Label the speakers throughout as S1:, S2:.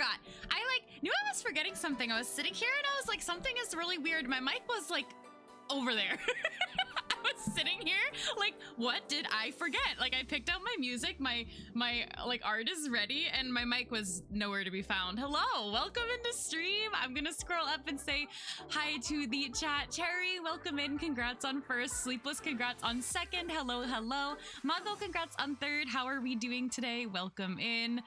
S1: forgot. I like knew I was forgetting something. I was sitting here and I was like, something is really weird. My mic was like over there. I was sitting here like, what did I forget? Like I picked up my music, my like art is ready, and my mic was nowhere to be found. Hello, welcome into stream. I'm gonna scroll up and say hi to the chat. Cherry, welcome in. Congrats on first. Sleepless, congrats on second. Hello, hello. Mago, congrats on third. How are we doing today? Welcome in.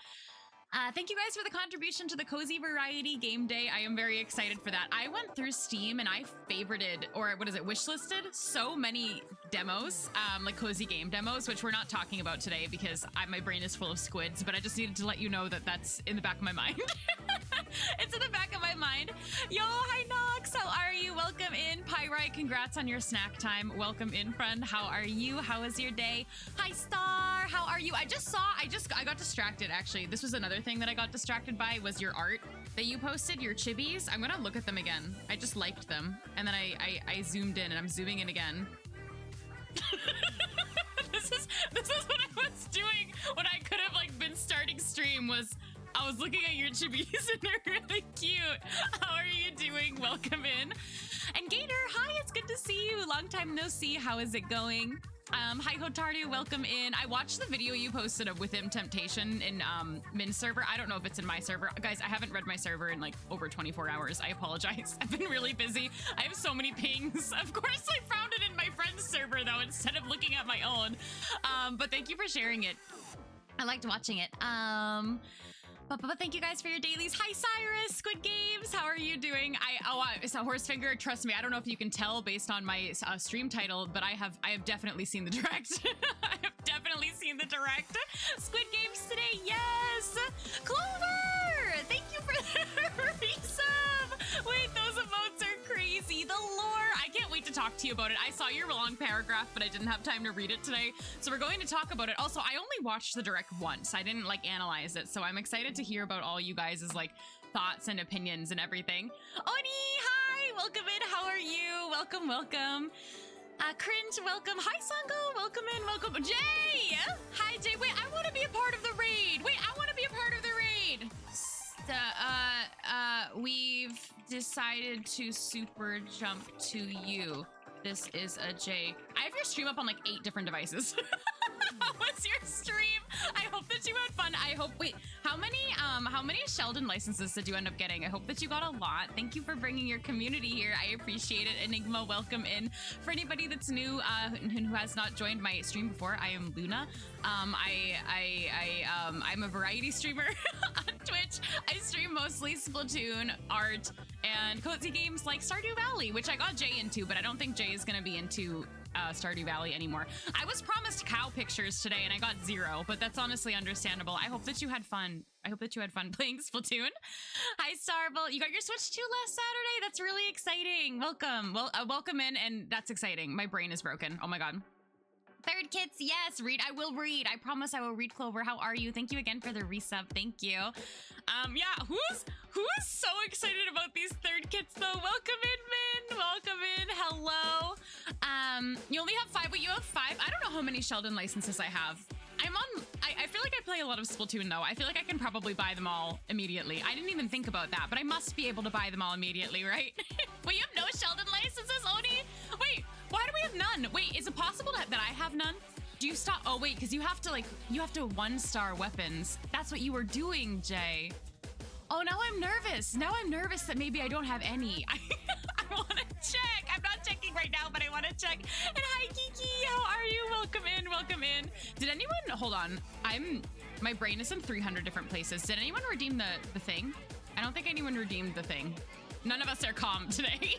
S1: Thank you guys for the contribution to the Cozy Variety Game Day. I am very excited for that. I went through Steam and I favorited, or what is it, wishlisted so many demos, like Cozy Game demos, which we're not talking about today because my brain is full of squids, but I just needed to let you know that that's in the back of my mind. It's in the back of my mind. Yo, hi Nox, how are you? Welcome in. Pyrite, congrats on your snack time. Welcome in, friend. How are you? How was your day? Hi Star, how are you? I got distracted actually. This was another thing that I got distracted by was your art that you posted, your chibis. I'm gonna look at them again. I just liked them. And then I zoomed in and I'm zooming in again. This is what I was doing when I could have like been starting stream was I was looking at your chibis and they're really cute. How are you doing? Welcome in. And Gator, hi, it's good to see you. Long time no see. How is it going? Hi Hotardu, welcome in. I watched the video you posted of Within Temptation in Min's server. I don't know if it's in my server. Guys, I haven't read my server in like over 24 hours. I apologize. I've been really busy. I have so many pings. Of course, I found it in my friend's server though, instead of looking at my own. But thank you for sharing it. I liked watching it. But thank you guys for your dailies. Hi Cyrus, Squid Games, how are you doing? It's a Horsefinger. Trust me, I don't know if you can tell based on my stream title, but I have definitely seen the direct. I have definitely seen the direct. Squid Games today, yes. Clover, thank you for the resub. Wait, those emotes are crazy. The lore, I can't wait to talk to you about it. I saw your long paragraph, but I didn't have time to read it today, so we're going to talk about it. Also, I only watched the direct once. I didn't like analyze it, so I'm excited to hear about all you guys' like thoughts and opinions and everything. Oni, hi, welcome in. How are you? Welcome, welcome. Cringe, welcome. Hi, Sango, welcome in, welcome. Jay, hi, Jay. Wait, I want to be a part of the raid. Wait, I want to be a part of the raid. We've decided to super jump to you. This is a J. I have your stream up on like 8 different devices. How was your stream? I hope that you had fun. I hope, wait, how many Sheldon licenses did you end up getting? I hope that you got a lot. Thank you for bringing your community here. I appreciate it. Enigma, welcome in. For anybody that's new, who has not joined my stream before, I am Luna. I'm a variety streamer on Twitch. I stream mostly Splatoon, art, and cozy games like Stardew Valley, which I got Jay into, but I don't think Jay is gonna be into Stardew Valley anymore. I was promised cow pictures today and I got 0, but that's honestly understandable. I hope that you had fun. I hope that you had fun playing Splatoon. Hi, Starble. You got your Switch 2 last Saturday? That's really exciting. Welcome. Well, welcome in, and that's exciting. My brain is broken. Oh my God. Third kits, yes, read. I will read. I promise I will read. Clover, how are you? Thank you again for the resub. Thank you. Yeah, who's so excited about these third kits though? Welcome in, Min. Welcome in. Hello. You only have 5, but you have 5. I don't know how many Sheldon licenses I have. I feel like I play a lot of Splatoon though. I feel like I can probably buy them all immediately. I didn't even think about that, but I must be able to buy them all immediately, right? Wait, you have no Sheldon licenses, Oni? Wait, why do we have none? Wait, is it possible that I have none? Do you stop? Oh wait, because you have to 1-star weapons. That's what you were doing, Jay. Oh, now I'm nervous. Now I'm nervous that maybe I don't have any. I want to check. I'm not checking right now, but I want to check. And hi, Kiki. How are you? Welcome in. Welcome in. Did anyone... Hold on. My brain is in 300 different places. Did anyone redeem the thing? I don't think anyone redeemed the thing. None of us are calm today.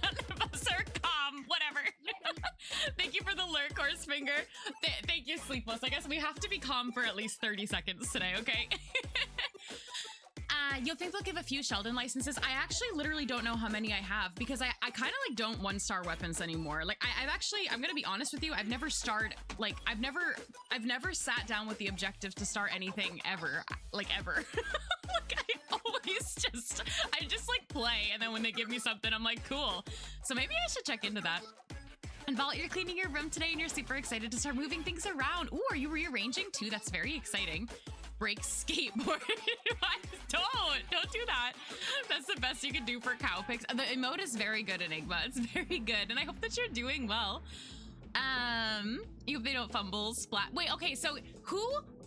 S1: None of us are calm. Whatever. Thank you for the lurk, Horsefinger. Thank you, Sleepless. I guess we have to be calm for at least 30 seconds today, okay? You'll think they'll give a few Sheldon licenses. I actually literally don't know how many I have because I kind of like don't 1-star weapons anymore. Like I'm gonna be honest with you. I've never sat down with the objective to start anything ever, like ever. Like I just like play, and then when they give me something, I'm like, cool. So maybe I should check into that. And Vault, you're cleaning your room today and you're super excited to start moving things around. Ooh, are you rearranging too? That's very exciting. Break skateboard. Don't do that. That's the best you can do for cow pics. The emote is very good, Enigma. It's very good, and I hope that you're doing well. If they don't fumble, splat. Wait, okay, so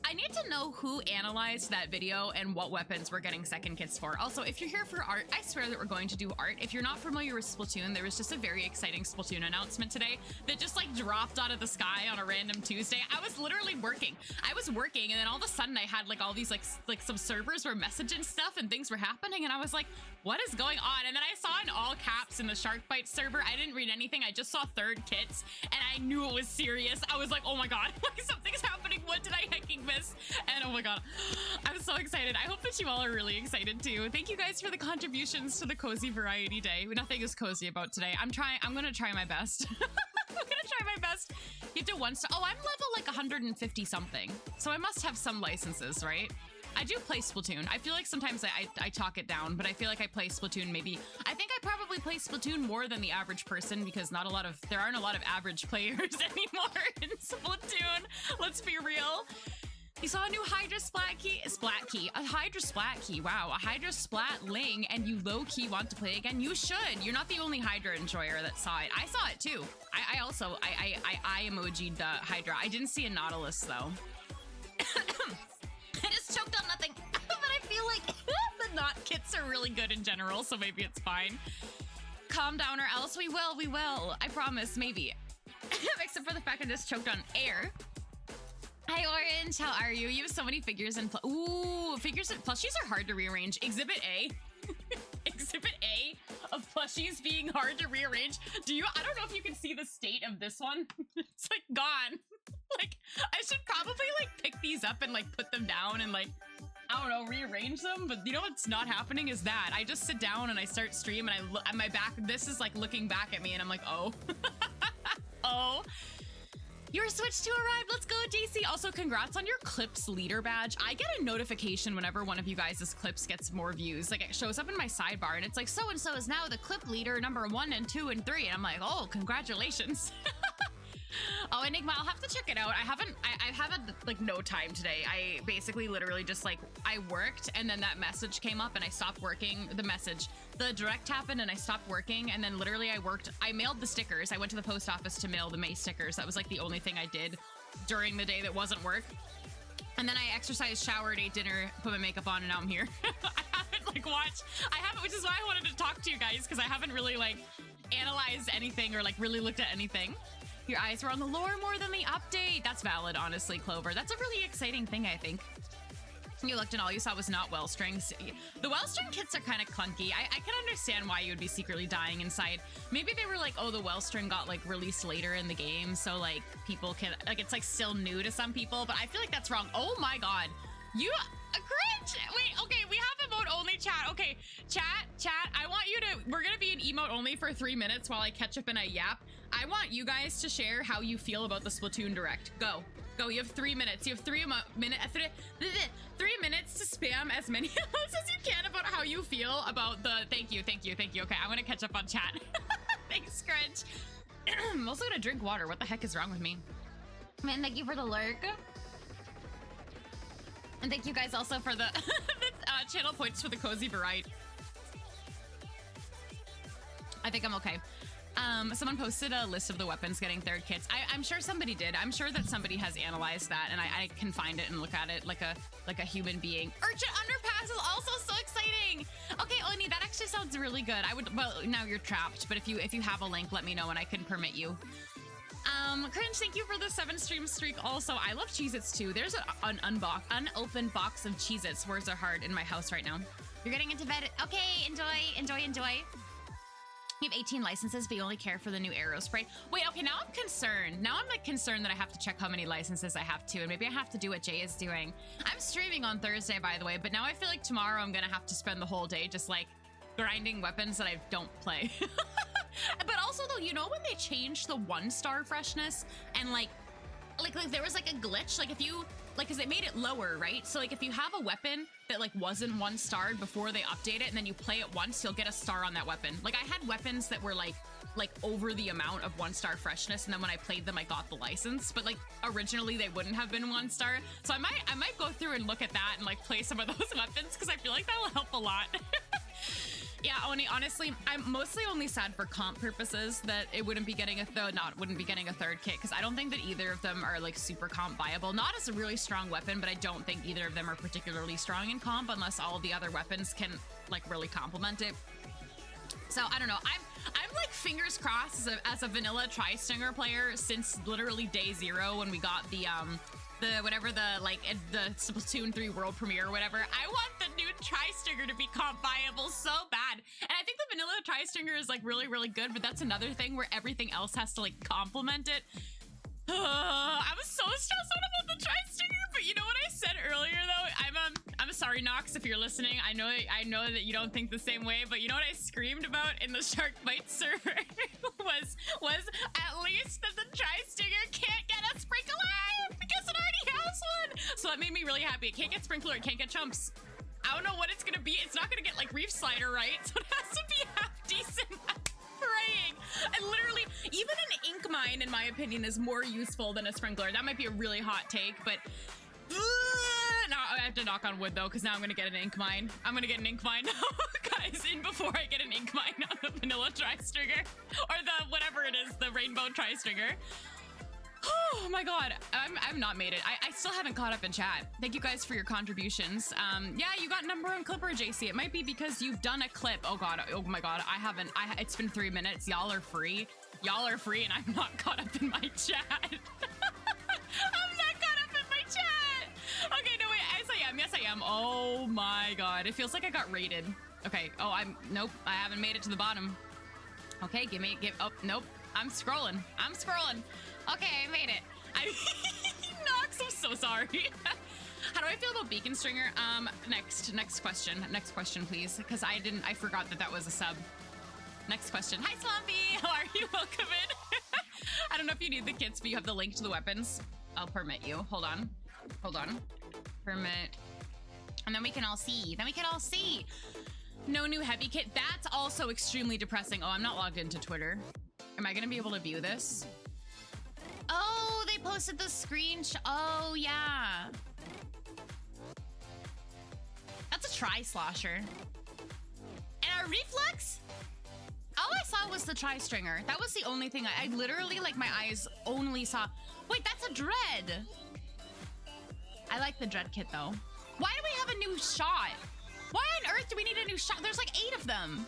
S1: I need to know who analyzed that video and what weapons we're getting second kits for. Also, if you're here for art, I swear that we're going to do art. If you're not familiar with Splatoon, there was just a very exciting Splatoon announcement today that just like dropped out of the sky on a random Tuesday. I was literally working. I was working, and then all of a sudden I had like all these like some servers were messaging stuff and things were happening, and I was like, what is going on? And then I saw in all caps in the Sharkbite server. I didn't read anything. I just saw third kits, and I knew it was serious. I was like, oh my god, like something's happening. What did I hecking miss? And oh my god, I'm so excited. I hope that you all are really excited too. Thank you guys for the contributions to the Cozy Variety Day. Nothing is cozy about today. I'm gonna try my best. I'm gonna try my best. You have to one star. Oh, I'm level like 150 something. So I must have some licenses, right? I do play Splatoon. I feel like sometimes I talk it down, but I feel like I play Splatoon maybe. I think I probably play Splatoon more than the average person because there aren't a lot of average players anymore in Splatoon. Let's be real. You saw a new Hydra splat key, a Hydra splat key. Wow, a Hydra splat ling, and you low key want to play again? You should. You're not the only Hydra enjoyer that saw it. I saw it too. I also emoji'd the Hydra. I didn't see a Nautilus though. I just choked on nothing, but I feel like the knot kits are really good in general, so maybe it's fine. Calm down or else we will. I promise, maybe. Except for the fact I just choked on air. Hi Orange, how are you? You have so many figures and figures and plushies are hard to rearrange. Exhibit A. Exhibit A of plushies being hard to rearrange. I don't know if you can see the state of this one. It's like gone. Like I should probably like pick these up and like put them down and like, I don't know, rearrange them. But you know what's not happening is that I just sit down and I start stream and I look at my back. This is like looking back at me and I'm like, oh, oh. Your Switch 2 arrived. Let's go, JC. Also, congrats on your clips leader badge. I get a notification whenever one of you guys' clips gets more views. Like it shows up in my sidebar and it's like, so-and-so is now the clip leader number 1 and 2 and 3. And I'm like, oh, congratulations. Oh, Enigma, I'll have to check it out. I haven't like no time today. I basically literally just like, I worked and then that message came up and I stopped working. The direct happened and I stopped working. And then literally I mailed the stickers. I went to the post office to mail the May stickers. That was like the only thing I did during the day that wasn't work. And then I exercised, showered, ate dinner, put my makeup on, and now I'm here. I haven't, which is why I wanted to talk to you guys because I haven't really like analyzed anything or like really looked at anything. Your eyes were on the lore more than the update. That's valid, honestly, Clover. That's a really exciting thing, I think. You looked and all you saw was not well strings. The well string kits are kind of clunky. I can understand why you would be secretly dying inside. Maybe they were like, oh, the well string got like released later in the game, so like people can like it's like still new to some people. But I feel like that's wrong. Oh my god, you cringe. Wait, okay, we have emote only chat. Okay, chat. I want you to. We're gonna be in emote only for 3 minutes while I catch up and I yap. I want you guys to share how you feel about the Splatoon Direct. Go. You have 3 minutes. You have 3 minutes to spam as many emotes as you can about how you feel about the. Thank you. Okay, I'm gonna catch up on chat. Thanks, Scrunch. I'm also gonna drink water. What the heck is wrong with me? Man, thank you for the lurk. And thank you guys also for the channel points for the Cozy Variety. I think I'm okay. Someone posted a list of the weapons getting third kits. I'm sure somebody did. I'm sure that somebody has analyzed that, and I can find it and look at it like a human being. Urchin Underpass is also so exciting. Okay, Oni, that actually sounds really good. Well, now you're trapped, but if you have a link, let me know and I can permit you. Cringe, thank you for the 7 stream streak. Also, I love Cheez-Its too. There's an unopened box of Cheez-Its. Words are hard in my house right now. You're getting into bed. Okay, enjoy. You have 18 licenses, but you only care for the new arrow spray. Wait, okay, now I'm concerned. Now I'm like concerned that I have to check how many licenses I have to, and maybe I have to do what Jay is doing. I'm streaming on Thursday, by the way, but now I feel like tomorrow I'm gonna have to spend the whole day just like grinding weapons that I don't play. But also though, you know when they changed the 1-star freshness and like there was like a glitch, like if you like, cause they made it lower, right? So like if you have a weapon that like wasn't 1-starred before they update it and then you play it once, you'll get a star on that weapon. Like I had weapons that were like over the amount of 1-star freshness, and then when I played them I got the license, but like originally they wouldn't have been 1-star. So I might go through and look at that and like play some of those weapons, because I feel like that will help a lot. Yeah, Oni, honestly, I'm mostly only sad for comp purposes that it wouldn't be getting a third kit, because I don't think that either of them are like super comp viable. Not as a really strong weapon, but I don't think either of them are particularly strong in comp unless all of the other weapons can like really complement it. So I don't know. I'm like fingers crossed as a vanilla Tri-Stinger player since literally day 0 when we got the Splatoon 3 world premiere or whatever. I want the new Tri-Stinger to be comp viable so bad. And I think the vanilla Tri-Stinger is like really, really good, but that's another thing where everything else has to like complement it. I was so stressed out about the Tri-Stinger, but you know what I said earlier though? I'm sorry, Nox, if you're listening. I know that you don't think the same way, but you know what I screamed about in the Shark Fight server was at least that the Tri-Stinger can't get a sprinkler because it already has one. So that made me really happy. It can't get sprinkler, it can't get chumps. I don't know what it's gonna be. It's not gonna get like Reef Slider, right? So it has to be half decent. Praying. And literally, even an ink mine, in my opinion, is more useful than a sprinkler. That might be a really hot take, but now I have to knock on wood though, because now I'm gonna get an ink mine. I'm gonna get an ink mine now, guys, in before I get an ink mine on the vanilla Tri-Stinger, or the whatever it is, the rainbow Tri-Stinger. Oh my god, I've not made it. I still haven't caught up in chat. Thank you guys for your contributions. Yeah, you got number 1 clipper, JC. It might be because you've done a clip. Oh god, oh my god, I haven't. It's been 3 minutes. Y'all are free. Y'all are free, and I'm not caught up in my chat. I'm not caught up in my chat. Okay, no wait, yes I am. Yes I am. Oh my god, it feels like I got raided. Okay. Oh, nope. I haven't made it to the bottom. Okay, oh nope. I'm scrolling. Okay, I made it. Nox, I'm so sorry. How do I feel about Beacon Stringer? Next question, please, because I forgot that was a sub. Next question. Hi, Swampy. How are you? Welcome in. I don't know if you need the kits, but you have the link to the weapons. I'll permit you. Hold on. Permit. And then we can all see. No new heavy kit. That's also extremely depressing. Oh, I'm not logged into Twitter. Am I gonna be able to view this? Oh, they posted the screenshot. Oh, yeah. That's a Tri-Slosher. And a Reflex? All I saw was the Tri-Stringer. That was the only thing. I literally, like, my eyes only saw. Wait, that's a Dread. I like the Dread kit, though. Why do we have a new shot? Why on earth do we need a new shot? There's like 8 of them.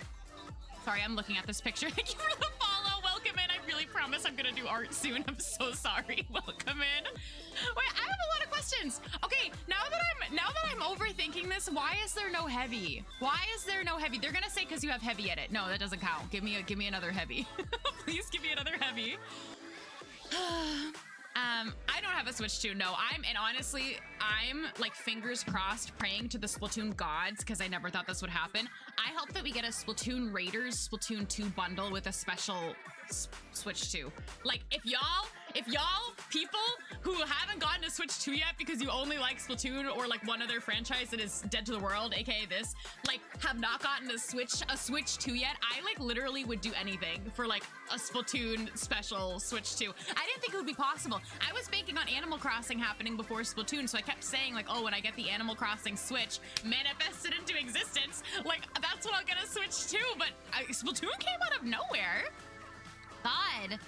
S1: Sorry, I'm looking at this picture. Thank you for the follow. Welcome in. I really promise I'm gonna do art soon. I'm so sorry. Welcome in. Wait, I have a lot of questions. Okay, now that I'm overthinking this, why is there no heavy? Why is there no heavy? They're gonna say because you have heavy edit. No, that doesn't count. Give me another heavy. Please give me another heavy. I don't have a Switch 2, no. Honestly, I'm like fingers crossed praying to the Splatoon gods because I never thought this would happen. I hope that we get a Splatoon Raiders Splatoon 2 bundle with a special Switch 2. Like, if y'all people who haven't gotten a Switch 2 yet because you only like Splatoon or like one other franchise that is dead to the world, aka this, like have not gotten a Switch 2 yet, I like literally would do anything for like a Splatoon special Switch 2. I didn't think it would be possible. I was banking on Animal Crossing happening before Splatoon, so I kept saying like, oh, when I get the Animal Crossing Switch manifested into existence, like that's when I'll get a Switch 2, but Splatoon came out of nowhere. God.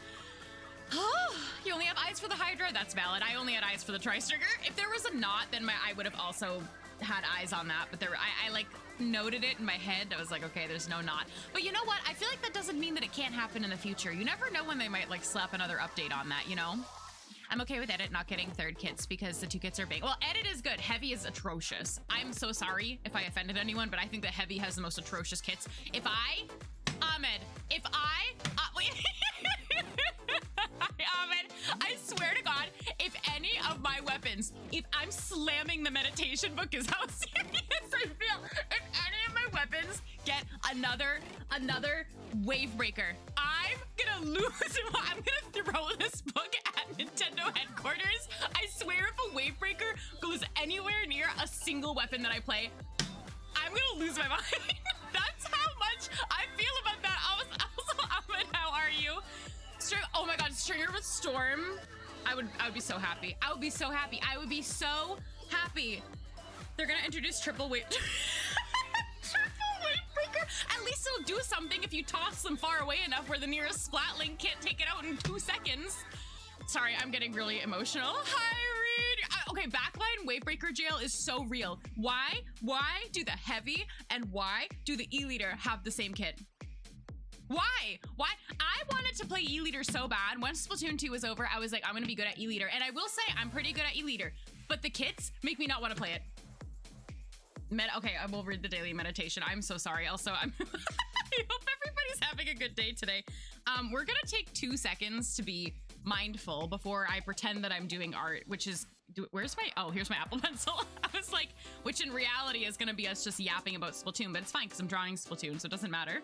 S1: Oh, you only have eyes for the Hydra? That's valid. I only had eyes for the Tri-Stinger. If there was a knot, then I would have also had eyes on that, but I like noted it in my head. I was like, okay, there's no knot. But you know what? I feel like that doesn't mean that it can't happen in the future. You never know when they might like slap another update on that, you know? I'm okay with edit not getting third kits because the 2 kits are big. Well, edit is good. Heavy is atrocious. I'm so sorry if I offended anyone, but I think that heavy has the most atrocious kits. Ahmed, wait. Ahmed, I swear to God, if any of my weapons, if I'm slamming the meditation book is how serious I feel. If any of my weapons get another wave breaker, I'm gonna lose. I'm gonna throw this book at Nintendo headquarters. I swear if a wave breaker weapon that I play, I'm gonna lose my mind. That's how much I feel about that. Also, Ahmed, how are you? Oh my God, Stringer with Storm. I would be so happy. I would be so happy. I would be so happy. They're gonna introduce triple weight. Triple weight breaker. At least it'll do something if you toss them far away enough where the nearest Splatling can't take it out in 2 seconds. Sorry, I'm getting really emotional. Hi, Reed. Okay, backline Wavebreaker jail is so real. Why do the heavy and why do the E-liter have the same kit? Why? I wanted to play E-liter so bad. Once Splatoon 2 was over, I was like, I'm gonna be good at E-liter. And I will say, I'm pretty good at E-liter, but the kits make me not want to play it. Okay, I will read the daily meditation. I'm so sorry. Also, I hope everybody's having a good day today. We're gonna take 2 seconds to be mindful before I pretend that I'm doing art, which is, here's my Apple Pencil. I was like, which in reality is gonna be us just yapping about Splatoon, but it's fine because I'm drawing Splatoon, so it doesn't matter.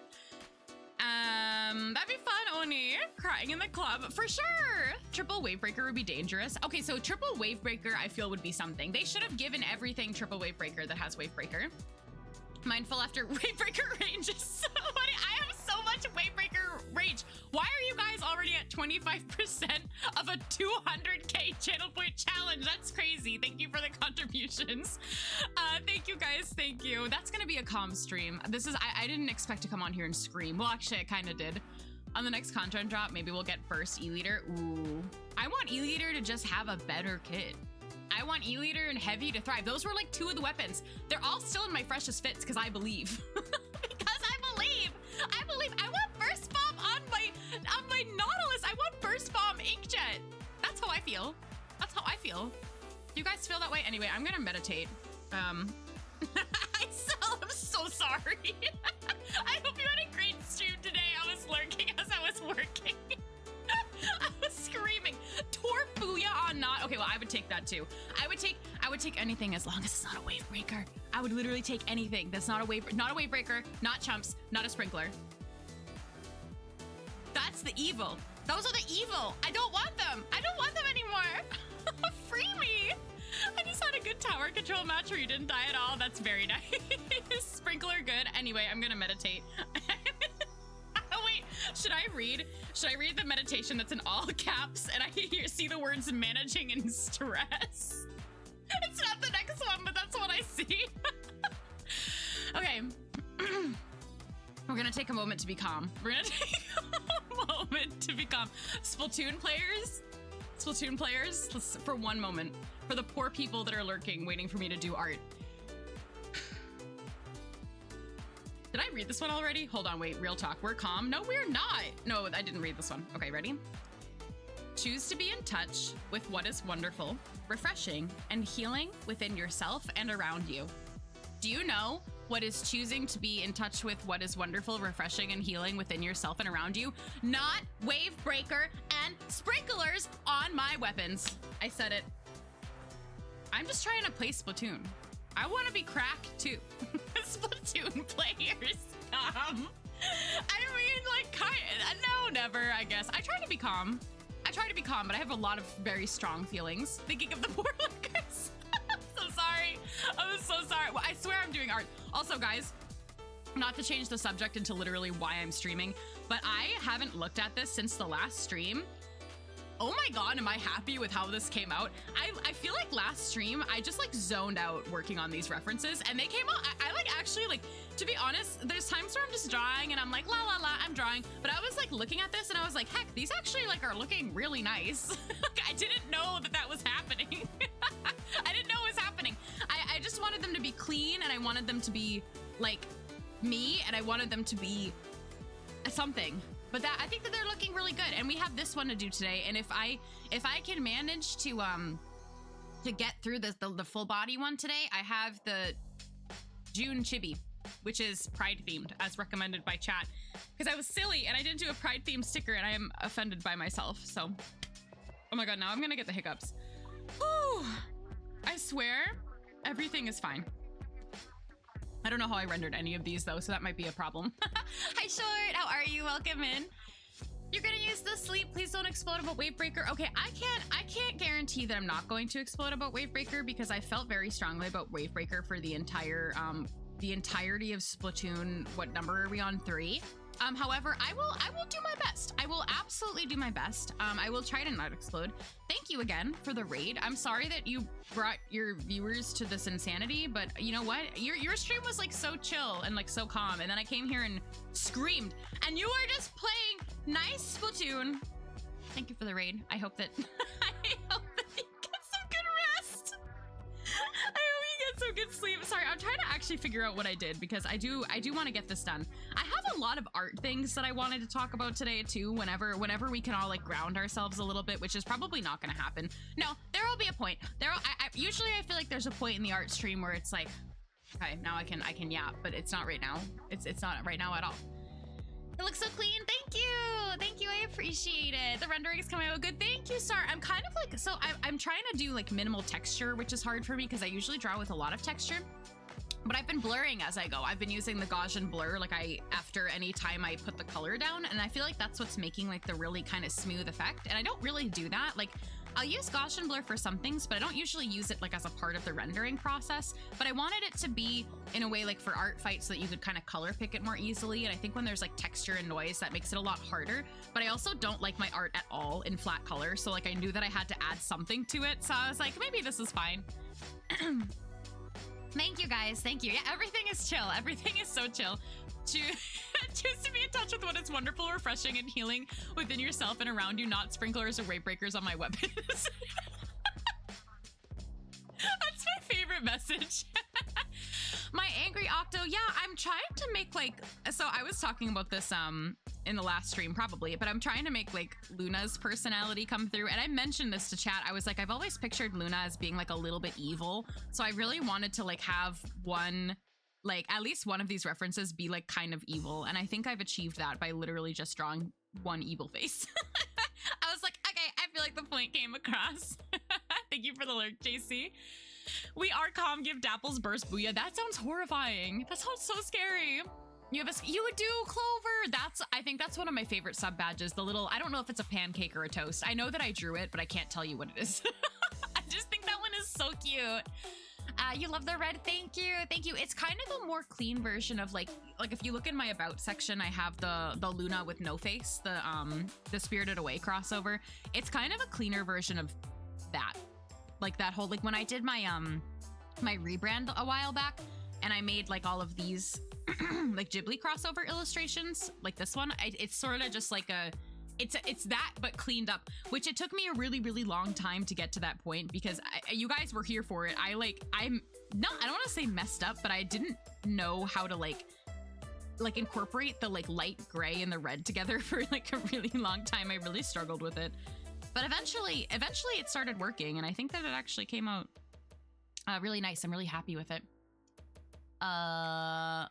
S1: That'd be fun, Oni. Crying in the club, for sure. Triple Wavebreaker would be dangerous. Okay, so triple Wavebreaker I feel would be something. They should have given everything triple Wavebreaker that has Wavebreaker. Mindful after Wavebreaker range is so funny. I have so much Wavebreaker range. Why are you guys already at 25% of a 200k channel point challenge? That's crazy. Thank you for the contributions. Thank you guys, thank you. That's gonna be a calm stream. This is, I didn't expect to come on here and scream. Well, actually I kind of did. On the next content drop, maybe we'll get burst E-liter. Ooh, I want E-liter to just have a better kit. I want E-liter and heavy to thrive. Those were like 2 of the weapons. They're all still in my freshest fits because I believe. Because I believe. I want burst bomb on my Nautilus. I want burst bomb inkjet. That's how I feel. That's how I feel. Do you guys feel that way? Anyway, I'm gonna meditate. I'm so sorry. I hope you had a great stream today. I was lurking as I was working. I was screaming. Tor Booyah on not. Okay, well, I would take that too. I would take anything as long as it's not a wave breaker. I would literally take anything that's not a wave breaker, not chumps, not a sprinkler. That's the evil. Those are the evil. I don't want them. I don't want them anymore. Free me. I just had a good tower control match where you didn't die at all. That's very nice. Sprinkler good. Anyway, I'm gonna meditate. Oh wait, should I read the meditation that's in all caps and I see the words managing and stress? It's not the next one, but that's what I see. Okay. We're gonna take a moment to be calm. We're gonna take a moment to be calm. Splatoon players, for one moment, for the poor people that are lurking, waiting for me to do art. Did I read this one already? Hold on, wait, real talk. We're calm? No, we're not. No, I didn't read this one. Okay, ready? Choose to be in touch with what is wonderful, refreshing, and healing within yourself and around you. Do you know what is choosing to be in touch with what is wonderful, refreshing, and healing within yourself and around you? Not wave breaker and sprinklers on my weapons. I said it. I'm just trying to play Splatoon. I want to be cracked too. Splatoon players. I mean, like, no, never, I guess. I try to be calm. But I have a lot of very strong feelings. Thinking of the poor lurkers. I'm so sorry. Well, I swear I'm doing art. Also, guys, not to change the subject into literally why I'm streaming, but I haven't looked at this since the last stream. Oh my God, am I happy with how this came out? I feel like last stream, I just like zoned out working on these references and they came out, I like actually like, to be honest, there's times where I'm just drawing and I'm like, la la la, I'm drawing. But I was like looking at this and I was like, heck, these actually like are looking really nice. I didn't know that was happening. I didn't know it was happening. I just wanted them to be clean and I wanted them to be like me and I wanted them to be something. But I think that they're looking really good, and we have this one to do today. And if I can manage to get through the full body one today, I have the June Chibi, which is Pride themed, as recommended by chat. Because I was silly and I didn't do a Pride themed sticker, and I am offended by myself. So, oh my God, now I'm gonna get the hiccups. Whew. I swear, everything is fine. I don't know how I rendered any of these though, so that might be a problem. Hi Short, how are you? Welcome in. You're gonna use the sleep. Please don't explode about Wavebreaker. Okay, I can't guarantee that I'm not going to explode about Wavebreaker because I felt very strongly about Wavebreaker for the entirety of Splatoon. What number are we on? 3. However, I will do my best. I will absolutely do my best. I will try to not explode. Thank you again for the raid. I'm sorry that you brought your viewers to this insanity, but you know what? Your stream was like so chill and like so calm, and then I came here and screamed, and you were just playing nice Splatoon. Thank you for the raid. I hope that I hope that you get some good rest. I hope you get some good sleep. Sorry, I'm trying to actually figure out what I did because I do want to get this done. I have a lot of art things that I wanted to talk about today too. Whenever we can all like ground ourselves a little bit, which is probably not going to happen. No, there will be a point. Usually I feel like there's a point in the art stream where it's like, okay, now I can yap, but it's not right now. It's not right now at all. It looks so clean. Thank you. I appreciate it. The rendering is coming out good. Thank you, Star. I'm kind of like, so I'm trying to do like minimal texture, which is hard for me because I usually draw with a lot of texture. But I've been blurring as I go. I've been using the Gaussian blur like after any time I put the color down, and I feel like that's what's making like the really kind of smooth effect. And I don't really do that. Like I'll use Gaussian blur for some things, but I don't usually use it like as a part of the rendering process. But I wanted it to be in a way like for artfight so that you could kind of color pick it more easily. And I think when there's like texture and noise, that makes it a lot harder. But I also don't like my art at all in flat color. So like I knew that I had to add something to it. So I was like, maybe this is fine. Thank you guys. Thank you. Yeah, everything is chill. Everything is so chill. Choose to be in touch with what is wonderful, refreshing, and healing within yourself and around you, not sprinklers or wave breakers on my weapons. That's my favorite message. My angry Octo. Yeah, I'm trying to make like, so I was talking about this in the last stream probably, but I'm trying to make like Luna's personality come through. And I mentioned this to chat. I was like, I've always pictured Luna as being like a little bit evil. So I really wanted to like have one, like at least one of these references be like kind of evil. And I think I've achieved that by literally just drawing one evil face. I was like, okay, I feel like the point came across. Thank you for the lurk, JC. We are calm, give Dapples burst booyah. That sounds horrifying. That sounds so scary. You would do Clover. I think that's one of my favorite sub badges. The little, I don't know if it's a pancake or a toast. I know that I drew it, but I can't tell you what it is. I just think that one is so cute. You love the red. Thank you. Thank you. It's kind of a more clean version of like if you look in my about section, I have the Luna with no face, the Spirited Away crossover. It's kind of a cleaner version of that. Like that whole, like when I did my my rebrand a while back and I made like all of these like Ghibli crossover illustrations, like this one, it's sort of just like it's that but cleaned up, which it took me a really long time to get to that point because you guys were here for it. I don't want to say messed up, but I didn't know how to like incorporate the like light gray and the red together for like a really long time. I really struggled with it, but eventually it started working, and I think that it actually came out really nice. I'm really happy with it.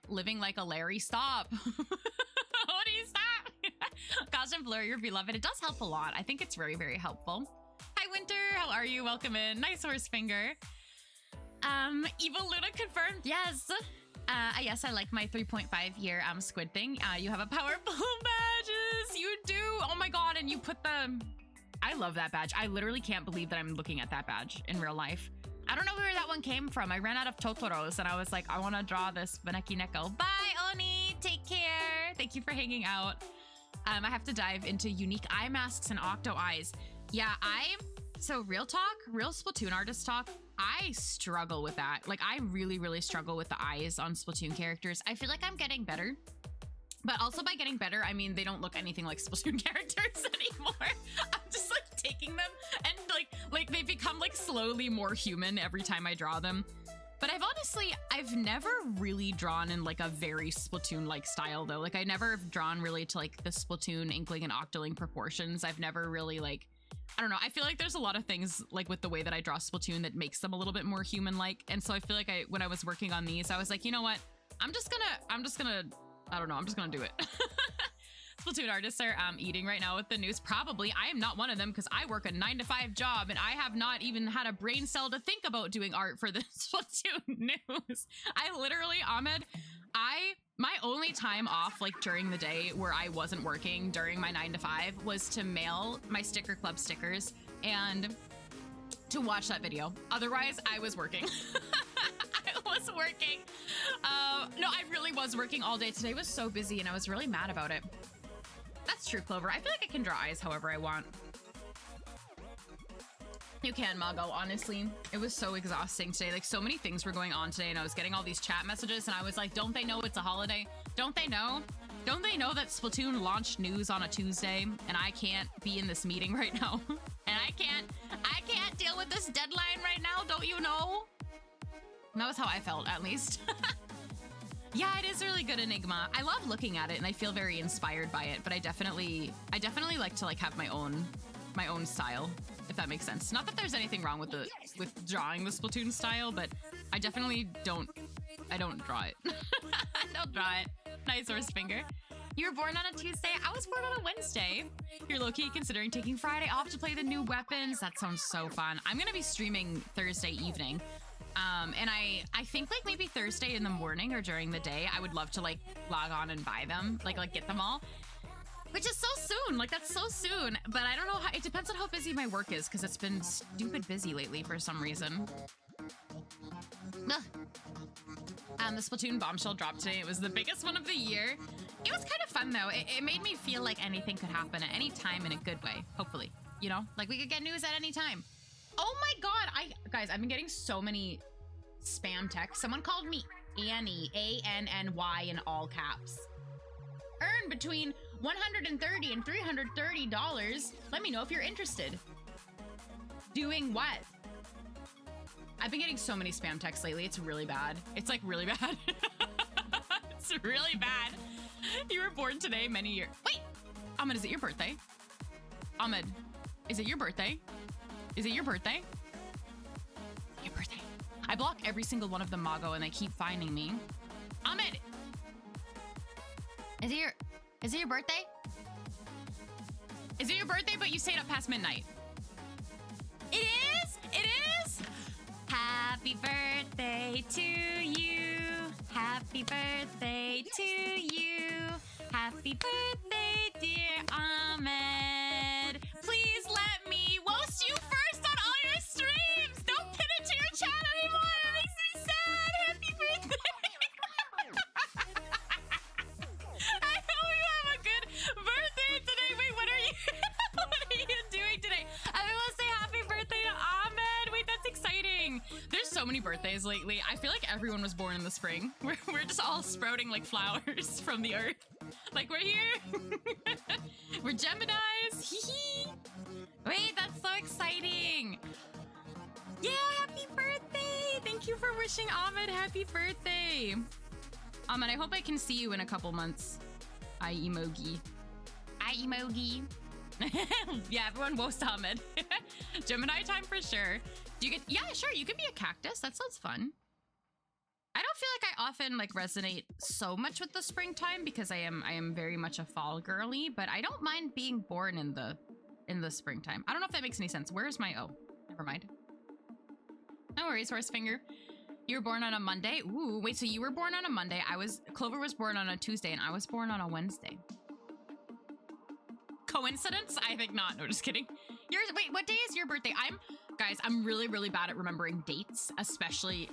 S1: Living like a Larry, stop. Odie, stop. Gosh, and blur your beloved. It does help a lot. I think it's very helpful. Hi, Winter. How are you? Welcome in. Nice horse finger. Evil Luna confirmed. Yes. Yes, I like my 3.5 year squid thing. You have a powerful badges. You do. Oh my god, and you put the... I love that badge. I literally can't believe that I'm looking at that badge in real life. I don't know where that one came from. I ran out of Totoros and I was like, I want to draw this Baneki Neko. Bye, Oni. Take care. Thank you for hanging out. I have to dive into unique eye masks and octo eyes. Yeah, so real talk, real Splatoon artist talk, I struggle with that. Like, I really struggle with the eyes on Splatoon characters. I feel like I'm getting better. But also by getting better, I mean, they don't look anything like Splatoon characters anymore. I'm just like taking them and like they become like slowly more human every time I draw them. But I've never really drawn in like a very Splatoon-like style though. Like I never have drawn really to like the Splatoon Inkling and Octoling proportions. I've never really like, I don't know. I feel like there's a lot of things like with the way that I draw Splatoon that makes them a little bit more human-like. And so I feel like when I was working on these, I was like, you know what? I'm just gonna I don't know. I'm just gonna do it. Splatoon artists are eating right now with the news. Probably. I am not one of them because I work a 9-to-5 job and I have not even had a brain cell to think about doing art for the Splatoon news. I literally, Ahmed, My only time off, like during the day where I wasn't working during my 9 to 5 was to mail my sticker club stickers and to watch that video. Otherwise, I was working. I was working. No, I really was working all day. Today was so busy and I was really mad about it. That's true, Clover. I feel like I can draw eyes however I want. You can, Mago, honestly. It was so exhausting today. Like, so many things were going on today, and I was getting all these chat messages, and I was like, don't they know it's a holiday? Don't they know? Don't they know that Splatoon launched news on a Tuesday, and I can't be in this meeting right now? And I can't deal with this deadline right now, don't you know? And that was how I felt, at least. Yeah, it is a really good Enigma. I love looking at it, and I feel very inspired by it, but I definitely like to, like, have my own style, if that makes sense. Not that there's anything wrong with drawing the Splatoon style, but I don't draw it. I don't draw it. Nice horse finger. You were born on a Tuesday. I was born on a Wednesday. You're low-key considering taking Friday off to play the new weapons. That sounds so fun. I'm gonna be streaming Thursday evening. And I think like maybe Thursday in the morning or during the day, I would love to like log on and buy them, like get them all. Which is so soon, like that's so soon, but I don't know how, it depends on how busy my work is because it's been stupid busy lately for some reason. The Splatoon bombshell dropped today. It was the biggest one of the year. It was kind of fun though. It made me feel like anything could happen at any time in a good way, hopefully. You know, like we could get news at any time. Oh my God, guys, I've been getting so many spam texts. Someone called me Annie, A-N-N-Y in all caps. Earn between $130 and $330. Let me know if you're interested. Doing what? I've been getting so many spam texts lately. It's really bad. It's like really bad. It's really bad. You were born today, many years. Wait, Ahmed, is it your birthday? Ahmed, is it your birthday? Is it your birthday? Your birthday. I block every single one of them, Mago, and they keep finding me. Ahmed, is it your birthday? Is it your birthday, but you stayed up past midnight? It is? It is? Happy birthday to you. Happy birthday to you. Happy birthday, dear Ahmed. Please let me roast you first on all your streams. Don't pin it to your chat anymore. It makes me sad. Happy birthday. I hope you have a good birthday today. Wait, what are you doing today? I want to say happy birthday to Ahmed. Wait, that's exciting. There's so many birthdays lately. I feel like everyone was born in the spring. We're just all sprouting like flowers from the earth. Like we're here. We're Geminis. Hee. Wait, that's so exciting. Yeah, happy birthday. Thank you for wishing Ahmed happy birthday. Ahmed, I hope I can see you in a couple months. I emoji. Yeah, everyone roast Ahmed. Gemini time for sure. Do you get, yeah, sure, you can be a cactus. That sounds fun. I don't feel like I often like resonate so much with the springtime because I am very much a fall girly, but I don't mind being born in the springtime. I don't know if that makes any sense. Where's my, oh, never mind. No worries, horse finger. You were born on a Monday. Ooh, wait, so you were born on a Monday. Clover was born on a Tuesday and I was born on a Wednesday. Coincidence? I think not. No, just kidding. Wait, what day is your birthday? Guys, I'm really, really bad at remembering dates, especially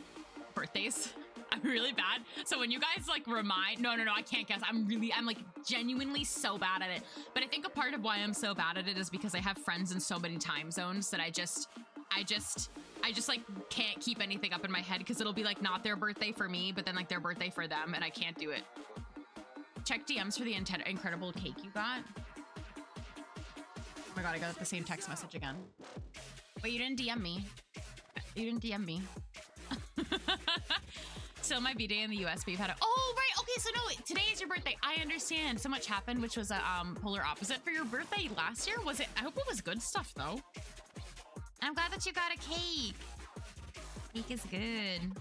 S1: birthdays. I'm really bad. So when you guys like remind, no, I can't guess. I'm like genuinely so bad at it. But I think a part of why I'm so bad at it is because I have friends in so many time zones that I just like can't keep anything up in my head because it'll be like not their birthday for me, but then like their birthday for them and I can't do it. Check DMs for the incredible cake you got. Oh my God, I got the same text message again. Wait, you didn't DM me. You didn't DM me. Still my B-Day in the US, but you've had a... Oh, right. Okay, so no, today is your birthday. I understand. So much happened, which was a polar opposite for your birthday last year. Was it? I hope it was good stuff, though. I'm glad that you got a cake. Cake is good.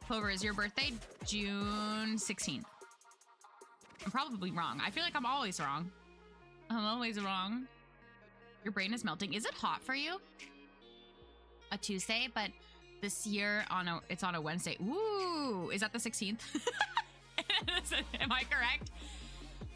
S1: Clover, is your birthday June 16th? I'm probably wrong. I feel like I'm always wrong. I'm always wrong. Your brain is melting. Is it hot for you? A Tuesday, but this year it's on a Wednesday. Ooh, is that the 16th? Am I correct?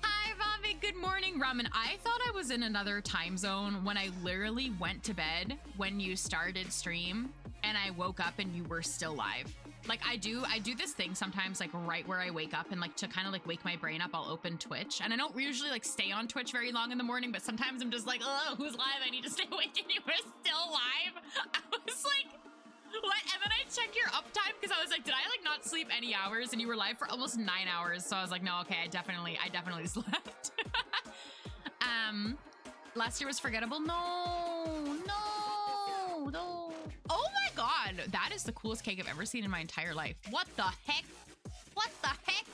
S1: Hi, Bobby. Good morning, Ramen. I thought I was in another time zone when I literally went to bed when you started stream, and I woke up and you were still live. Like I do this thing sometimes, like right where I wake up, and like to kind of like wake my brain up, I'll open Twitch. And I don't usually like stay on Twitch very long in the morning, but sometimes I'm just like, oh, who's live? I need to stay awake, and you were still live. I was like, what? And then I checked your uptime because I was like, did I like not sleep any hours? And you were live for almost 9 hours. So I was like, no, okay, I definitely slept. Last year was forgettable. No. Oh my God, that is the coolest cake I've ever seen in my entire life. What the heck? What the heck?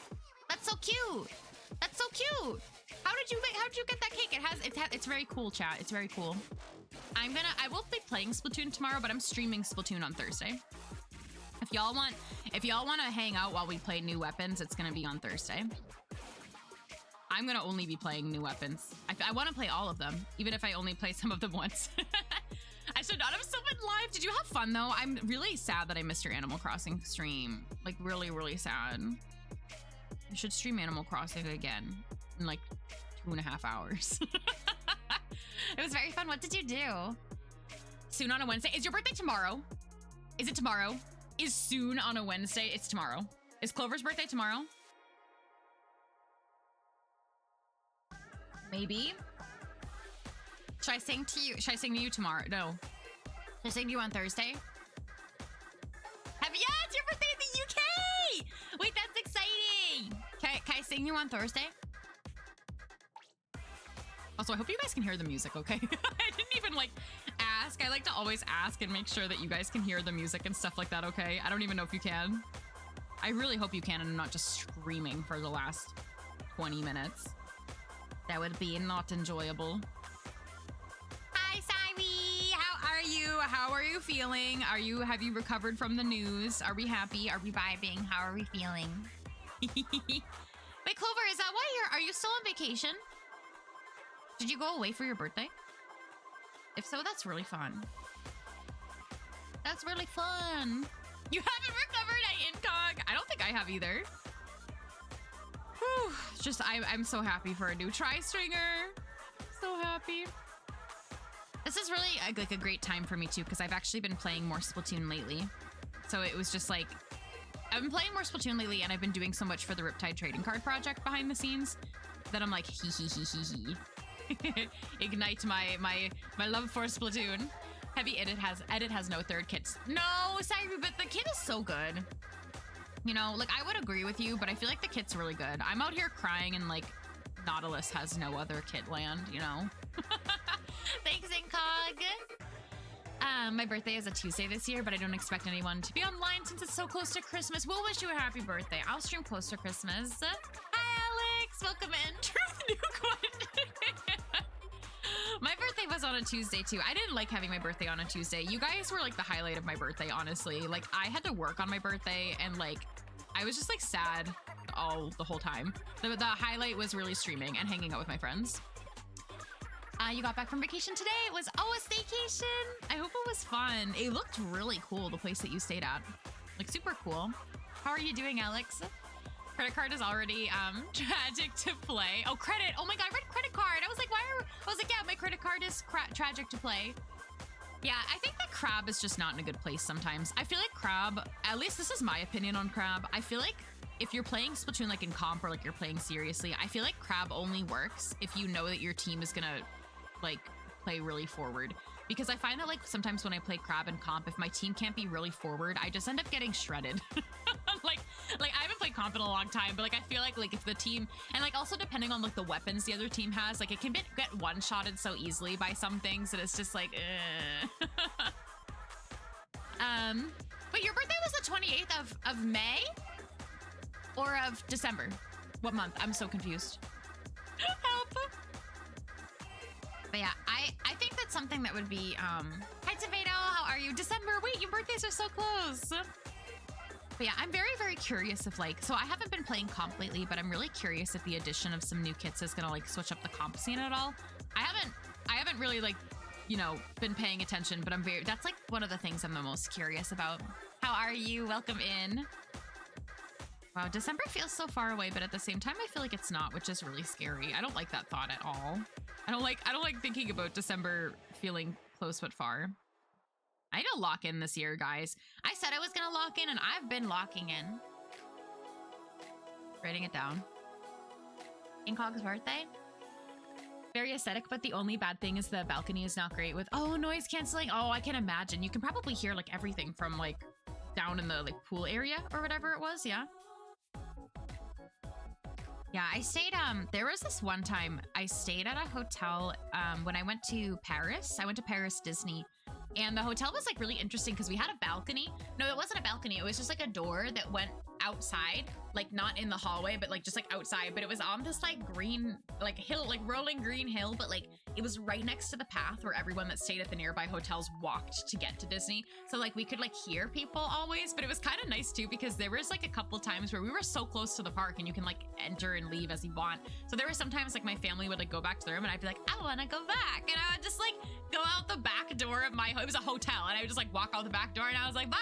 S1: That's so cute. That's so cute. How did you get that cake? It's very cool, chat. It's very cool. I will be playing Splatoon tomorrow, but I'm streaming Splatoon on Thursday. If y'all want to hang out while we play new weapons, it's gonna be on Thursday. I'm gonna only be playing new weapons. I want to play all of them, even if I only play some of them once. I should not have still been live. Did you have fun though? I'm really sad that I missed your Animal Crossing stream. Like really, really sad. You should stream Animal Crossing again in like 2.5 hours. It was very fun. What did you do? Soon on a Wednesday. Is your birthday tomorrow? Is it tomorrow? Is soon on a Wednesday? It's tomorrow. Is Clover's birthday tomorrow? Maybe. Should I sing to you? Should I sing to you tomorrow? No. Should I sing to you on Thursday? Yeah, it's your birthday in the UK! Wait, that's exciting! Can I sing you on Thursday? Also, I hope you guys can hear the music, okay? I didn't even like ask. I like to always ask and make sure that you guys can hear the music and stuff like that, okay? I don't even know if you can. I really hope you can and I'm not just screaming for the last 20 minutes. That would be not enjoyable. Hi, Simey. How are you? How are you feeling? Have you recovered from the news? Are we happy? Are we vibing? How are we feeling? Wait, Clover, is that why are you still on vacation? Did you go away for your birthday? If so, that's really fun. That's really fun. You haven't recovered at Incog? I don't think I have either. Whew. Just, I'm so happy for a new Tri-Stringer. So happy. This is really like a great time for me too, because I've actually been playing more Splatoon lately. So it was just like, I've been playing more Splatoon lately and I've been doing so much for the Riptide trading card project behind the scenes that I'm like, hee. Ignite my love for Splatoon. Heavy edit has no third kit. No, sorry, but the kit is so good. You know, like I would agree with you, but I feel like the kit's really good. I'm out here crying and like Nautilus has no other kit land, you know? Thanks, Incog. My birthday is a Tuesday this year, but I don't expect anyone to be online since it's so close to Christmas. We'll wish you a happy birthday. I'll stream close to Christmas. Hi, Alex. Welcome in. Truth Nuke one. My birthday was on a Tuesday too. I didn't like having my birthday on a Tuesday. You guys were like the highlight of my birthday, honestly. Like I had to work on my birthday and like I was just like sad the whole time. The highlight was really streaming and hanging out with my friends. You got back from vacation today. It was, a staycation. I hope it was fun. It looked really cool, the place that you stayed at. Like super cool. How are you doing, Alex? Credit card is already tragic to play. Oh, credit. Oh my God, I read credit card. I was like, yeah, my credit card is tragic to play. Yeah, I think that Crab is just not in a good place sometimes. I feel like Crab, at least this is my opinion on Crab. I feel like if you're playing Splatoon like in comp or like you're playing seriously, I feel like Crab only works if you know that your team is gonna like play really forward. Because I find that like sometimes when I play Crab and comp, if my team can't be really forward, I just end up getting shredded. like I haven't played comp in a long time, but like I feel like if the team, and like also depending on like the weapons the other team has, like it can get one-shotted so easily by some things that it's just like But your birthday was the 28th of May or of December? What month? I'm so confused. Help. But yeah, I think that's something that would be, hi Tomato, how are you? December, wait, your birthdays are so close. But yeah, I'm very, very curious if like, so I haven't been playing comp lately, but I'm really curious if the addition of some new kits is gonna like switch up the comp scene at all. I haven't really like, you know, been paying attention, but that's like one of the things I'm the most curious about. How are you? Welcome in. Wow, December feels so far away, but at the same time, I feel like it's not, which is really scary. I don't like that thought at all. I don't like thinking about December feeling close but far. I need to lock in this year, guys. I said I was gonna lock in, and I've been locking in. Writing it down. Inkog's birthday. Very aesthetic, but the only bad thing is the balcony is not great with, oh, noise canceling. Oh, I can imagine. You can probably hear like everything from like down in the like pool area or whatever it was. Yeah. Yeah, I stayed, there was this one time I stayed at a hotel when I went to Paris. I went to Paris Disney, and the hotel was like really interesting because we had a balcony. No, it wasn't a balcony. It was just like a door that went outside, like not in the hallway, but like just like outside. But it was on this like green, like hill, like rolling green hill, but like it was right next to the path where everyone that stayed at the nearby hotels walked to get to Disney. So like we could like hear people always, but it was kind of nice too because there was like a couple times where we were so close to the park and you can like enter and leave as you want. So there were sometimes like my family would like go back to their room and I'd be like, I want to go back. And I would just like go out the back door of it was a hotel, and I would just like walk out the back door and I was like, bye.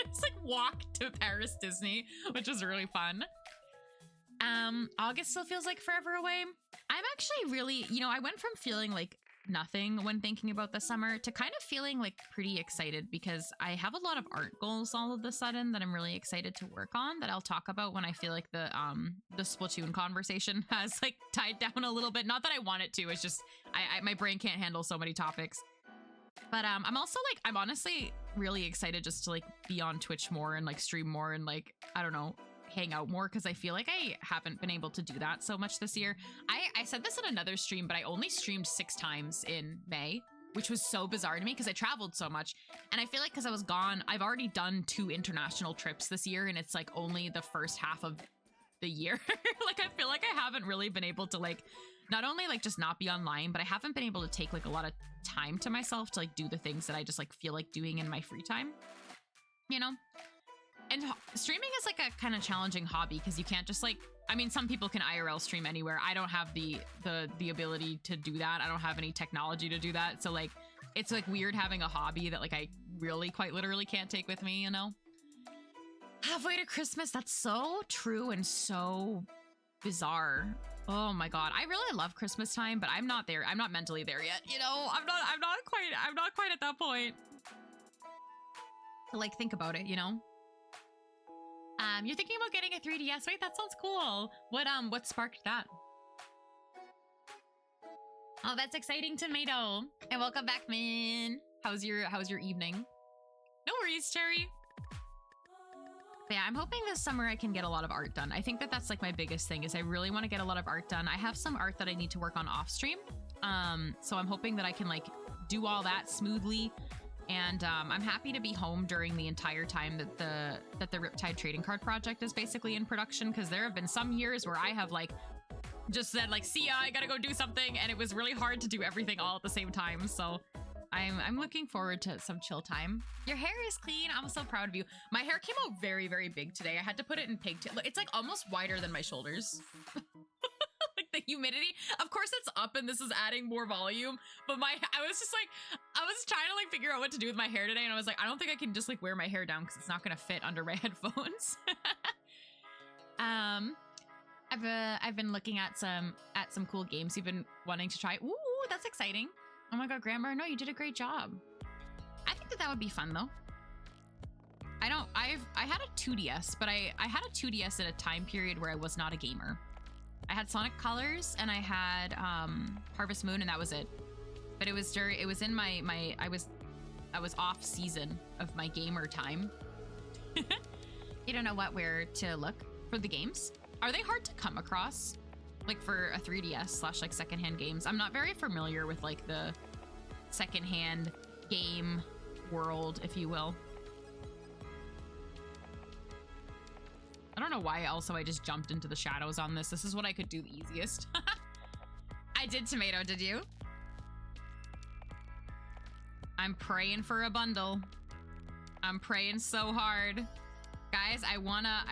S1: Just like walk to Paris Disney, which was really fun. August still feels like forever away. I'm actually really, you know, I went from feeling like nothing when thinking about the summer to kind of feeling like pretty excited because I have a lot of art goals all of a sudden that I'm really excited to work on that I'll talk about when I feel like the Splatoon conversation has like died down a little bit. Not that I want it to, it's just my brain can't handle so many topics. But I'm also like, I'm honestly really excited just to like be on Twitch more and like stream more and like, I don't know, hang out more because I feel like I haven't been able to do that so much this year. I said this in another stream, but I only streamed 6 times in May, which was so bizarre to me because I traveled so much. And I feel like because I was gone, I've already done 2 international trips this year, and it's like only the first half of the year. Like I feel like I haven't really been able to like not only like just not be online, but I haven't been able to take like a lot of time to myself to like do the things that I just like feel like doing in my free time, you know? And streaming is like a kind of challenging hobby because you can't just like, I mean, some people can IRL stream anywhere. I don't have the ability to do that. I don't have any technology to do that. So like, it's like weird having a hobby that like I really quite literally can't take with me, you know? Halfway to Christmas, that's so true and so bizarre. Oh my God. I really love Christmas time, but I'm not there. I'm not mentally there yet. You know, I'm not quite at that point to like think about it, you know? You're thinking about getting a 3DS. Wait, that sounds cool. What sparked that? Oh, that's exciting, Tomato. And welcome back, man. How's your evening? No worries, Cherry. But yeah, I'm hoping this summer I can get a lot of art done. I think that that's like my biggest thing is I really want to get a lot of art done. I have some art that I need to work on off stream. So I'm hoping that I can like do all that smoothly. And I'm happy to be home during the entire time that the Riptide trading card project is basically in production, because there have been some years where I have like just said like, see ya, I gotta go do something, and it was really hard to do everything all at the same time. So I'm looking forward to some chill time. Your hair is clean. I'm so proud of you. My hair came out very, very big today. I had to put it in pigtail. It's like almost wider than my shoulders. Like the humidity, of course it's up and this is adding more volume, but I was trying to like figure out what to do with my hair today, and I was like, I don't think I can just like wear my hair down because it's not gonna fit under my headphones. I've been looking at some cool games you've been wanting to try. Ooh, that's exciting. Oh my God, Grandma, no, you did a great job. I think that would be fun though. I had a 2DS, but I had a 2DS at a time period where I was not a gamer. I had Sonic Colors and I had Harvest Moon, and that was it. But it was in my I was off season of my gamer time. You don't know where to look for the games? Are they hard to come across? Like for a 3DS / like secondhand games? I'm not very familiar with like the secondhand game world, if you will. I don't know why also I just jumped into the shadows on this. This is what I could do the easiest. I did, Tomato, did you? I'm praying for a bundle. I'm praying so hard. Guys, I want a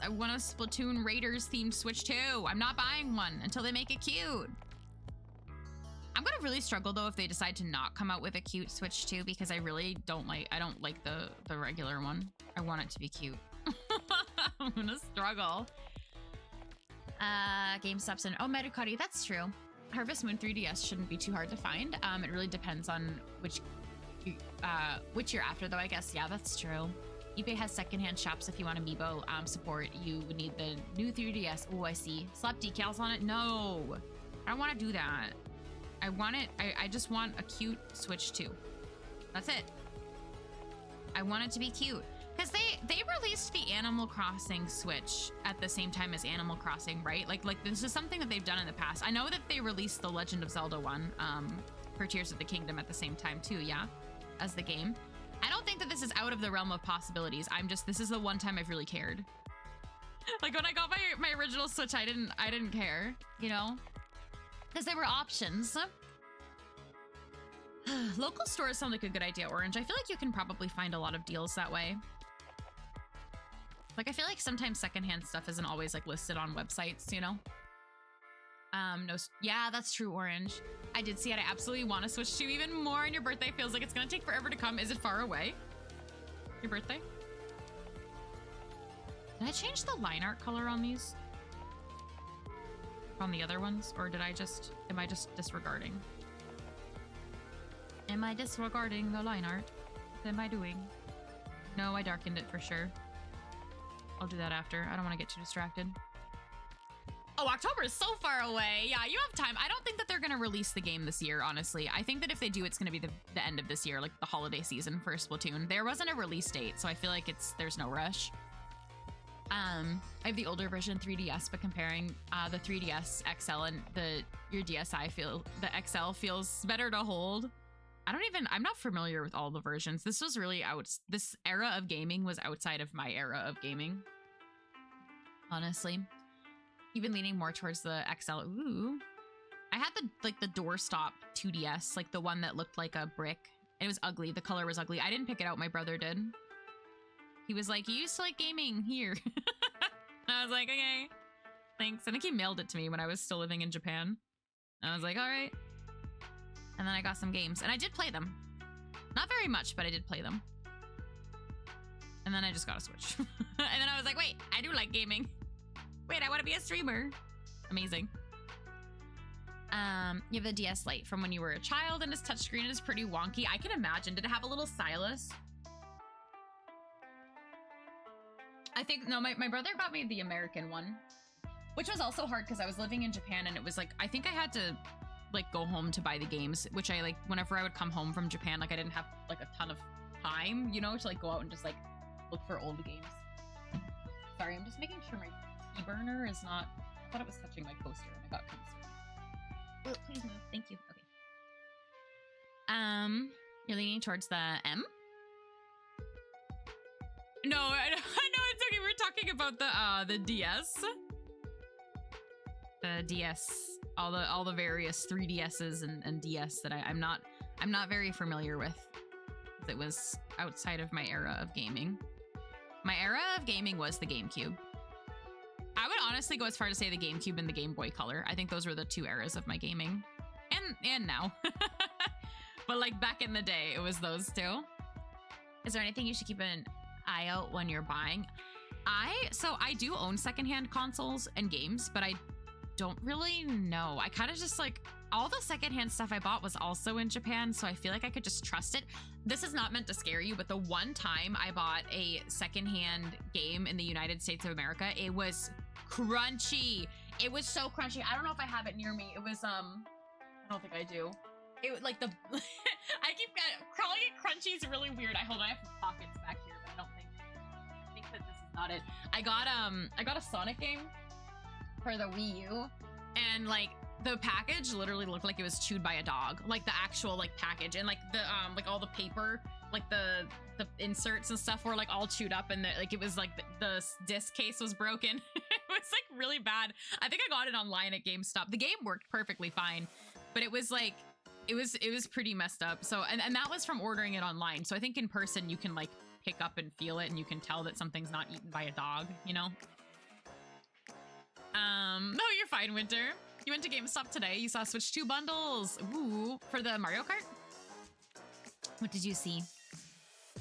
S1: Splatoon Raiders themed Switch 2. I'm not buying one until they make it cute. I'm gonna really struggle though if they decide to not come out with a cute Switch 2, because I really don't like the regular one. I want it to be cute. I'm gonna struggle. GameStop's in. Oh, Medicari, that's true. Harvest Moon 3DS shouldn't be too hard to find. It really depends on which you're after, though, I guess. Yeah, that's true. eBay has secondhand shops if you want amiibo support. You would need the new 3DS. Oh, I see. Slap decals on it? No. I don't want to do that. I want it. I just want a cute Switch 2. That's it. I want it to be cute. Because they released the Animal Crossing Switch at the same time as Animal Crossing, right? Like this is something that they've done in the past. I know that they released the Legend of Zelda one for Tears of the Kingdom at the same time too, yeah, as the game. I don't think that this is out of the realm of possibilities. This is the one time I've really cared. Like when I got my original Switch, I didn't care, you know? Because there were options. Local stores sound like a good idea, Orange. I feel like you can probably find a lot of deals that way. Like, I feel like sometimes secondhand stuff isn't always like listed on websites, you know? No, yeah, that's true, Orange. I did see it. I absolutely want to switch to even more, and your birthday feels like it's gonna take forever to come. Is it far away? Your birthday? Did I change the line art color on these? On the other ones? Or am I just disregarding? Am I disregarding the line art? What am I doing? No, I darkened it for sure. I'll do that after. I don't want to get too distracted. Oh, October is so far away. Yeah, you have time. I don't think that they're going to release the game this year, honestly. I think that if they do, it's going to be the end of this year, like the holiday season for Splatoon. There wasn't a release date, so I feel like there's no rush. I have the older version 3DS, but comparing the 3DS XL and your DSi the XL feels better to hold. I'm not familiar with all the versions. This was really this era of gaming was outside of my era of gaming. Honestly. Even leaning more towards the XL. Ooh. I had the doorstop 2DS, like the one that looked like a brick. It was ugly. The color was ugly. I didn't pick it out. My brother did. He was like, you used to like gaming here. I was like, okay, thanks. I think he mailed it to me when I was still living in Japan. I was like, all right. And then I got some games and I did play them. Not very much, but I did play them. And then I just got a Switch. And then I was like, wait, I do like gaming. Wait, I want to be a streamer. Amazing. You have the DS Lite from when you were a child and its touchscreen is pretty wonky. I can imagine. Did it have a little stylus? I think, no, my brother got me the American one, which was also hard because I was living in Japan and it was like, I think I had to like go home to buy the games, which I like, whenever I would come home from Japan, like I didn't have like a ton of time, you know, to like go out and just like look for old games. Sorry, I'm just making sure my tea burner is not, I thought it was touching my coaster and I got concerned. Oh, please move. Thank you. Okay. You're leaning towards the M? No, I know it's okay. We're talking about the DS. The DS, all the various 3DSs and DS that I'm not very familiar with. It was outside of my era of gaming. My era of gaming was the GameCube. I would honestly go as far to say the GameCube and the Game Boy Color. I think those were the two eras of my gaming. And now. But like back in the day, it was those two. Is there anything you should keep an eye out when you're buying? So I do own secondhand consoles and games, but I don't really know. I kind of just like, all the secondhand stuff I bought was also in Japan, so I feel like I could just trust it. This is not meant to scare you, but the one time I bought a secondhand game in the United States of America, it was crunchy. It was so crunchy. I don't know if I have it near me. It was, I don't think I do. It was like I keep calling it crunchy is really weird. Hold on, I have pockets back here, but I think that this is not it. I got a Sonic game for the Wii U, and like the package literally looked like it was chewed by a dog. Like the actual like package, and like the like all the paper, like the inserts and stuff were like all chewed up, and like it was like the disc case was broken. It was like really bad. I think I got it online at GameStop. The game worked perfectly fine, but it was like it was pretty messed up. So and that was from ordering it online. So I think in person you can like pick up and feel it, and you can tell that something's not eaten by a dog, you know? No, you're fine, Winter. You went to GameStop today. You saw Switch 2 bundles. Ooh, for the Mario Kart? What did you see?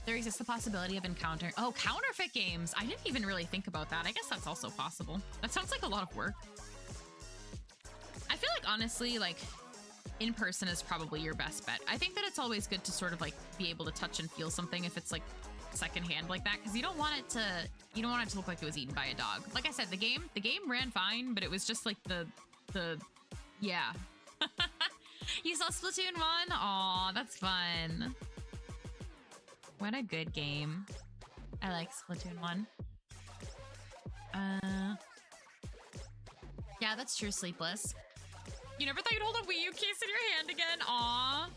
S1: There exists the possibility of encountering... Oh, counterfeit games. I didn't even really think about that. I guess that's also possible. That sounds like a lot of work. I feel like, honestly, like, in person is probably your best bet. I think that it's always good to sort of, like, be able to touch and feel something if it's, like, secondhand like that, because you don't want it to look like it was eaten by a dog. Like I said, the game ran fine, but it was just, like, yeah. You saw Splatoon 1? Aw, that's fun. What a good game. I like Splatoon 1. Yeah, that's true, Sleepless. You never thought you'd hold a Wii U case in your hand again? Aw.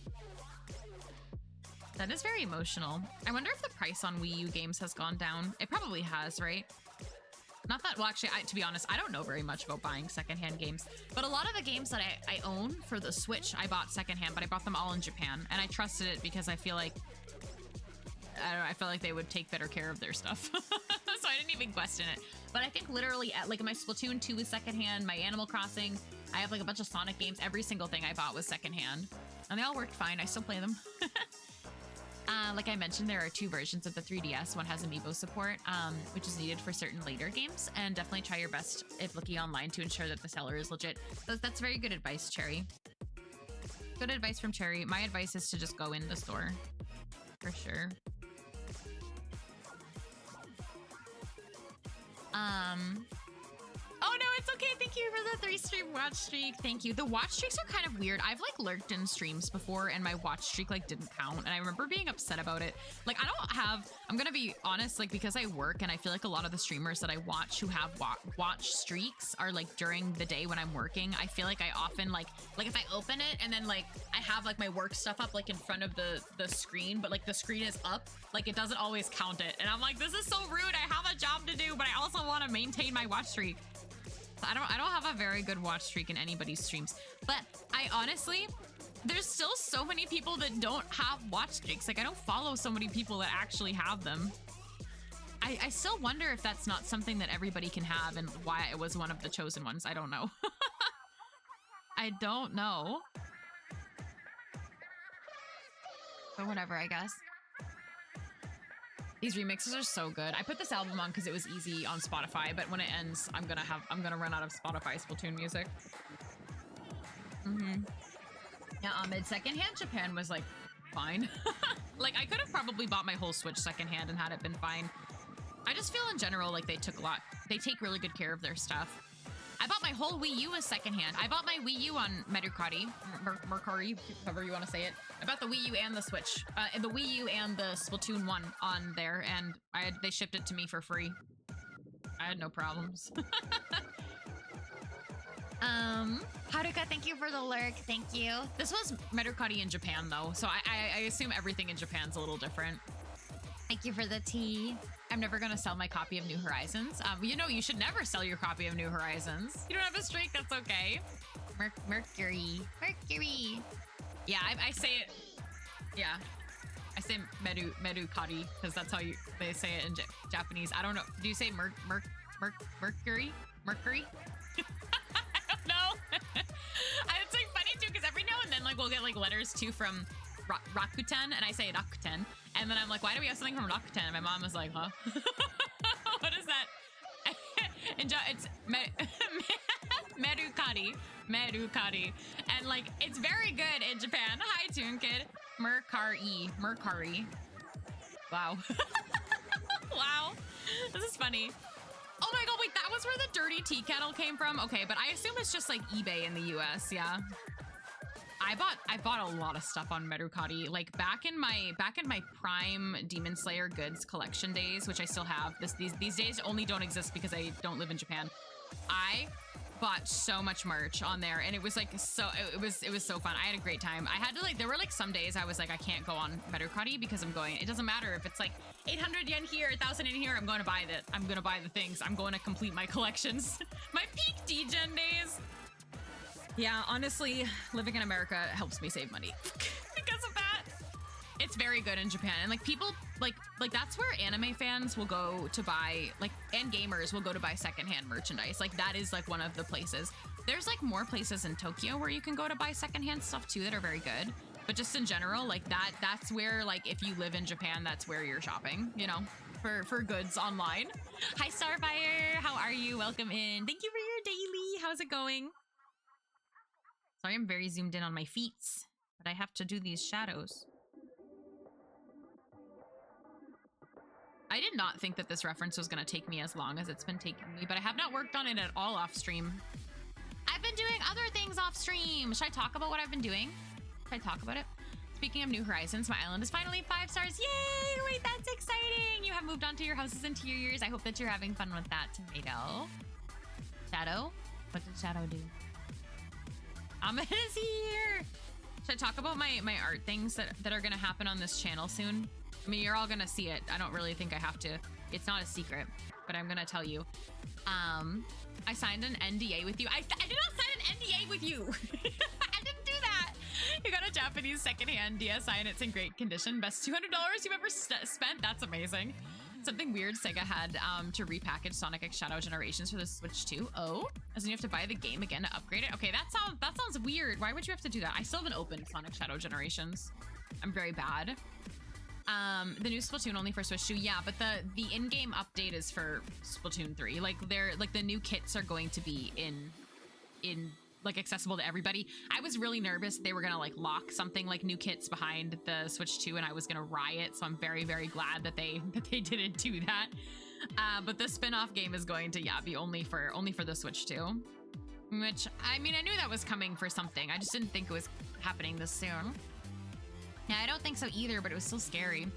S1: That is very emotional. I wonder if the price on Wii U games has gone down. It probably has, right? Not that, well, actually, to be honest, I don't know very much about buying secondhand games, but a lot of the games that I own for the Switch, I bought secondhand, but I bought them all in Japan, and I trusted it because I feel like, I don't know, I felt like they would take better care of their stuff. So I didn't even question it. But I think literally, like my Splatoon 2 is secondhand, my Animal Crossing, I have like a bunch of Sonic games, every single thing I bought was secondhand, and they all worked fine. I still play them. Like I mentioned, there are 2 versions of the 3DS. One has amiibo support, which is needed for certain later games, and definitely try your best if looking online to ensure that the seller is legit. That's very good advice, Cherry. Good advice from Cherry. My advice is to just go in the store, for sure. Oh no, it's okay. Thank you for the 3-stream watch streak. Thank you. The watch streaks are kind of weird. I've like lurked in streams before and my watch streak like didn't count. And I remember being upset about it. Like I don't have, I'm gonna be honest, like because I work and I feel like a lot of the streamers that I watch who have watch streaks are like during the day when I'm working. I feel like I often like if I open it and then like I have like my work stuff up like in front of the screen, but like the screen is up, like it doesn't always count it. And I'm like, this is so rude. I have a job to do, but I also want to maintain my watch streak. I don't have a very good watch streak in anybody's streams, but I honestly, there's still so many people that don't have watch streaks. Like I don't follow so many people that actually have them. I still wonder if that's not something that everybody can have and why it was one of the chosen ones. I don't know. I don't know. But whatever, I guess. These remixes are so good. I put this album on because it was easy on Spotify, but when it ends, I'm gonna run out of Spotify Splatoon music. Yeah, Ahmed, secondhand Japan was like fine. Like I could have probably bought my whole Switch secondhand and had it been fine. I just feel in general like they take really good care of their stuff. I bought my whole Wii U as secondhand. I bought my Wii U on Mercari, however you want to say it. I bought the Wii U and the Switch, the Wii U and the Splatoon 1 on there, and they shipped it to me for free. I had no problems.
S2: Haruka, thank you for the lurk. Thank you.
S1: This was Mercari in Japan though, so I assume everything in Japan's a little different.
S2: Thank you for the tea.
S1: I'm never gonna sell my copy of New Horizons. You know, you should never sell your copy of New Horizons. You don't have a streak, that's okay.
S2: Mercury.
S1: Yeah, I say it. Yeah, I say Mercari because that's how they say it in Japanese. I don't know. Do you say Mercury? Mercury? I don't know. It's like funny too because every now and then like we'll get like letters too from Rakuten, and I say Rakuten, and then I'm like, why do we have something from Rakuten? And my mom was like, huh? What is that? It's Mercari, and like it's very good in Japan. Hi, Toon Kid. Mercari. Wow. Wow, this is funny. Oh my god, wait, that was where the dirty tea kettle came from? Okay, but I assume it's just like eBay in the US, yeah. I bought a lot of stuff on Mercari, like back in my prime Demon Slayer goods collection days, which I still have. These days only don't exist because I don't live in Japan. I bought so much merch on there, and it was like it was so fun. I had a great time. I had to like, there were like some days I was like, I can't go on Mercari because it doesn't matter if it's like 800 yen here, 1,000 in here. I'm going to buy the things. I'm going to complete my collections. My peak D-Gen days. Yeah, honestly, living in America helps me save money because of that. It's very good in Japan, and like people like that's where anime fans will go to buy, like, and gamers will go to buy secondhand merchandise. Like that is like one of the places. There's like more places in Tokyo where you can go to buy secondhand stuff too that are very good. But just in general, like that's where, like, if you live in Japan, that's where you're shopping, you know, for goods online. Hi, Starfire. How are you? Welcome in. Thank you for your daily. How's it going? Sorry, I'm very zoomed in on my feet, but I have to do these shadows. I did not think that this reference was going to take me as long as it's been taking me, but I have not worked on it at all off stream. I've been doing other things off stream. Should I talk about what I've been doing? Should I talk about it? Speaking of New Horizons, my island is finally 5 stars. Yay! Wait, that's exciting. You have moved on to your houses and interiors. I hope that you're having fun with that, Tomato. Shadow? What did Shadow do? Amit is here. Should I talk about my art things that are going to happen on this channel soon? I mean, you're all going to see it. I don't really think I have to. It's not a secret, but I'm going to tell you. I signed an NDA with you. I did not sign an NDA with you. I didn't do that. You got a Japanese secondhand DSi and it's in great condition. Best $200 you've ever spent. That's amazing. Something weird Sega had to repackage Sonic X Shadow Generations for the Switch 2. Oh, as in you have to buy the game again to upgrade it. Okay, that sounds weird. Why would you have to do that? I still haven't opened Sonic Shadow Generations. I'm very bad. The new Splatoon only for Switch 2. Yeah, but the in-game update is for Splatoon 3. Like the new kits are going to be in like accessible to everybody. I was really nervous they were gonna like lock something like new kits behind the Switch 2 and I was gonna riot, so I'm very, very glad that they didn't do that. But the spin-off game is going to be only for the Switch 2. Which, I mean, I knew that was coming for something. I just didn't think it was happening this soon. Yeah, I don't think so either, but it was still scary.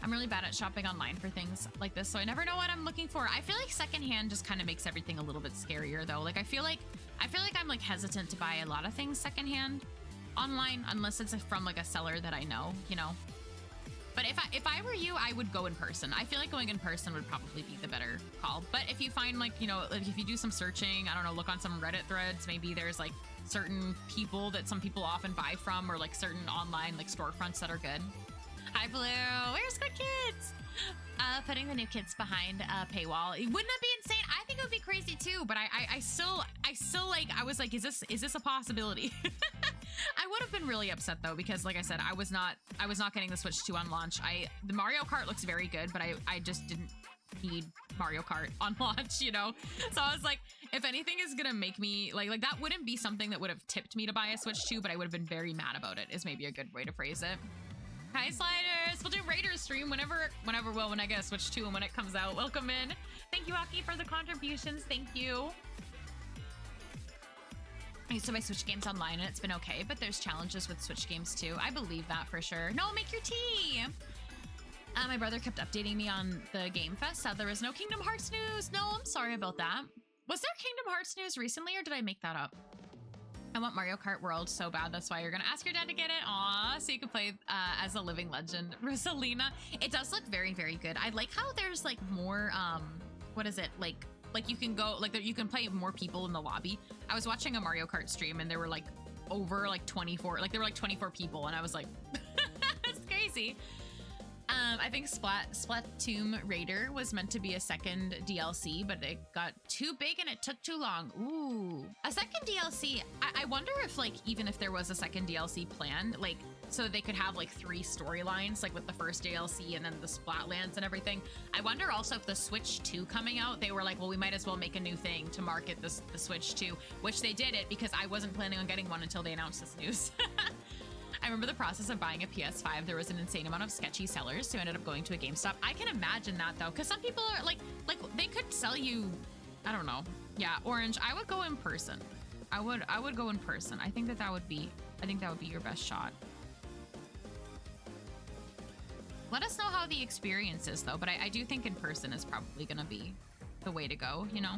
S1: I'm really bad at shopping online for things like this, so I never know what I'm looking for. I feel like secondhand just kind of makes everything a little bit scarier though. Like I feel like I'm like hesitant to buy a lot of things secondhand online unless it's from like a seller that I know, you know. But if I were you, I would go in person. I feel like going in person would probably be the better call. But if you find like, you know, like if you do some searching, I don't know, look on some Reddit threads, maybe there's like certain people that some people often buy from or like certain online like storefronts that are good. Hi, Blue. Where's Good Kids? Putting the new kids behind a paywall. Wouldn't that be insane? I think it would be crazy too, but I still like, I was like, is this a possibility? I would have been really upset though, because like I said, I was not getting the Switch 2 on launch. The Mario Kart looks very good, but I just didn't need Mario Kart on launch, you know? So I was like, if anything is gonna make me like that wouldn't be something that would have tipped me to buy a Switch 2, but I would have been very mad about it, is maybe a good way to phrase it. Hi, Sliders. We'll do Raiders stream when I get a Switch 2 and when it comes out. Welcome in. Thank you, Aki, for the contributions. Thank you. I used to buy Switch games online and it's been okay, but there's challenges with Switch games too. I believe that for sure. No, make your tea. My brother kept updating me on the Game Fest. There was no Kingdom Hearts news. No, I'm sorry about that. Was there Kingdom Hearts news recently or did I make that up? I want Mario Kart World so bad. That's why you're gonna ask your dad to get it. Aw, so you can play as a living legend. Rosalina. It does look very, very good. I like how there's like more, what is it? Like you can go, like you can play more people in the lobby. I was watching a Mario Kart stream and there were like over like 24, like there were like 24 people and I was like, that's crazy. I think Splatoon Raider was meant to be a second DLC, but it got too big and it took too long. Ooh, a second DLC. I wonder if like, even if there was a second DLC planned, like, so they could have like 3 storylines, like with the first DLC and then the Splatlands and everything. I wonder also if the Switch 2 coming out, they were like, well, we might as well make a new thing to market the Switch 2, which they did it because I wasn't planning on getting one until they announced this news. I remember the process of buying a PS5. There was an insane amount of sketchy sellers who ended up going to a GameStop. I can imagine that though, because some people are like they could sell you, I don't know. Yeah, Orange, I would go in person. I would go in person. I think that would be your best shot. Let us know how the experience is though, but I do think in person is probably gonna be the way to go, you know?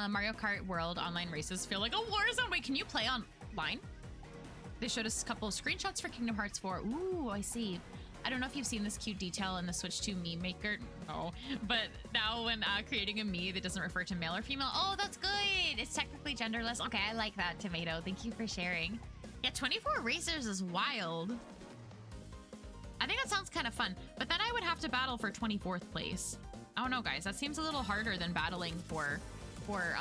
S1: Mario Kart World online races feel like a war zone. Wait, can you play online? They showed us a couple of screenshots for Kingdom Hearts 4. Ooh, I see. I don't know if you've seen this cute detail in the Switch 2 meme maker. No, but now when creating a Mii that doesn't refer to male or female, oh, that's good. It's technically genderless. Okay, I like that, Tomato. Thank you for sharing. Yeah, 24 racers is wild. I think that sounds kind of fun, but then I would have to battle for 24th place. I don't know, guys. That seems a little harder than battling for 12.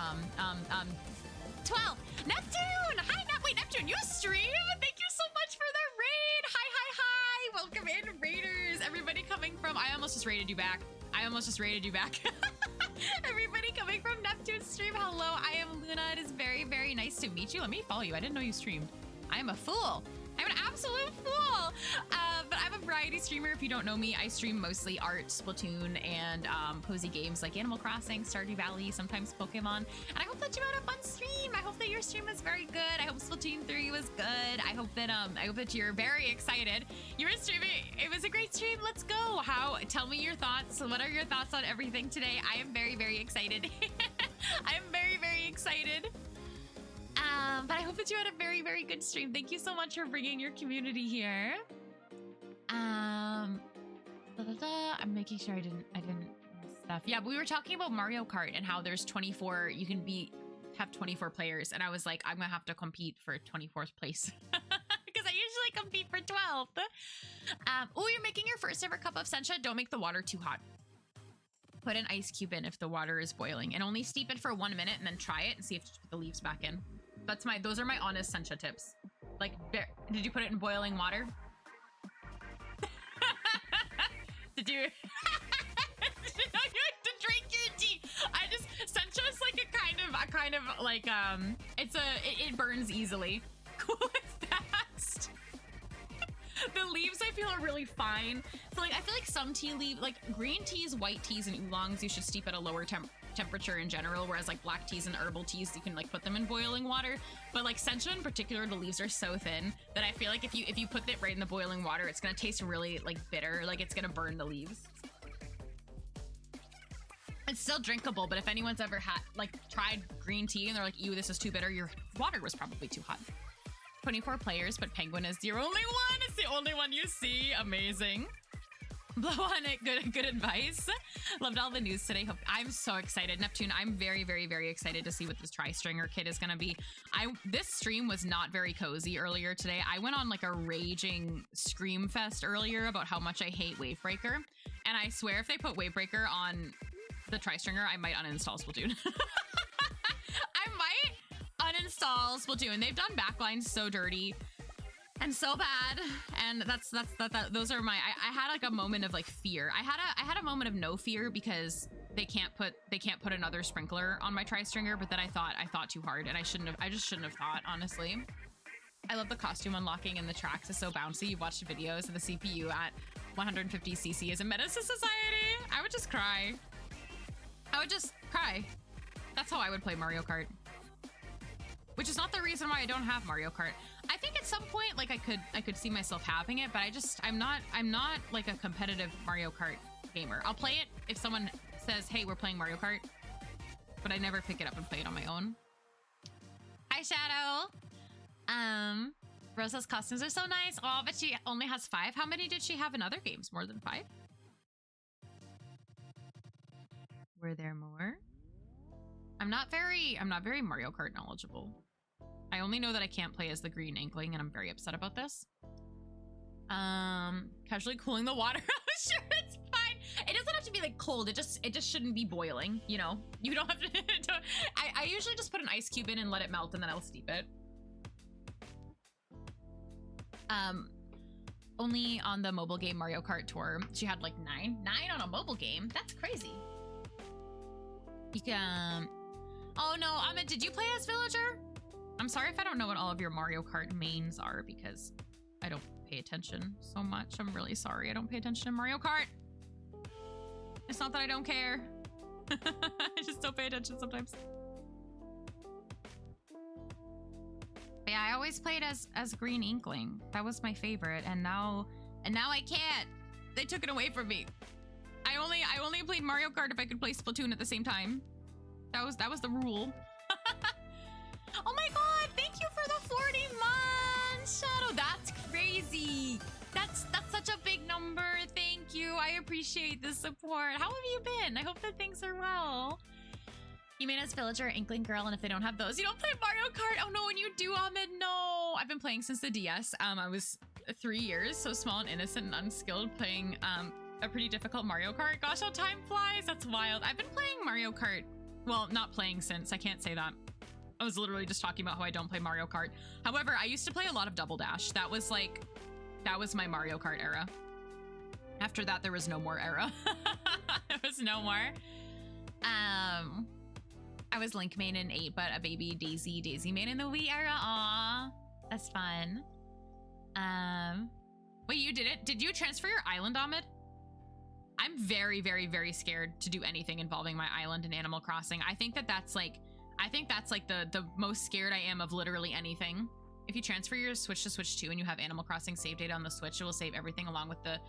S1: Neptune! Hi, wait, Neptune, you stream? Thank you so Welcome in, Raiders. Everybody coming from, I almost just raided you back. Everybody coming from Neptune's stream, hello, I am Luna. It is very, very nice to meet you. Let me follow you. I didn't know you streamed. I am a fool. I'm an absolute fool. But I'm a variety streamer. If you don't know me, I stream mostly art, Splatoon, and cozy games like Animal Crossing, Stardew Valley, sometimes Pokemon. And I hope that you had a fun stream. I hope that your stream was very good. I hope Splatoon 3 was good. I hope that you're very excited. You were streaming. It was a great stream. Let's go. Tell me your thoughts. What are your thoughts on everything today? I am very, very excited. I am very, very excited. But I hope that you had a very, very good stream. Thank you so much for bringing your community here. I'm making sure I didn't miss stuff. Yeah, but we were talking about Mario Kart and how there's 24. You can have 24 players, and I was like, I'm gonna have to compete for 24th place because I usually compete for 12th. Oh, you're making your first ever cup of sencha. Don't make the water too hot. Put an ice cube in if the water is boiling, and only steep it for 1 minute, and then try it and see if you put the leaves back in. Those are my honest sencha tips. Like, did you put it in boiling water? Did you? You like to drink your tea. Sencha is like a kind of like it burns easily. Cool and fast. The leaves I feel are really fine. So like I feel like some tea leaf, like green teas, white teas, and oolongs, you should steep at a lower temperature in general, whereas like black teas and herbal teas, you can like put them in boiling water. But like sencha in particular, the leaves are so thin that I feel like if you put it right in the boiling water, it's gonna taste really like bitter, like it's gonna burn the leaves. It's still drinkable, but if anyone's ever tried green tea and they're like, ew, this is too bitter, your water was probably too hot. 24 players, but Penguin is your only one. It's the only one you see. Amazing. Blow on it. Good advice. Loved all the news today. I'm so excited. Neptune, I'm very, very, very excited to see what this tri-stringer kit is going to be. This stream was not very cozy earlier today. I went on like a raging scream fest earlier about how much I hate Wavebreaker. And I swear if they put Wavebreaker on the tri-stringer, I might uninstall Splatoon. I might uninstall Splatoon. They've done backlines so dirty and so bad, and those are my. I had like a moment of like fear. I had a moment of no fear because they can't put another sprinkler on my tri-stringer. But then I thought too hard, and I just shouldn't have thought, honestly. I love the costume unlocking and the tracks is so bouncy. You've watched videos of the CPU at 150cc is a menace to society. I would just cry. That's how I would play Mario Kart. Which is not the reason why I don't have Mario Kart. I think at some point, like I could see myself having it, but I'm not like a competitive Mario Kart gamer. I'll play it if someone says, hey, we're playing Mario Kart, but I never pick it up and play it on my own. Hi, Shadow. Rosa's costumes are so nice. Oh, but she only has 5. How many did she have in other games? More than 5? Were there more? I'm not very Mario Kart knowledgeable. I only know that I can't play as the green inkling, and I'm very upset about this. Casually cooling the water. I'm sure it's fine. It doesn't have to be like cold. It just shouldn't be boiling, you know? You don't have to. I usually just put an ice cube in and let it melt, and then I'll steep it. Only on the mobile game Mario Kart Tour, she had like 9 on a mobile game. That's crazy. You can. Oh no, Amit, did you play as Villager? I'm sorry if I don't know what all of your Mario Kart mains are because I don't pay attention so much. I'm really sorry. I don't pay attention to Mario Kart. It's not that I don't care. I just don't pay attention sometimes. Yeah, I always played as Green Inkling. That was my favorite, and now I can't. They took it away from me. I only played Mario Kart if I could play Splatoon at the same time. That was the rule. Oh my god, thank you for the 40 months, Shadow. That's crazy. That's such a big number. Thank you. I appreciate the support. How have you been? I hope that things are well. You made us Villager, Inkling Girl, and if they don't have those, you don't play Mario Kart. Oh no, and you do, Ahmed. No. I've been playing since the DS. I was 3 years, so small and innocent and unskilled, playing a pretty difficult Mario Kart. Gosh, how time flies. That's wild. I've been playing Mario Kart. Well, not playing since. I can't say that. I was literally just talking about how I don't play Mario Kart. However, I used to play a lot of Double Dash. That was my Mario Kart era. After that, there was no more era. There was no more. I was Link main in 8, but a baby Daisy main in the Wii era. Aw, that's fun. Wait, you did it? Did you transfer your island, Ahmed? I'm very, very, very scared to do anything involving my island in Animal Crossing. I think that's like the most scared I am of literally anything. If you transfer your Switch to Switch 2 and you have Animal Crossing save data on the Switch, it will save everything along with the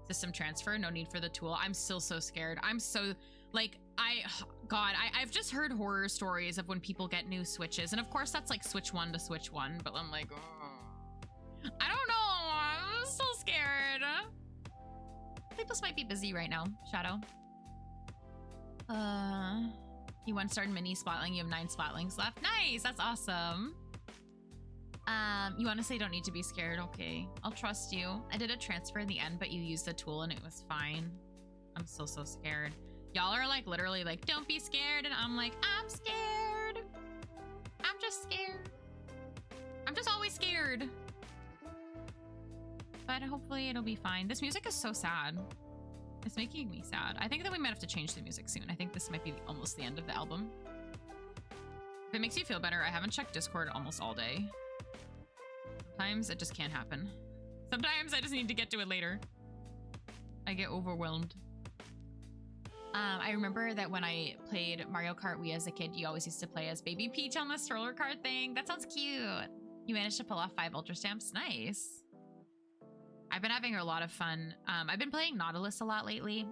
S1: system transfer. No need for the tool. I'm still so scared. I'm so like, I've just heard horror stories of when people get new Switches. And of course that's like Switch 1 to Switch 1, but I'm like, oh, I don't know. I'm so scared. Sleepless might be busy right now, Shadow. You 1-starred mini Splatling. You have 9 Splatlings left. Nice, that's awesome. You honestly don't need to be scared. Okay, I'll trust you. I did a transfer in the end, but you used the tool and it was fine. I'm so scared. Y'all are like literally like, don't be scared. And I'm like, I'm scared. I'm just scared. I'm just always scared. But hopefully it'll be fine. This music is so sad. It's making me sad. I think that we might have to change the music soon. I think this might be almost the end of the album. If it makes you feel better, I haven't checked Discord almost all day. Sometimes it just can't happen. Sometimes I just need to get to it later. I get overwhelmed. I remember that when I played Mario Kart Wii as a kid, you always used to play as Baby Peach on the stroller cart thing. That sounds cute. You managed to pull off 5 Ultra Stamps. Nice. I've been having a lot of fun. I've been playing Nautilus a lot lately.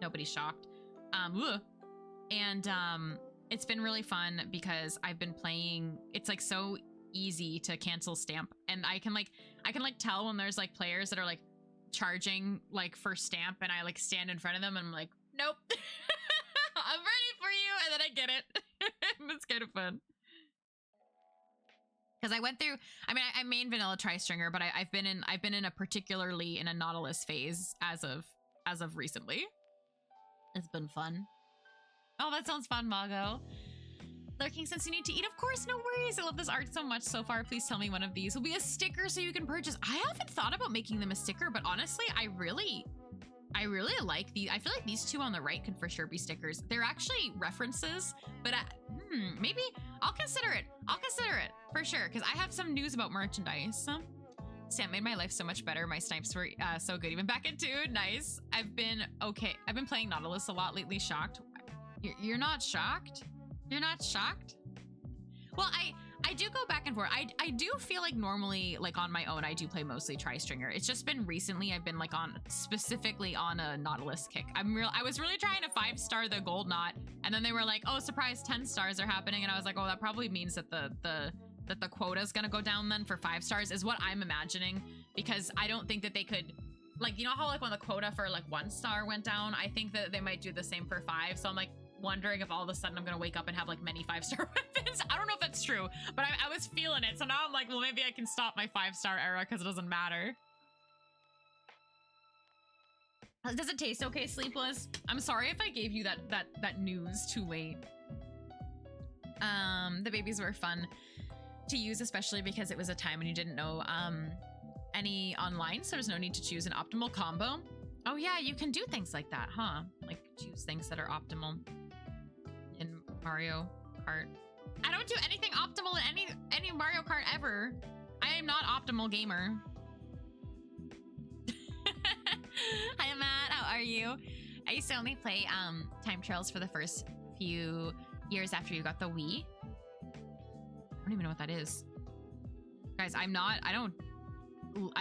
S1: Nobody's shocked. It's been really fun because I've been playing. It's like so easy to cancel stamp, and I can tell when there's like players that are like charging like for stamp, and I like stand in front of them and I'm like, nope. I'm ready for you, and then I get it. It's kind of fun. Because I went through, I mean, I main vanilla tri-stringer, but I've been in a particularly in a Nautilus phase as of recently. It's been fun. Oh, that sounds fun, Mago. Lurking since you need to eat. Of course, no worries. I love this art so much so far. Please tell me one of these will be a sticker so you can purchase. I haven't thought about making them a sticker, but honestly, I really like these. I feel like these two on the right could for sure be stickers. They're actually references, but maybe I'll consider it. I'll consider it for sure, because I have some news about merchandise. Sam made my life so much better. My snipes were so good. Even back in 2. Nice. I've been playing Nautilus a lot lately. Shocked. You're not shocked? You're not shocked? Well, I do go back and forth. I do feel like normally, like on my own, I do play mostly tri-stringer. It's just been recently I've been like specifically on a Nautilus kick. I was really trying to 5-star the gold knot, and then they were like, oh, surprise, 10 stars are happening. And I was like, oh, that probably means that the quota is gonna go down then for 5 stars is what I'm imagining, because I don't think that they could, like, you know how like when the quota for like 1 star went down, I think that they might do the same for 5. So I'm like wondering if all of a sudden I'm gonna wake up and have like many 5-star weapons. I don't know if that's true, but I was feeling it. So now I'm like, well, maybe I can stop my 5-star era because it doesn't matter. Does it taste okay, Sleepless? I'm sorry if I gave you that news too late. The babies were fun to use, especially because it was a time when you didn't know any online, so there's no need to choose an optimal combo. Oh yeah, you can do things like that, huh? Like choose things that are optimal in Mario Kart. I don't do anything optimal in any Mario Kart ever. I am not optimal gamer. Hi Matt, how are you? I used to only play time trials for the first few years after you got the Wii. I don't even know what that is. Guys, I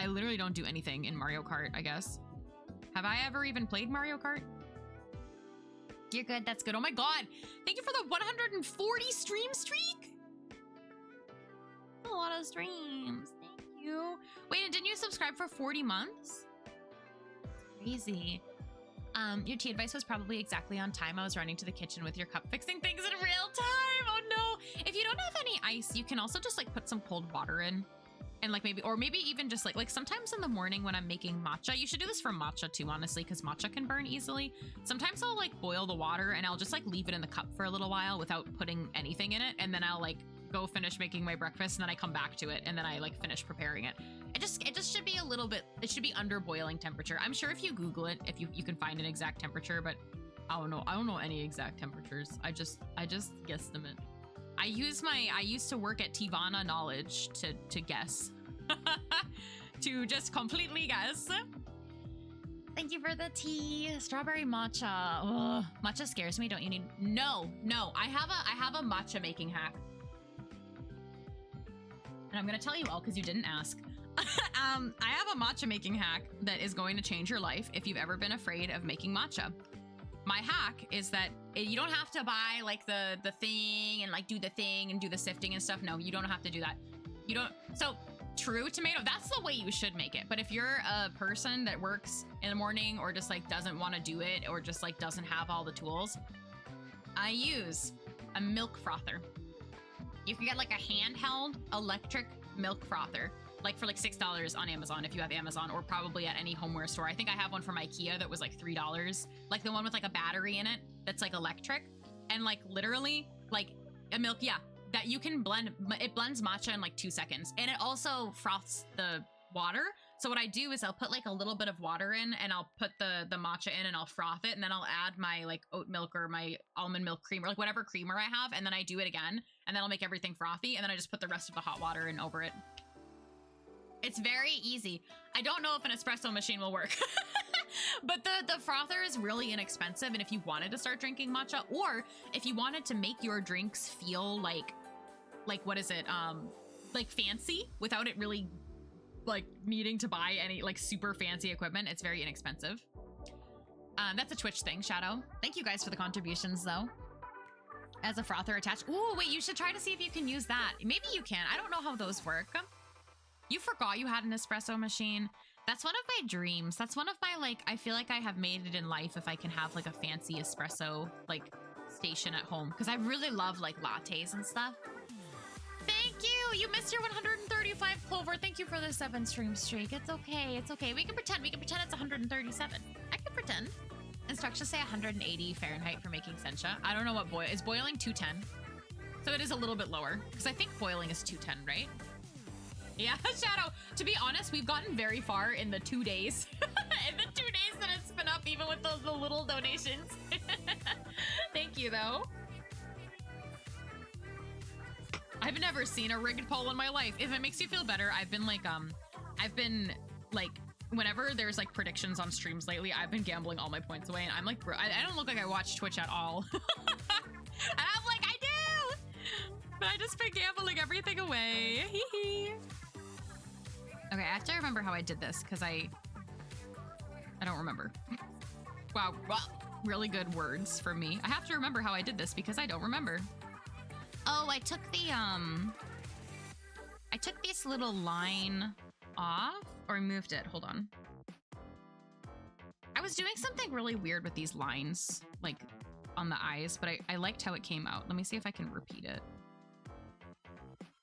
S1: literally don't do anything in Mario Kart, I guess. Have I ever even played Mario Kart? You're good, that's good. Oh my god, thank you for the 140 stream streak. A lot of streams, thank you. Wait, and didn't you subscribe for 40 months? Crazy. Your tea advice was probably exactly on time. I was running to the kitchen with your cup fixing things in real time. Oh no. If you don't have any ice, you can also just like put some cold water in. And like maybe even just like sometimes in the morning when I'm making matcha, you should do this for matcha too, honestly, because matcha can burn easily. Sometimes I'll like boil the water and I'll just like leave it in the cup for a little while without putting anything in it. And then I'll like go finish making my breakfast and then I come back to it and then I like finish preparing it. It just should be a little bit, it should be under boiling temperature. I'm sure if you Google it, if you can find an exact temperature, but I don't know any exact temperatures. I just guesstimate. I used to work at Tivana Knowledge to guess. To just completely guess.
S2: Thank you for the tea.
S1: Strawberry matcha. Ugh, matcha scares me. Don't you need? No. I have a matcha making hack, and I'm gonna tell you all because you didn't ask. I have a matcha making hack that is going to change your life if you've ever been afraid of making matcha. My hack is that you don't have to buy like the thing and like do the thing and do the sifting and stuff. No, you don't have to do that. You don't. So true tomato, that's the way you should make it. But if you're a person that works in the morning or just like doesn't want to do it or just like doesn't have all the tools, I use a milk frother. You can get like a handheld electric milk frother, like for like $6 on Amazon if you have Amazon, or probably at any homeware store. I think I have one from IKEA that was like $3, like the one with like a battery in it that's like electric, and like literally like a milk, yeah, that you can blend. It blends matcha in like 2 seconds, and it also froths the water. So what I do is I'll put like a little bit of water in, and I'll put the matcha in, and I'll froth it, and then I'll add my like oat milk or my almond milk creamer, like whatever creamer I have, and then I do it again, and then I'll make everything frothy, and then I just put the rest of the hot water in over it. It's very easy. I don't know if an espresso machine will work, but the frother is really inexpensive. And if you wanted to start drinking matcha, or if you wanted to make your drinks feel like what is it? Like fancy without it really like needing to buy any like super fancy equipment, it's very inexpensive. That's a Twitch thing, Shadow. Thank you guys for the contributions though. As a frother attached. Ooh, wait, you should try to see if you can use that. Maybe you can. I don't know how those work. You forgot you had an espresso machine. That's one of my dreams. That's one of my, like, I feel like I have made it in life if I can have like a fancy espresso like station at home, because I really love like lattes and stuff. Thank you. You missed your 135 Clover. Thank you for the 7 stream streak. It's okay. It's okay. We can pretend it's 137. I can pretend. Instructions say 180 Fahrenheit for making sencha. I don't know what is boiling 210. So it is a little bit lower because I think boiling is 210, right? Yeah, Shadow. To be honest, we've gotten very far in the 2 days. In the 2 days that it's been up, even with the little donations. Thank you, though. I've never seen a rigged poll in my life. If it makes you feel better, I've been like, whenever there's like predictions on streams lately, I've been gambling all my points away, and I'm like, bro, I don't look like I watch Twitch at all. And I'm like, I do! But I just been gambling everything away. Hee hee. Okay, I have to remember how I did this because I don't remember. Wow, really good words from me. I have to remember how I did this because I don't remember. Oh, I took this little line off, or I moved it. Hold on. I was doing something really weird with these lines, like on the eyes, but I liked how it came out. Let me see if I can repeat it.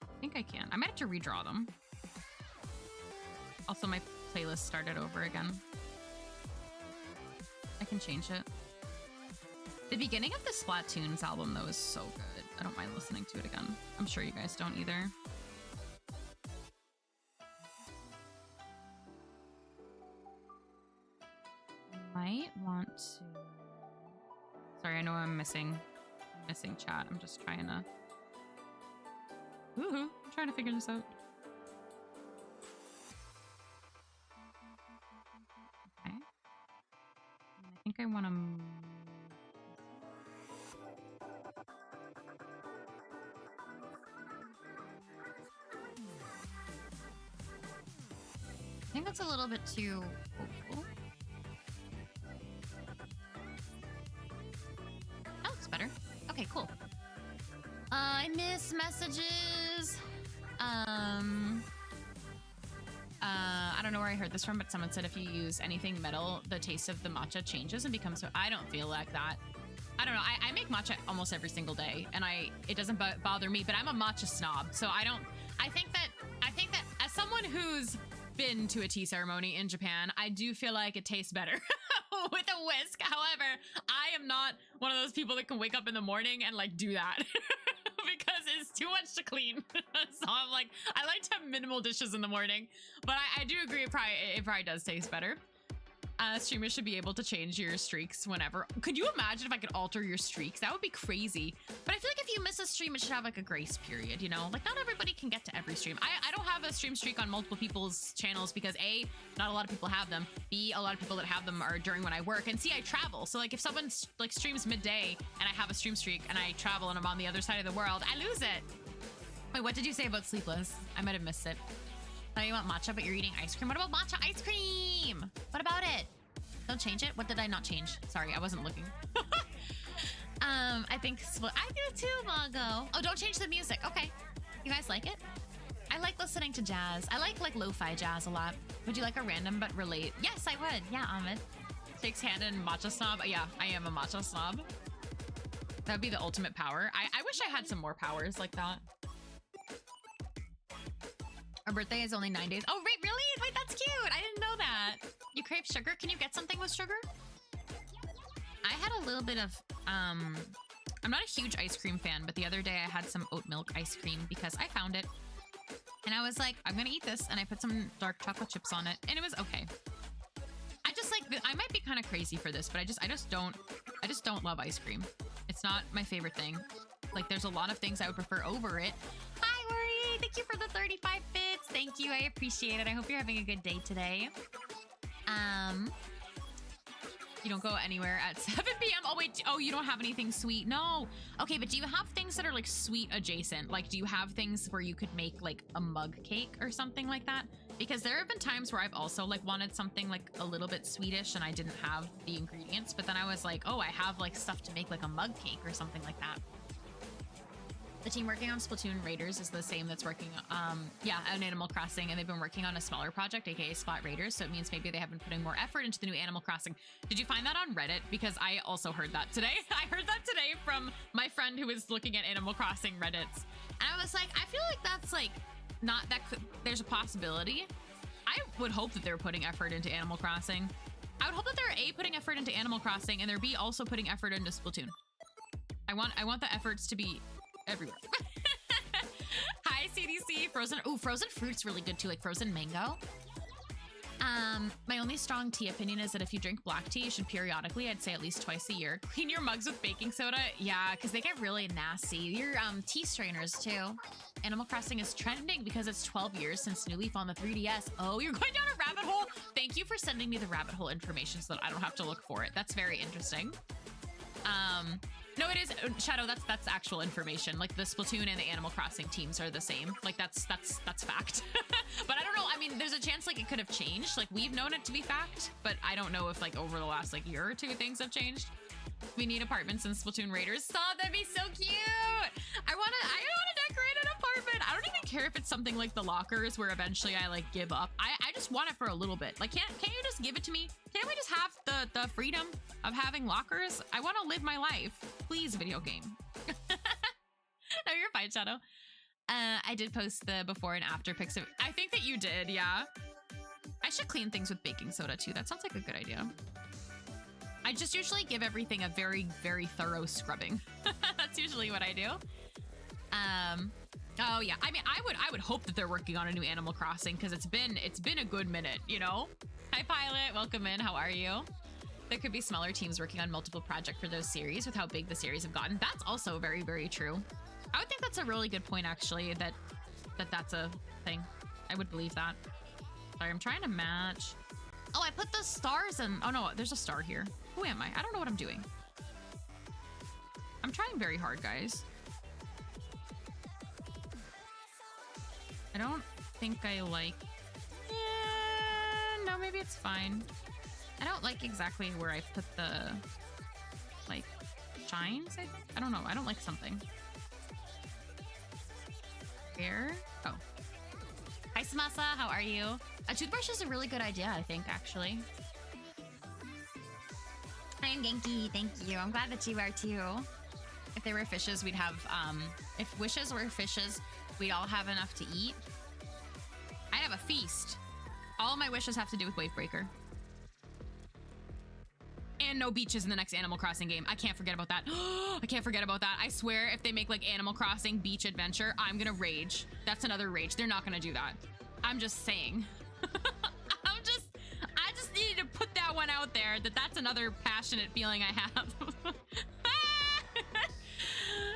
S1: I think I can. I might have to redraw them. Also, my playlist started over again. I can change it. The beginning of the Splatoon's album, though, is so good. I don't mind listening to it again. I'm sure you guys don't either. Might want to... Sorry, I know I'm missing chat. I'm just trying to... Woohoo! I'm trying to figure this out. Okay. I think I want to... I think that's a little bit too... Oh. That looks better. Okay, cool. I miss messages. I don't know where I heard this from, but someone said if you use anything metal, the taste of the matcha changes and becomes so... I don't feel like that. I don't know. I make matcha almost every single day, and it doesn't bother me, but I'm a matcha snob, so I think that as someone who's been to a tea ceremony in Japan, I do feel like it tastes better with a whisk. However, I am not one of those people that can wake up in the morning and like do that because it's too much to clean. So I'm like, I like to have minimal dishes in the morning, but I do agree it probably does taste better. Streamers should be able to change your streaks whenever. Could you imagine if I could alter your streaks? That would be crazy. But I feel like if you miss a stream, it should have like a grace period, you know? Like not everybody can get to every stream. I don't have a stream streak on multiple people's channels because A, not a lot of people have them. B, a lot of people that have them are during when I work. And C, I travel. So like if someone like streams midday and I have a stream streak and I travel and I'm on the other side of the world, I lose it. Wait, what did you say about Sleepless? I might have missed it. Oh, you want matcha, but you're eating ice cream. What about matcha ice cream? What about it? Don't change it. What did I not change? Sorry, I wasn't looking. I think I do too, Mago. Oh, don't change the music. Okay. You guys like it? I like listening to jazz. I like lo-fi jazz a lot. Would you like a random but relate? Yes, I would. Yeah, Ahmed. Shakes hand and matcha snob. Yeah, I am a matcha snob. That would be the ultimate power. I wish I had some more powers like that. Our birthday is only 9 days. Oh, wait, really? Wait, that's cute. I didn't know that. You crave sugar? Can you get something with sugar? I had a little bit of, I'm not a huge ice cream fan, but the other day I had some oat milk ice cream because I found it. And I was like, I'm gonna eat this. And I put some dark chocolate chips on it and it was okay. I just like, I might be kind of crazy for this, but I just don't love ice cream. It's not my favorite thing. Like there's a lot of things I would prefer over it. Hi, Worry. Thank you for the 35 bits. Thank you. I appreciate it. I hope you're having a good day today. You don't go anywhere at 7 p.m. Oh, wait. Oh, you don't have anything sweet? No. Okay, but do you have things that are like sweet adjacent? Like, do you have things where you could make like a mug cake or something like that? Because there have been times where I've also like wanted something like a little bit Swedish and I didn't have the ingredients, but then I was like, oh, I have like stuff to make like a mug cake or something like that. The team working on Splatoon Raiders is the same that's working, on Animal Crossing, and they've been working on a smaller project, aka Spot Raiders, so it means maybe they have been putting more effort into the new Animal Crossing. Did you find that on Reddit? Because I also heard that today. I heard that today from my friend who was looking at Animal Crossing Reddits. And I was like, I feel like that's like, not that, there's a possibility. I would hope that they're putting effort into Animal Crossing. I would hope that they're A, putting effort into Animal Crossing, and they're B, also putting effort into Splatoon. I want the efforts to be everywhere. Hi, CDC. Frozen fruit's really good too, like frozen mango. My only strong tea opinion is that if you drink black tea, you should periodically, I'd say at least twice a year, clean your mugs with baking soda. Yeah, because they get really nasty. Your tea strainers too. Animal Crossing is trending because it's 12 years since New Leaf on the 3DS. Oh, you're going down a rabbit hole. Thank you for sending me the rabbit hole information so that I don't have to look for it. That's very interesting. No, it is Shadow. That's actual information. Like the Splatoon and the Animal Crossing teams are the same. Like that's fact. But I don't know. I mean, there's a chance like it could have changed. Like we've known it to be fact, but I don't know if like over the last like year or two things have changed. We need apartments in Splatoon Raiders. Stop, that'd be so cute. I want to decorate an apartment. I don't even care if it's something like the lockers where eventually I like give up. I just want it for a little bit. Like, can't you just give it to me? Can't we just have the freedom of having lockers? I want to live my life. Please, video game. No, you're fine, Shadow. I did post the before and after pics of, I think that you did, yeah. I should clean things with baking soda too. That sounds like a good idea. I just usually give everything a very, very thorough scrubbing. That's usually what I do. Oh yeah. I mean, I would hope that they're working on a new Animal Crossing because it's been a good minute, you know? Hi Pilot, welcome in. How are you? There could be smaller teams working on multiple projects for those series with how big the series have gotten. That's also very, very true. I would think that's a really good point actually, that's a thing. I would believe that. Sorry, I'm trying to match. Oh, I put the stars in. Oh no, there's a star here. Who am I? I don't know what I'm doing. I'm trying very hard, guys. I don't think I like... no, maybe it's fine. I don't like exactly where I put the, like, shines, I think? I don't know. I don't like something. Here? Oh. Hi, Samasa. How are you? A toothbrush is a really good idea, I think, actually. I'm Genki. Thank you. I'm glad that you are, too. If there were fishes, we'd have... if wishes were fishes, we'd all have enough to eat. I'd have a feast. All my wishes have to do with Wavebreaker. And no beaches in the next Animal Crossing game. I can't forget about that. I can't forget about that. I swear if they make like Animal Crossing Beach Adventure, I'm gonna rage. That's another rage. They're not gonna do that. I'm just saying. I just needed to put that one out there, that's another passionate feeling I have.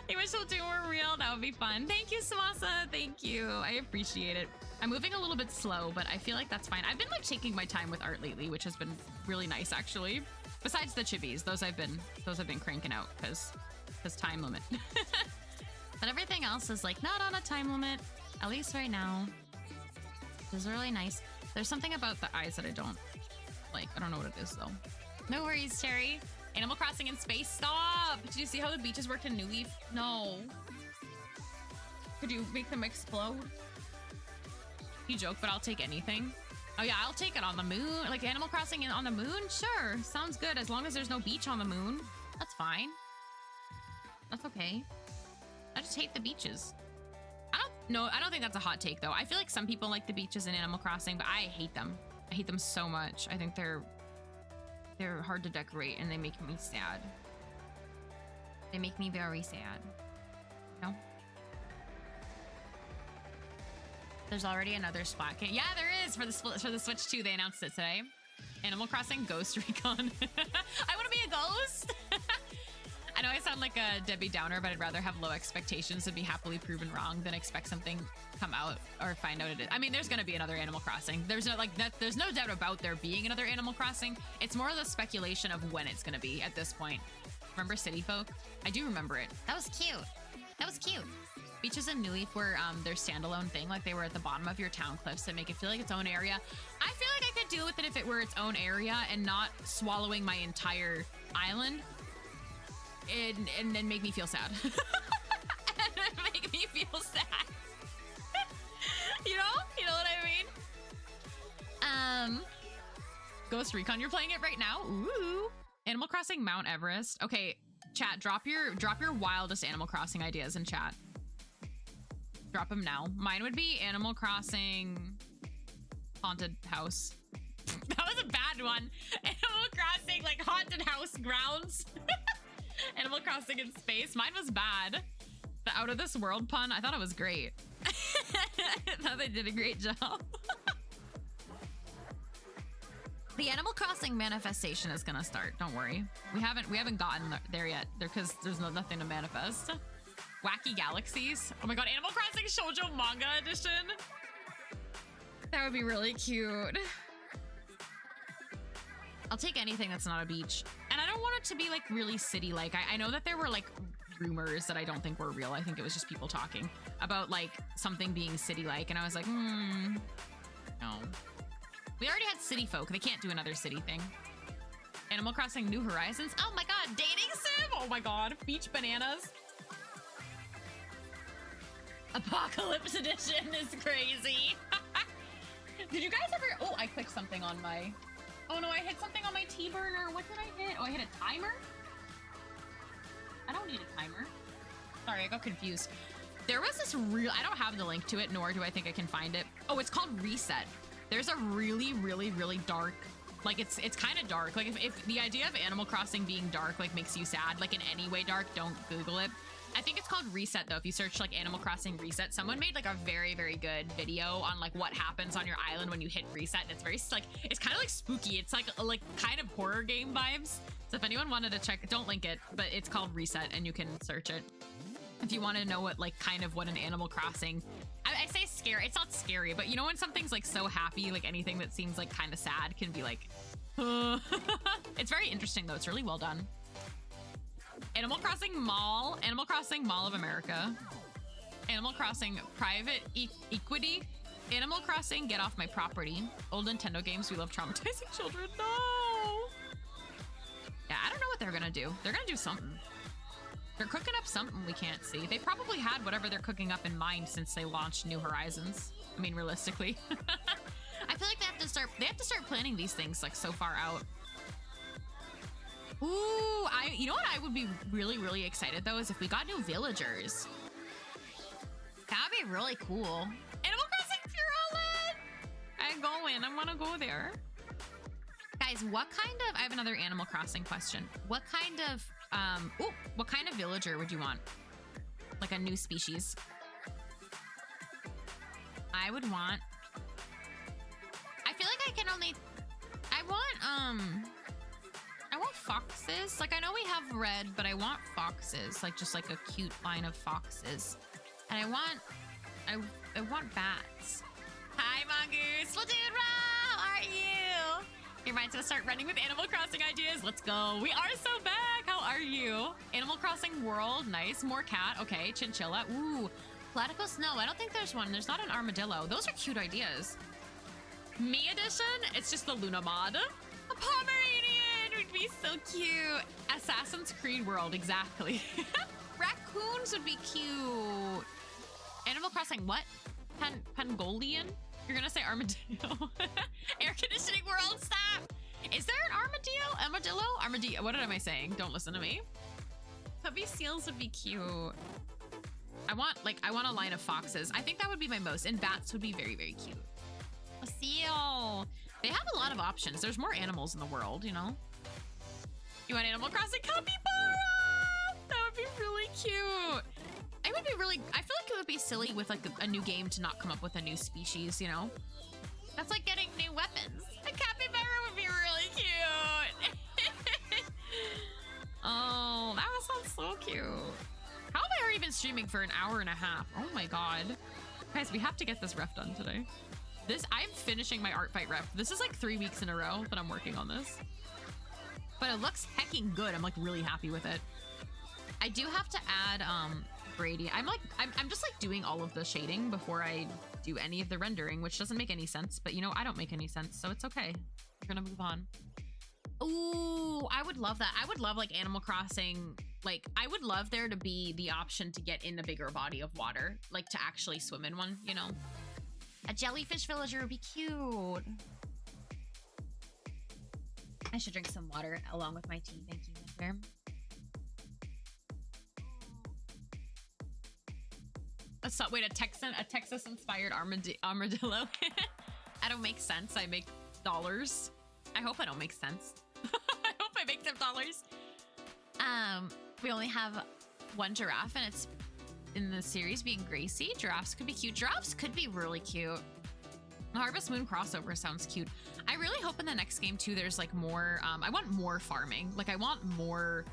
S1: I wish Splatoon were real. That would be fun. Thank you, Samasa. Thank you. I appreciate it. I'm moving a little bit slow, but I feel like that's fine. I've been like taking my time with art lately, which has been really nice actually. Besides the chibis, those I've been cranking out because time limit. But everything else is like not on a time limit, at least right now. This is really nice. There's something about the eyes that I don't like. I don't know what it is though. No worries, Cherry. Animal Crossing in space, stop! Did you see how the beaches worked in New Leaf? No. Could you make them explode? You joke, but I'll take anything. Oh yeah, I'll take it on the moon. Like Animal Crossing on the moon? Sure, sounds good. As long as there's no beach on the moon. That's fine. That's okay. I just hate the beaches. I don't think that's a hot take though. I feel like some people like the beaches in Animal Crossing, but I hate them. I hate them so much. I think they're hard to decorate and they make me sad. They make me very sad. No? There's already another Splat game. Yeah, there is for the Switch 2. They announced it today. Animal Crossing Ghost Recon. I want to be a ghost. I know I sound like a Debbie Downer, but I'd rather have low expectations and be happily proven wrong than expect something come out or find out it is. I mean, there's going to be another Animal Crossing. There's no doubt about there being another Animal Crossing. It's more of the speculation of when it's going to be at this point. Remember City Folk? I do remember it.
S2: That was cute. That was cute.
S1: Beaches in New Leaf were their standalone thing. Like they were at the bottom of your town cliffs that make it feel like its own area. I feel like I could deal with it if it were its own area and not swallowing my entire island. And then make me feel sad. And make me feel sad. You know what I mean? Ghost Recon, you're playing it right now? Ooh. Animal Crossing Mount Everest. Okay, chat, drop your wildest Animal Crossing ideas in chat. Drop them now. Mine would be Animal Crossing Haunted House. That was a bad one. Animal Crossing like Haunted House Grounds. Animal Crossing in space. Mine was bad. The Out of This World pun, I thought it was great. I thought they did a great job. The Animal Crossing manifestation is gonna start. Don't worry. We haven't gotten there yet because there's nothing to manifest. Wacky Galaxies. Oh my god, Animal Crossing Shoujo Manga Edition. That would be really cute. I'll take anything that's not a beach. And I don't want it to be like really city-like. I know that there were like rumors that I don't think were real. I think it was just people talking about like something being city-like. And I was like, no. We already had City Folk. They can't do another city thing. Animal Crossing New Horizons. Oh my god, dating sim. Oh my god, beach bananas. Apocalypse Edition is crazy. Did you guys ever... Oh, I clicked something on my... Oh no, I hit something on my T-burner. What did I hit? Oh, I hit a timer? I don't need a timer. Sorry, I got confused. There was this real... I don't have the link to it, nor do I think I can find it. Oh, it's called Reset. There's a really, really, really dark... Like, it's kind of dark. Like, if the idea of Animal Crossing being dark, like, makes you sad, like, in any way dark, don't Google it. I think it's called Reset, though. If you search, like, Animal Crossing Reset, someone made, like, a very, very good video on, like, what happens on your island when you hit Reset. And it's very, like, it's kind of, like, spooky. It's, like, kind of horror game vibes. So if anyone wanted to check it, don't link it, but it's called Reset, and you can search it. If you want to know what, like, kind of what an Animal Crossing... I say scary. It's not scary, but you know when something's, like, so happy, like, anything that seems, like, kind of sad can be, like... It's very interesting, though. It's really well done. Animal Crossing Mall. Animal Crossing Mall of America. Animal Crossing Private Equity. Animal Crossing Get Off My Property. Old Nintendo games we love traumatizing children. No! Yeah, I don't know what they're gonna do. They're gonna do something. They're cooking up something we can't see. They probably had whatever they're cooking up in mind since they launched New Horizons. I mean, realistically. I feel like they have to start planning these things like so far out. Ooh, you know what I would be really, really excited though is if we got new villagers. That'd be really cool. Animal Crossing Pure OLED! I'm going. I want to go there. Guys, what kind of, I have another Animal Crossing question. What kind of villager would you want? Like a new species. I would want, I feel like I can only, I want foxes. Like I know we have red, but I want foxes, like just like a cute line of foxes. And I want bats. Hi, Mongoose. Splatoon, how are you? Your mind's gonna start running with Animal Crossing ideas. Let's go. We are so back. How are you? Animal Crossing World, nice. More cat. Okay, chinchilla. Ooh, platypus. No, I don't think there's one. There's not an armadillo. Those are cute ideas. Me edition. It's just the Luna mod. A Pomeranian would be so cute. Assassin's Creed World, exactly. Raccoons would be cute. Animal Crossing, what? Pangolian? You're gonna say armadillo. Air conditioning world, stop. Is there an armadillo? Armadillo, what am I saying? Don't listen to me. Puppy seals would be cute. I want a line of foxes. I think that would be my most, and bats would be very, very cute. A seal. They have a lot of options. There's more animals in the world, you know? You want Animal Crossing capybara? That would be really cute. I feel like it would be silly with like a new game to not come up with a new species, you know? That's like getting new weapons. A capybara would be really cute. Oh, that sounds so cute. How am I already been streaming for an hour and a half? Oh my God. Guys, we have to get this ref done today. I'm finishing my art fight ref. This is like 3 weeks in a row that I'm working on this. But it looks hecking good. I'm like really happy with it. I do have to add Brady. I'm just like doing all of the shading before I do any of the rendering, which doesn't make any sense, but you know, I don't make any sense, so it's okay. We're gonna move on. Ooh, I would love that. I would love like Animal Crossing. Like I would love there to be the option to get in a bigger body of water, like to actually swim in one, you know? A jellyfish villager would be cute. I should drink some water along with my tea. Thank you, Winter. Wait, a Texas-inspired armadillo. I don't make sense. I make dollars. I hope I don't make sense. I hope I make them dollars. We only have one giraffe, and it's in the series being Gracie. Giraffes could be cute. Giraffes could be really cute. Harvest Moon crossover sounds cute. I really hope in the next game too there's like more I want more farming. Like I want more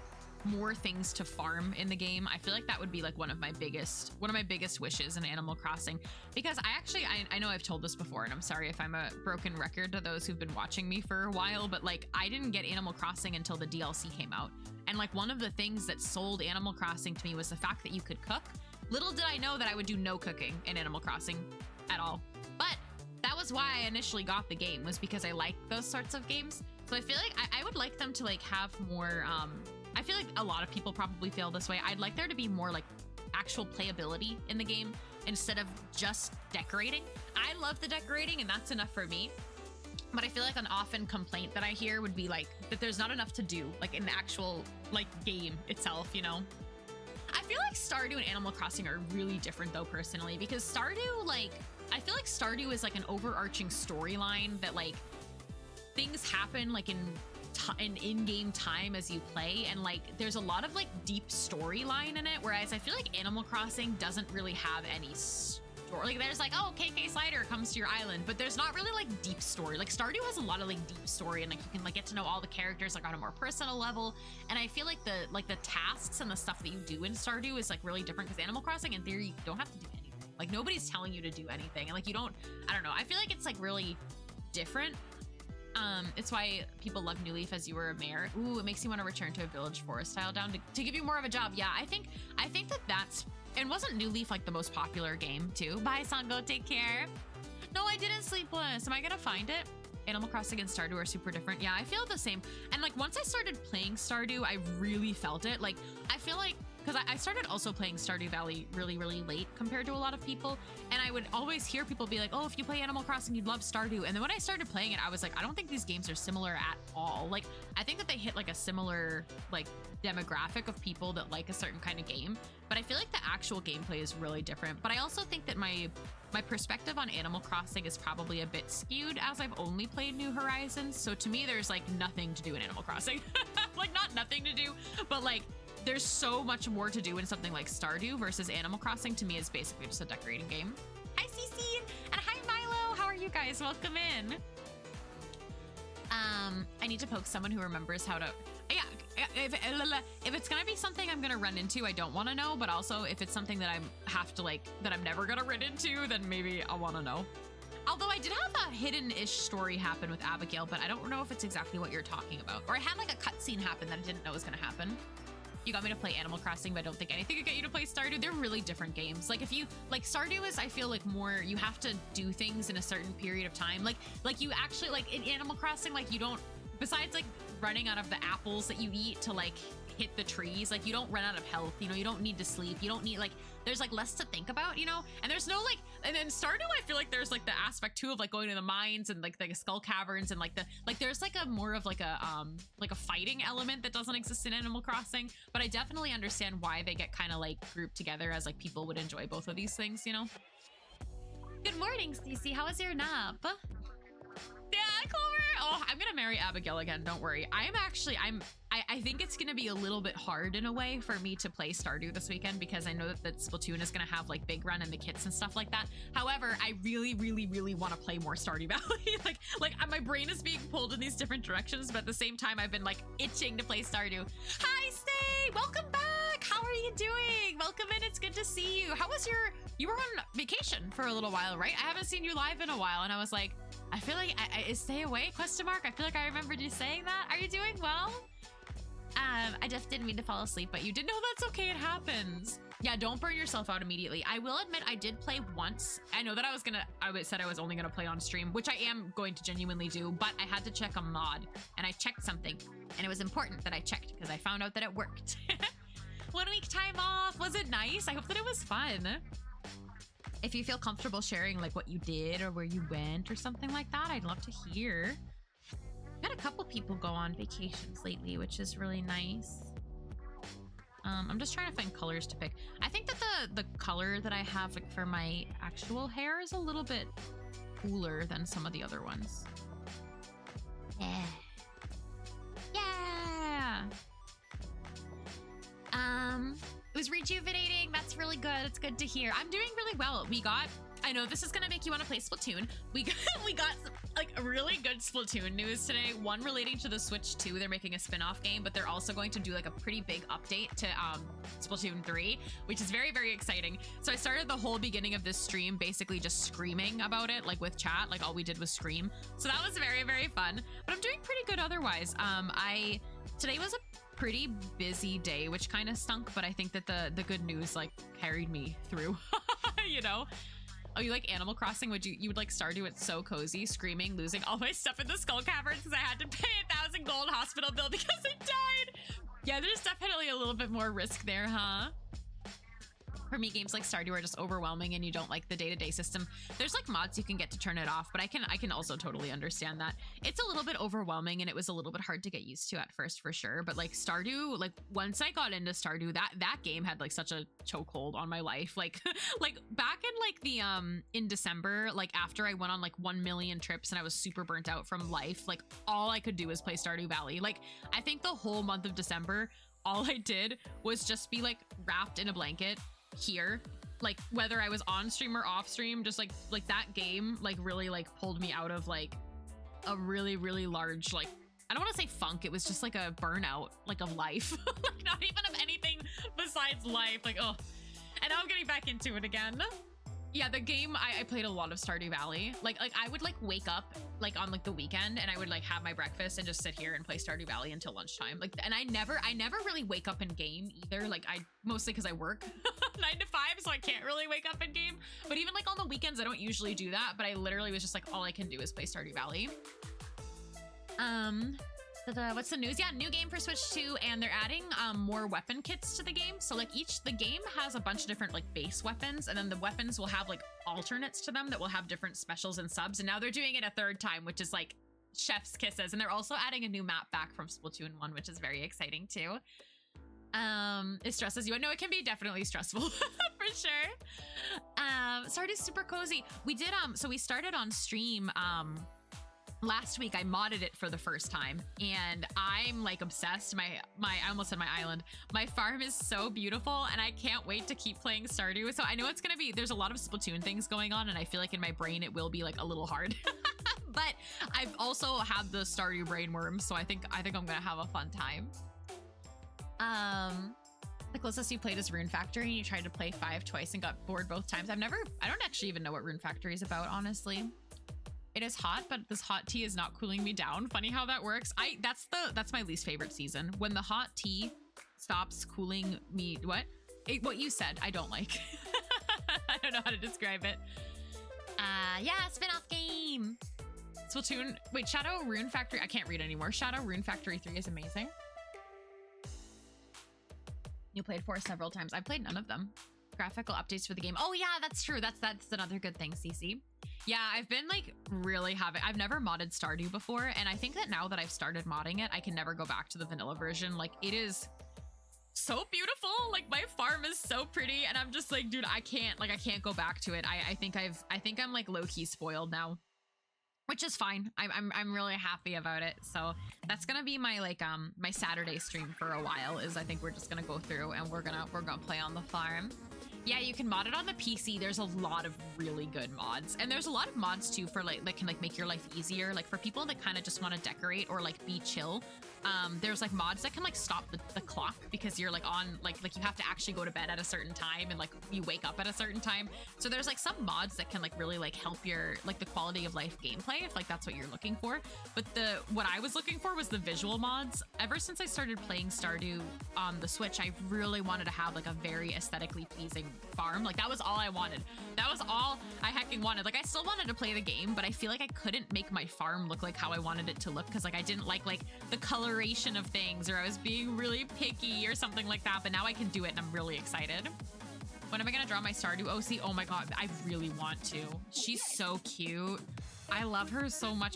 S1: things to farm in the game. I feel like that would be like one of my biggest wishes in Animal Crossing, because I know I've told this before, and I'm sorry if I'm a broken record to those who've been watching me for a while, but like I didn't get Animal Crossing until the DLC came out, and like one of the things that sold Animal Crossing to me was the fact that you could cook. Little did I know that I would do no cooking in Animal Crossing at all, but that was why I initially got the game, was because I like those sorts of games. So I feel like I would like them to like have more, I feel like a lot of people probably feel this way. I'd like there to be more like actual playability in the game instead of just decorating. I love the decorating and that's enough for me. But I feel like an often complaint that I hear would be like that there's not enough to do like in the actual like game itself, you know? I feel like Stardew and Animal Crossing are really different though, personally, because Stardew, like, I feel like Stardew is like an overarching storyline that like things happen like in-game time as you play, and like there's a lot of like deep storyline in it, whereas I feel like Animal Crossing doesn't really have any story. Like there's like, oh, KK Slider comes to your island, but there's not really like deep story. Like Stardew has a lot of like deep story, and like you can like get to know all the characters like on a more personal level, and I feel like the tasks and the stuff that you do in Stardew is like really different, because Animal Crossing in theory you don't have to do anything. Like nobody's telling you to do anything, and like you don't, I don't know, I feel like it's like really different. It's why people love New Leaf as you were a mayor. Ooh, it makes you want to return to a village forest style down to give you more of a job. Yeah, I think that's, and wasn't New Leaf like the most popular game too? Bye, Sango, take care. No, I didn't, Sleepless. Am I gonna find it? Animal Crossing and Stardew are super different. Yeah, I feel the same. And like once I started playing Stardew, I really felt it. Like I feel like because I started also playing Stardew Valley really, really late compared to a lot of people. And I would always hear people be like, oh, if you play Animal Crossing, you'd love Stardew. And then when I started playing it, I was like, I don't think these games are similar at all. Like, I think that they hit like a similar like demographic of people that like a certain kind of game. But I feel like the actual gameplay is really different. But I also think that my perspective on Animal Crossing is probably a bit skewed as I've only played New Horizons. So to me, there's like nothing to do in Animal Crossing. Like not nothing to do, but like there's so much more to do in something like Stardew versus Animal Crossing. To me, is basically just a decorating game. Hi, Cece, and hi, Milo. How are you guys? Welcome in. I need to poke someone who remembers how to. Yeah, if it's gonna be something I'm gonna run into, I don't want to know. But also, if it's something that I'm never gonna run into, then maybe I want to know. Although I did have a hidden-ish story happen with Abigail, but I don't know if it's exactly what you're talking about. Or I had like a cutscene happen that I didn't know was gonna happen. You got me to play Animal Crossing, but I don't think anything could get you to play Stardew. They're really different games. Like if you like Stardew is, I feel like more you have to do things in a certain period of time. Like you actually like in Animal Crossing, like you don't, besides like running out of the apples that you eat to like hit the trees, like you don't run out of health, you know, you don't need to sleep, you don't need like, there's like less to think about, you know, and there's no like, and then Stardew, I feel like there's like the aspect too of like going to the mines and like the skull caverns and like the, like there's like a more of like a fighting element that doesn't exist in Animal Crossing, but I definitely understand why they get kind of like grouped together as like people would enjoy both of these things, you know? Good morning, Cece. How was your nap? Yeah, Clover. Oh, I'm gonna marry Abigail again. Don't worry. I think it's gonna be a little bit hard in a way for me to play Stardew this weekend because I know that Splatoon is gonna have like Big Run and the kits and stuff like that. However, I really, really, really want to play more Stardew Valley. like my brain is being pulled in these different directions, but at the same time, I've been like itching to play Stardew. Hi, Stay. Welcome back. How are you doing? Welcome in. It's good to see you. How was you were on vacation for a little while, right? I haven't seen you live in a while, and I was like, I feel like I stay away, ? I feel like I remembered you saying that. Are you doing well? I just didn't mean to fall asleep, but you did know that's okay. It happens. Yeah, don't burn yourself out immediately. I will admit I did play once. I know that I said I was only gonna play on stream, which I am going to genuinely do, but I had to check a mod and I checked something and it was important that I checked because I found out that it worked. 1 week time off. Was it nice? I hope that it was fun. If you feel comfortable sharing like what you did or where you went or something like that, I'd love to hear. I've had a couple people go on vacations lately, which is really nice. I'm just trying to find colors to pick. I think that the color that I have like, for my actual hair is a little bit cooler than some of the other ones. Yeah. Yeah. It was rejuvenating. That's really good. It's good to hear. I'm doing really well. I know this is gonna make you want to play Splatoon. We got like really good Splatoon news today. One relating to the Switch 2. They're making a spin-off game, but they're also going to do like a pretty big update to Splatoon 3, which is very, very exciting. So I started the whole beginning of this stream basically just screaming about it, like with chat, like all we did was scream. So that was very, very fun, but I'm doing pretty good otherwise. Today was a pretty busy day, which kind of stunk, but I think that the good news like carried me through, you know? Oh, you like Animal Crossing? You would like Stardew? It's so cozy, screaming, losing all my stuff in the skull caverns because I had to pay 1,000 gold hospital bill because I died. Yeah, there's definitely a little bit more risk there, huh? For me, games like Stardew are just overwhelming and you don't like the day-to-day system. There's like mods you can get to turn it off, but I can also totally understand that. It's a little bit overwhelming and it was a little bit hard to get used to at first for sure. But like Stardew, like once I got into Stardew, that game had like such a chokehold on my life. Like like back in like the in December, like after I went on like 1 million trips and I was super burnt out from life, like all I could do was play Stardew Valley. Like I think the whole month of December, all I did was just be like wrapped in a blanket here, like whether I was on stream or off stream, just like that game like really like pulled me out of like a really, really large, like I don't want to say funk, it was just like a burnout like of life. Like not even of anything besides life, like oh, and now I'm getting back into it again. Yeah, the game, I played a lot of Stardew Valley. Like I would like wake up like on like the weekend and I would like have my breakfast and just sit here and play Stardew Valley until lunchtime. Like, and I never really wake up in game either. Like I mostly because I work 9 to 5, so I can't really wake up in game. But even like on the weekends, I don't usually do that. But I literally was just like, all I can do is play Stardew Valley. What's the news? Yeah, new game for Switch 2, and they're adding more weapon kits to the game. So like the game has a bunch of different like base weapons, and then the weapons will have like alternates to them that will have different specials and subs. And now they're doing it a third time, which is like chef's kisses. And they're also adding a new map back from Splatoon 1, which is very exciting too. It stresses you out. No, it can be definitely stressful for sure. Stardew's super cozy. We did so we started on stream last week. I modded it for the first time, and I'm like obsessed. I almost said my island. My farm is so beautiful, and I can't wait to keep playing Stardew. So I know it's gonna be, there's a lot of Splatoon things going on, and I feel like in my brain it will be like a little hard. But I've also had the Stardew brainworm, so I think I'm gonna have a fun time. The closest you played is Rune Factory, and you tried to play 5 twice and got bored both times. I don't actually even know what Rune Factory is about, honestly. It is hot, but this hot tea is not cooling me down. Funny how that works. That's my least favorite season. When the hot tea stops cooling me. What you said, I don't like. I don't know how to describe it.
S2: Yeah, spin-off game.
S1: Splatoon. Wait, Shadow Rune Factory. I can't read anymore. Shadow Rune Factory 3 is amazing. You played 4 several times. I've played none of them. Graphical updates for the game. Oh yeah, that's true. That's another good thing, CC. Yeah, I've been like really I've never modded Stardew before, and I think that now that I've started modding it, I can never go back to the vanilla version. Like, it is so beautiful. Like, my farm is so pretty, and I'm just like, dude, I can't go back to it. I think I'm like low-key spoiled now, which is fine. I'm really happy about it. So that's gonna be my like my Saturday stream for a while. Is I think we're just gonna go through and we're gonna play on the farm. Yeah, you can mod it on the PC. There's a lot of really good mods, and there's a lot of mods too for like that can like make your life easier. Like for people that kind of just want to decorate or like be chill. There's like mods that can like stop the clock because you're like on like you have to actually go to bed at a certain time, and like you wake up at a certain time. So there's like some mods that can like really like help your like the quality of life gameplay if like that's what you're looking for. But what I was looking for was the visual mods. Ever since I started playing Stardew on the Switch, I really wanted to have like a very aesthetically pleasing farm. Like that was all I wanted. That was all I hecking wanted. Like I still wanted to play the game, but I feel like I couldn't make my farm look like how I wanted it to look because like I didn't like the coloration of things, or I was being really picky or something like that. But now I can do it, and I'm really excited. When am I gonna draw my Stardew OC? Oh my god, I really want to. She's so cute. I love her so much.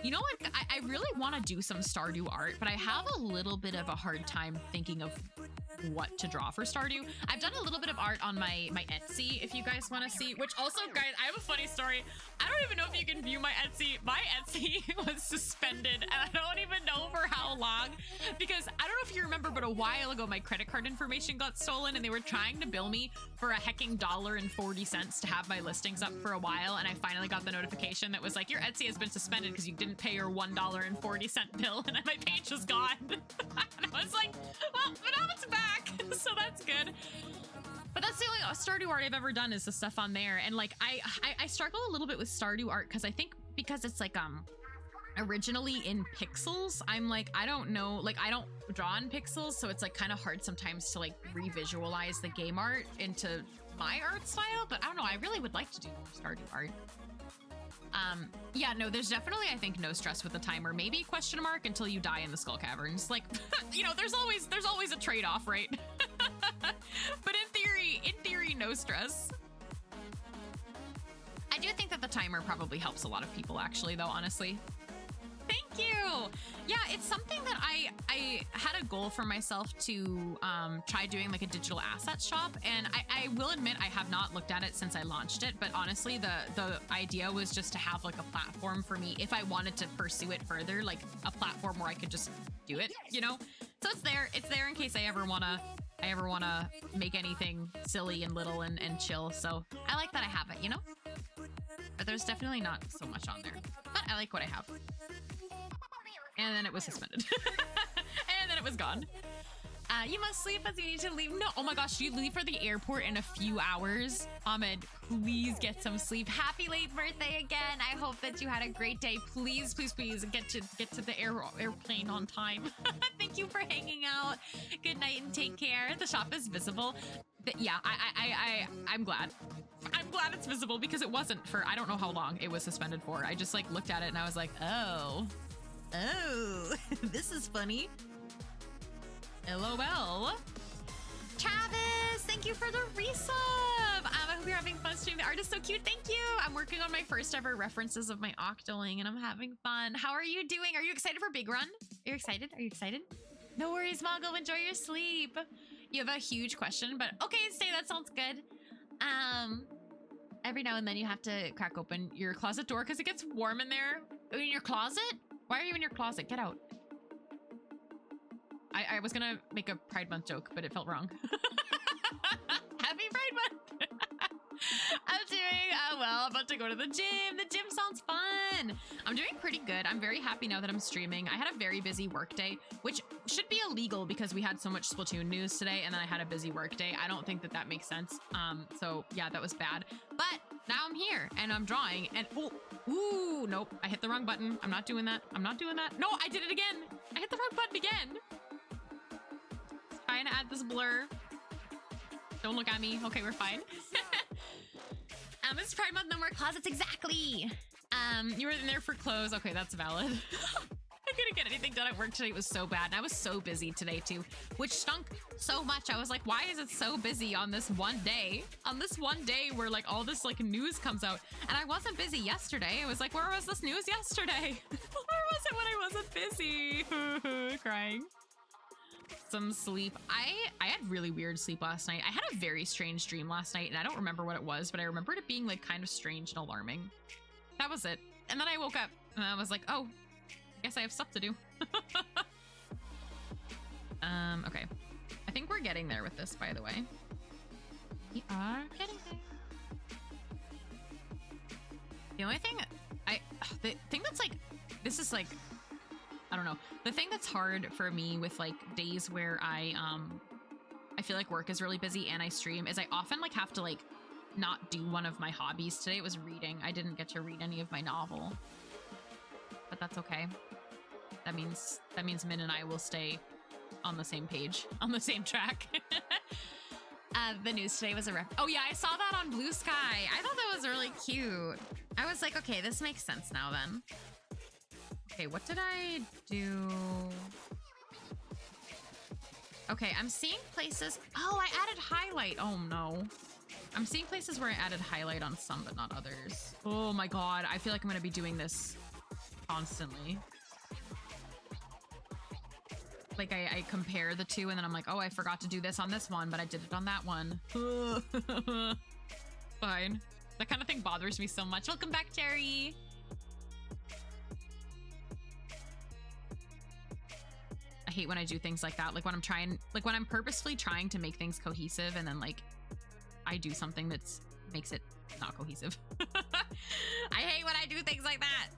S1: You know what? I really want to do some Stardew art, but I have a little bit of a hard time thinking of what to draw for Stardew. I've done a little bit of art on my Etsy, if you guys want to see, which also, guys, I have a funny story. I don't even know if you can view my Etsy. My Etsy was suspended, and I don't even know for how long, because I don't know if you remember, but a while ago, my credit card information got stolen, and they were trying to bill me for a hecking $1.40 to have my listings up for a while, and I finally got the notification that was like, your Etsy has been suspended because you didn't pay your $1.40 bill, and then my page was gone. And I was like, well, but now it's back. So that's good. But that's the only Stardew art I've ever done is the stuff on there. And like I struggle a little bit with Stardew art because I think because it's like originally in pixels, I'm like, I don't know, like I don't draw in pixels, so it's like kind of hard sometimes to like revisualize the game art into my art style. But I don't know, I really would like to do more Stardew art. Yeah, no, there's definitely, I think, no stress with the timer. Maybe question mark until you die in the Skull Caverns. Like, you know, there's always a trade-off, right? But in theory, no stress. I do think that the timer probably helps a lot of people, actually, though, honestly. Thank you. Yeah, it's something that I had a goal for myself to try doing like a digital asset shop, and I will admit I have not looked at it since I launched it, but honestly the idea was just to have like a platform for me if I wanted to pursue it further, like a platform where I could just do it, you know? So it's there in case I ever wanna make anything silly and little and chill. So I like that I have it, you know? But there's definitely not so much on there, but I like what I have. And then it was suspended. And then it was gone. You must sleep as you need to leave. No, oh my gosh, you leave for the airport in a few hours. Ahmed, please get some sleep. Happy late birthday again. I hope that you had a great day. Please, please, please get to the airplane on time. Thank you for hanging out. Good night and take care. The shop is visible. Yeah, I'm glad. I'm glad it's visible because it wasn't for, I don't know how long it was suspended for. I just like looked at it and I was like, oh. Oh, this is funny. LOL. Travis, thank you for the resub. I hope you're having fun streaming. The art is so cute. Thank you. I'm working on my first ever references of my Octoling and I'm having fun. How are you doing? Are you excited for Big Run? Are you excited? Are you excited? No worries, Mongo. Enjoy your sleep. You have a huge question, but okay, stay. That sounds good. Every now and then you have to crack open your closet door because it gets warm in there. In your closet? Why are you in your closet? Get out. I was gonna make a Pride Month joke, but it felt wrong. Happy Pride Month! I'm doing well. I'm about to go to the gym. The gym sounds fun. I'm doing pretty good. I'm very happy now that I'm streaming. I had a very busy work day, which should be illegal because we had so much Splatoon news today, and then I had a busy work day. I don't think that that makes sense. So yeah, that was bad. But now I'm here and I'm drawing, and ooh, nope, I hit the wrong button. I'm not doing that. I'm not doing that. No, I did it again. I hit the wrong button again. Trying to add this blur. Don't look at me. Okay, we're fine. It's Pride Month, no more closets. Exactly. You were in there for clothes. Okay, that's valid. I couldn't get anything done at work today. It was so bad. And I was so busy today too, which stunk so much. I was like, why is it so busy on this one day? On this one day where like all this like news comes out. And I wasn't busy yesterday. I was like, where was this news yesterday? Where was it when I wasn't busy? Crying. Some sleep. I had really weird sleep last night. I had a very strange dream last night and I don't remember what it was, but I remembered it being like kind of strange and alarming. That was it. And then I woke up and I was like, oh, I guess I have stuff to do. Okay. I think we're getting there with this, by the way. We are getting there. The only thing the thing that's like, this is like, I don't know. The thing that's hard for me with like days where I feel like work is really busy and I stream is I often like have to like not do one of my hobbies. Today it was reading. I didn't get to read any of my novel, but that's okay. That means Min and I will stay on the same page, on the same track. The news today was a oh yeah, I saw that on Blue Sky. I thought that was really cute. I was like, okay, this makes sense now then. Okay, what did I do? Okay, I'm seeing places. Oh, I added highlight. Oh no. I'm seeing places where I added highlight on some, but not others. Oh my God. I feel like I'm going to be doing this constantly. Like I compare the two and then I'm like, oh, I forgot to do this on this one, but I did it on that one. Fine. That kind of thing bothers me so much. Welcome back, Terry. I hate when I do things like that. Like when I'm trying, like when I'm purposefully trying to make things cohesive and then like I do something that's makes it not cohesive. I hate when I do things like that.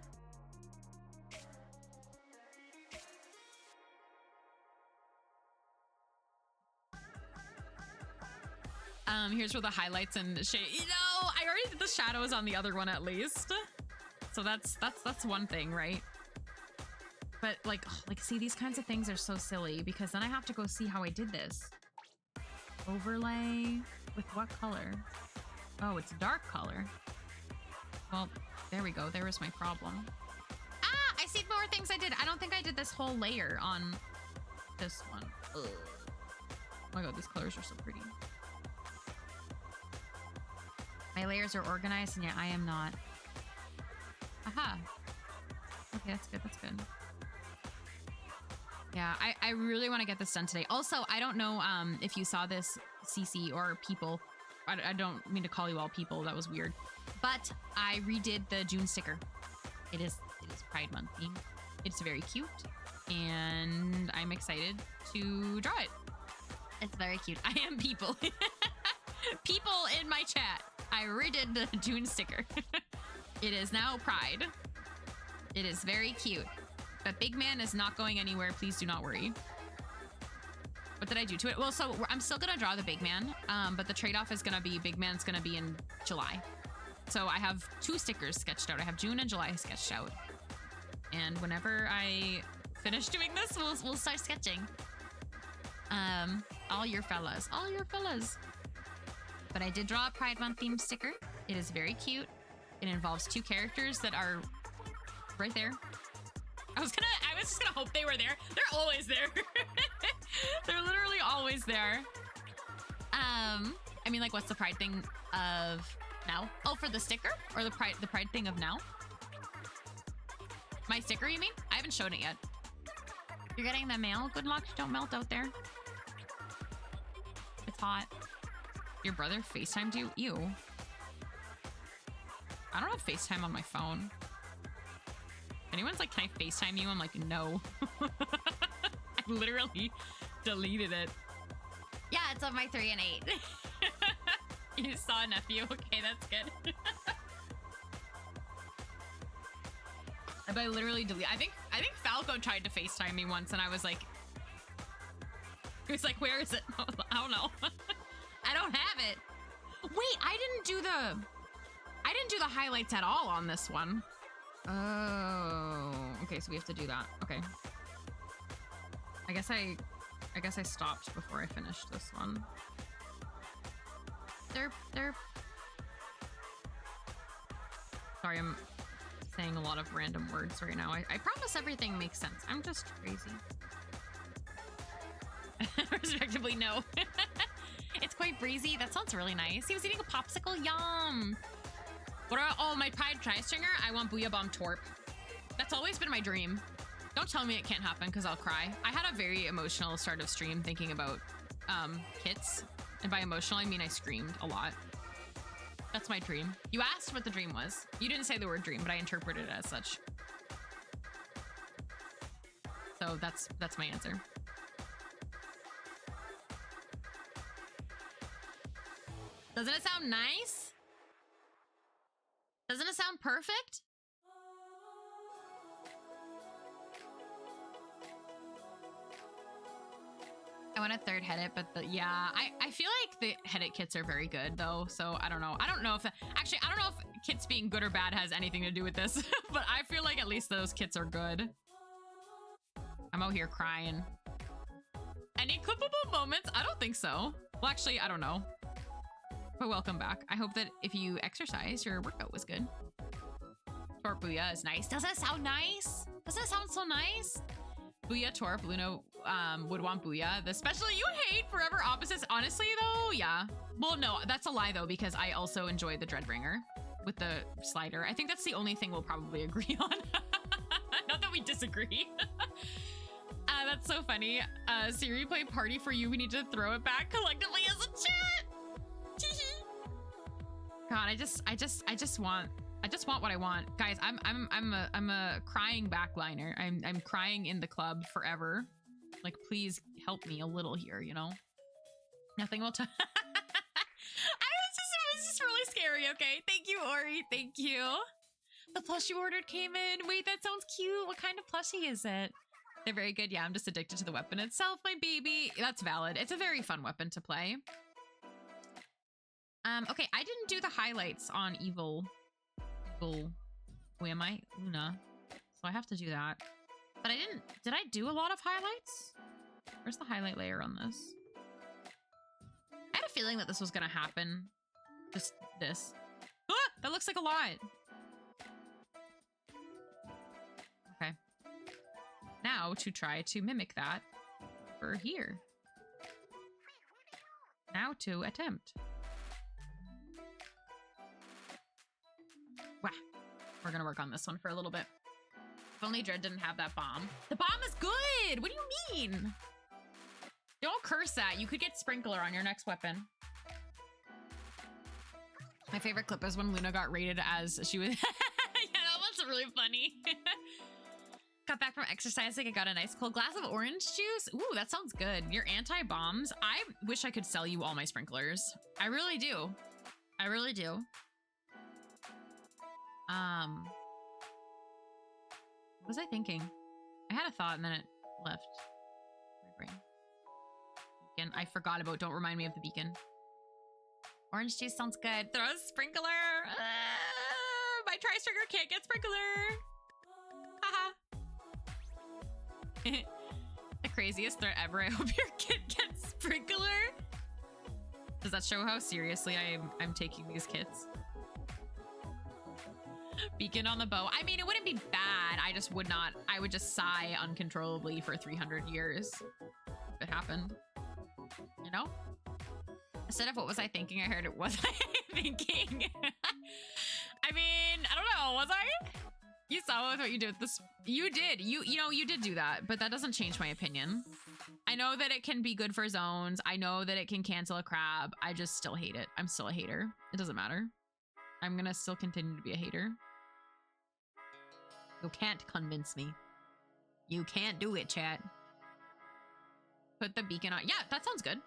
S1: Here's where the highlights and shade. You know, I already did the shadows on the other one at least. So that's one thing, right? But like see, these kinds of things are so silly because then I have to go see how I did this. Overlay with what color? Oh, it's dark color. Well, there we go. There was my problem. Ah, I see more things I did. I don't think I did this whole layer on this one. Ugh. Oh my God, these colors are so pretty. My layers are organized and yet I am not. Aha. Okay, that's good. That's good. Yeah, I really want to get this done today. Also, I don't know if you saw this, CC, or people. I don't mean to call you all people. That was weird. But I redid the June sticker. It is Pride Month themed. It's very cute, and I'm excited to draw it. It's very cute. I am people. People in my chat. I redid the June sticker. It is now Pride. It is very cute. But Big Man is not going anywhere. Please do not worry. What did I do to it? Well, so I'm still going to draw the Big Man, but the trade-off is going to be Big Man's going to be in July. So I have 2 stickers sketched out. I have June and July sketched out. And whenever I finish doing this, we'll start sketching. All your fellas. All your fellas. But I did draw a Pride Month themed sticker. It is very cute. It involves 2 characters that are right there. I was just gonna hope they were there. They're always there. They're literally always there. I mean, like, what's the pride thing of now? Oh, for the sticker or the pride thing of now? My sticker, you mean? I haven't shown it yet. You're getting the mail. Good luck. Don't melt out there. It's hot. Your brother FaceTimed you? Ew. I don't have FaceTime on my phone. Anyone's like, can I FaceTime you? I'm like, no. I literally deleted it.
S2: Yeah, it's on my 3 and 8.
S1: You saw a nephew. Okay, that's good. But I literally deleted. I think Falco tried to FaceTime me once, and I was like, he was like, where is it? I don't know. I don't have it. Wait, I didn't do the highlights at all on this one. Oh, okay, so we have to do that. Okay. I guess I stopped before I finished this one. Derp. Sorry, I'm saying a lot of random words right now. I promise everything makes sense. I'm just crazy. Respectively, no. It's quite breezy. That sounds really nice. He was eating a popsicle. Yum. Oh, my Pride Tri-Stringer. I want Booyah Bomb Torp. That's always been my dream. Don't tell me it can't happen because I'll cry. I had a very emotional start of stream thinking about kits. And by emotional, I mean I screamed a lot. That's my dream. You asked what the dream was. You didn't say the word dream, but I interpreted it as such. So that's my answer. Doesn't it sound nice? Doesn't it sound perfect? I want a third Headit, but yeah, I feel like the Headit kits are very good though. So I don't know. I don't know if kits being good or bad has anything to do with this, but I feel like at least those kits are good. I'm out here crying. Any clippable moments? I don't think so. Well, actually, I don't know. But welcome back. I hope that if you exercise, your workout was good. Torp Booyah is nice. Doesn't it sound nice? Doesn't it sound so nice? Booyah Torp, Luna would want Booyah. Especially you hate Forever Opposites. Honestly, though, yeah. Well, no, that's a lie, though, because I also enjoy the Dreadbringer with the slider. I think that's the only thing we'll probably agree on. Not that we disagree. That's so funny. Siri, play Party for You. We need to throw it back collectively as a chat. God, I just want what I want, guys. I'm a crying backliner. I'm crying in the club forever. Like, please help me a little here, you know. Nothing will. It was just really scary. Okay, thank you, Ori. Thank you. The plush you ordered came in. Wait, that sounds cute. What kind of plushie is it? They're very good. Yeah, I'm just addicted to the weapon itself, my baby. That's valid. It's a very fun weapon to play. Okay, I didn't do the highlights on Evil. Who am I? Luna. So I have to do that. But I didn't. Did I do a lot of highlights? Where's the highlight layer on this? I had a feeling that this was gonna happen. Just this. Ah! That looks like a lot. Okay. Now to try to mimic that for here. Now to attempt. Wow. We're gonna work on this one for a little bit. If only Dread didn't have that bomb. The bomb is good! What do you mean? Don't curse that. You could get Sprinkler on your next weapon. My favorite clip is when Luna got rated as she was... Yeah, that one's really funny. Got back from exercising. I got a nice cold glass of orange juice. Ooh, that sounds good. Your anti-bombs. I wish I could sell you all my sprinklers. I really do. I really do. What was I thinking? I had a thought and then it left my brain. Beacon. I forgot about. Don't remind me of the beacon. Orange juice sounds good. Throw a sprinkler. My Tri-Stringer can't get sprinkler. Haha. The craziest threat ever. I hope your kid gets sprinkler. Does that show how seriously I'm taking these kits? Beacon on the bow. I mean, it wouldn't be bad. I just would not. I would just sigh uncontrollably for 300 years if it happened. You know? Instead of what was I thinking, I heard it was I thinking. I mean, I don't know. Was I? You saw with what you did with this. You did. You know, you did do that, but that doesn't change my opinion. I know that it can be good for zones. I know that it can cancel a crab. I just still hate it. I'm still a hater. It doesn't matter. I'm gonna still continue to be a hater. You can't convince me. You can't do it, chat. Put the beacon on. Yeah, that sounds good.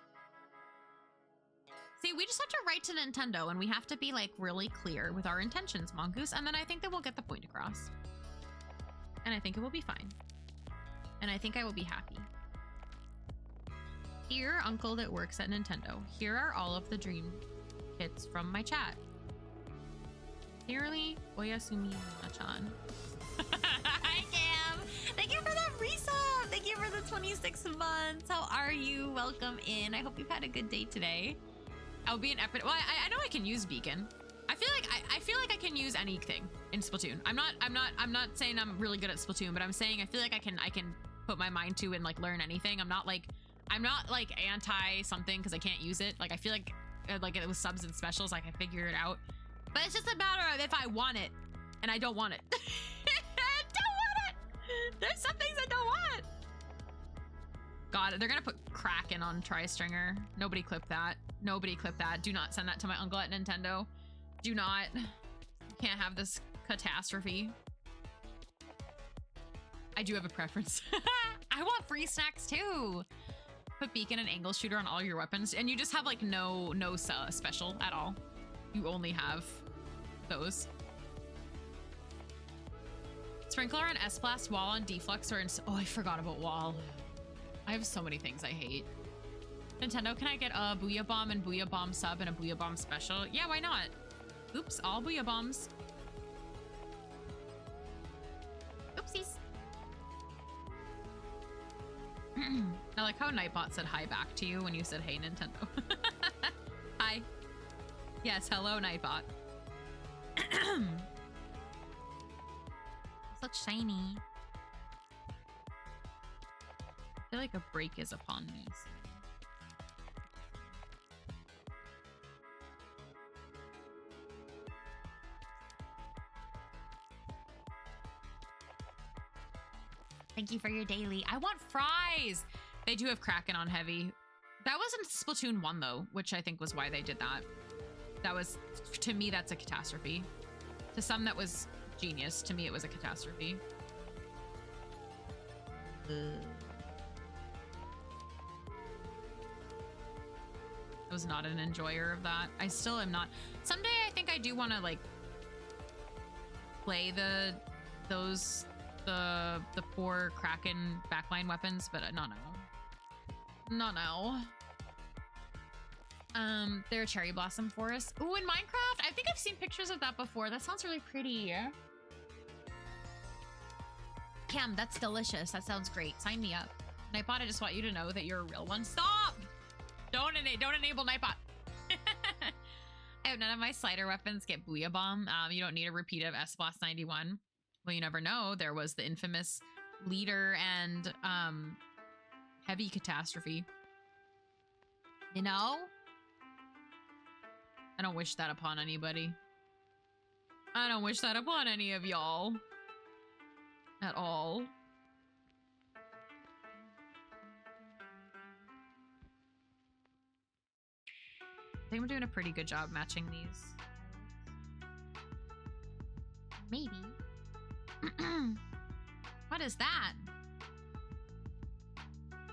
S1: See, we just have to write to Nintendo and we have to be like really clear with our intentions, Mongoose, and then I think that we'll get the point across. And I think it will be fine. And I think I will be happy. Dear uncle that works at Nintendo, here are all of the dream kits from my chat. Dearly, Oyasumi Mima-chan. Hi, Cam. Thank you for that resub. Thank you for the 26 months. How are you? Welcome in. I hope you've had a good day today. I'll be an epic. Well, I know I can use beacon. I feel like I can use anything in Splatoon. I'm not saying I'm really good at Splatoon, but I'm saying I feel like I can put my mind to and like learn anything. I'm not like anti something because I can't use it. Like I feel like it was subs and specials, like I figure it out. But it's just a matter of if I want it, and I don't want it. I don't want it. There's some things I don't want. God, they're gonna put Kraken on Tri-Stringer. Nobody clip that. Nobody clip that. Do not send that to my uncle at Nintendo. Do not. You can't have this catastrophe. I do have a preference. I want free snacks too. Put beacon and angle shooter on all your weapons, and you just have like no special at all. You only have those. Sprinkler on S-Blast, wall on deflux, or oh, I forgot about wall. I have so many things I hate. Nintendo, can I get a Booyah Bomb and Booyah Bomb sub and a Booyah Bomb special? Yeah, why not? Oops, all Booyah Bombs. Oopsies. I like how Nightbot said hi back to you when you said, hey, Nintendo. Hi. Yes, hello, Nightbot. This looks shiny. I feel like a break is upon me. Thank you for your daily. I want fries. They do have Kraken on heavy. That wasn't Splatoon 1 though, which I think was why they did that. That was, to me, that's a catastrophe. To some, that was genius. To me, it was a catastrophe. I was not an enjoyer of that. I still am not. Someday I think I do want to like play the poor Kraken backline weapons, but not now. Not now. They're a cherry blossom forest. Ooh, in Minecraft, I think I've seen pictures of that before. That sounds really pretty. Cam, that's delicious. That sounds great. Sign me up. Nightbot, I just want you to know that you're a real one. Stop! Don't enable Nightbot. I have none of my slider weapons get Booyah Bomb. You don't need a repeat of S-Blast 91. Well, you never know. There was the infamous leader and heavy catastrophe. You know? I don't wish that upon anybody. I don't wish that upon any of y'all. At all. I think I'm doing a pretty good job matching these. Maybe. What is that?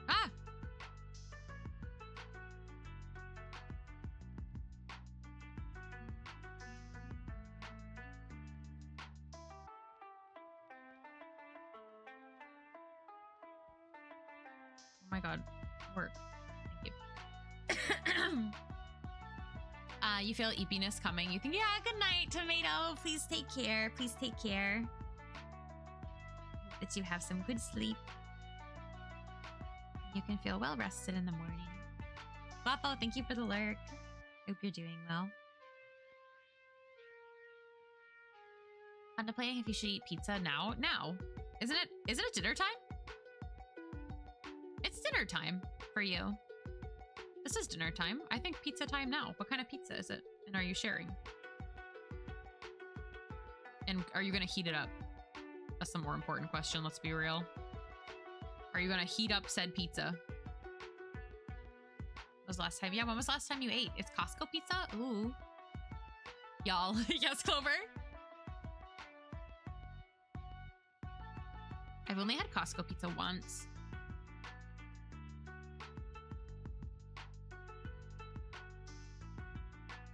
S1: Ah! Oh my god. Work. Thank you. You feel eepiness coming. You think, yeah, good night, tomato. Please take care. Please take care. That you have some good sleep. You can feel well rested in the morning. Waffle, thank you for the lurk. Hope you're doing well. Contemplating if you should eat pizza now. Now. Isn't it dinner time? It's dinner time for you. This is dinner time. I think pizza time now. What kind of pizza is it? And are you sharing? And are you gonna heat it up? That's the more important question, let's be real. Are you gonna heat up said pizza? When was the last time? Yeah, when was the last time you ate? It's Costco pizza? Ooh. Y'all. Yes, Clover? I've only had Costco pizza once.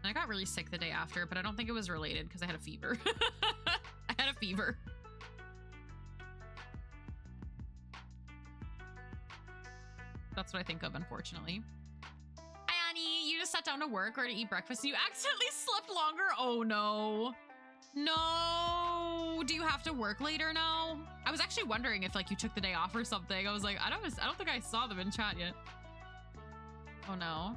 S1: And I got really sick the day after, but I don't think it was related because I had a fever. I had a fever. That's what I think of, unfortunately. Hi, Annie. You just sat down to work or to eat breakfast and you accidentally slept longer? Oh, no. No. Do you have to work later now? I was actually wondering if like you took the day off or something. I was like, I don't think I saw them in chat yet. Oh, no.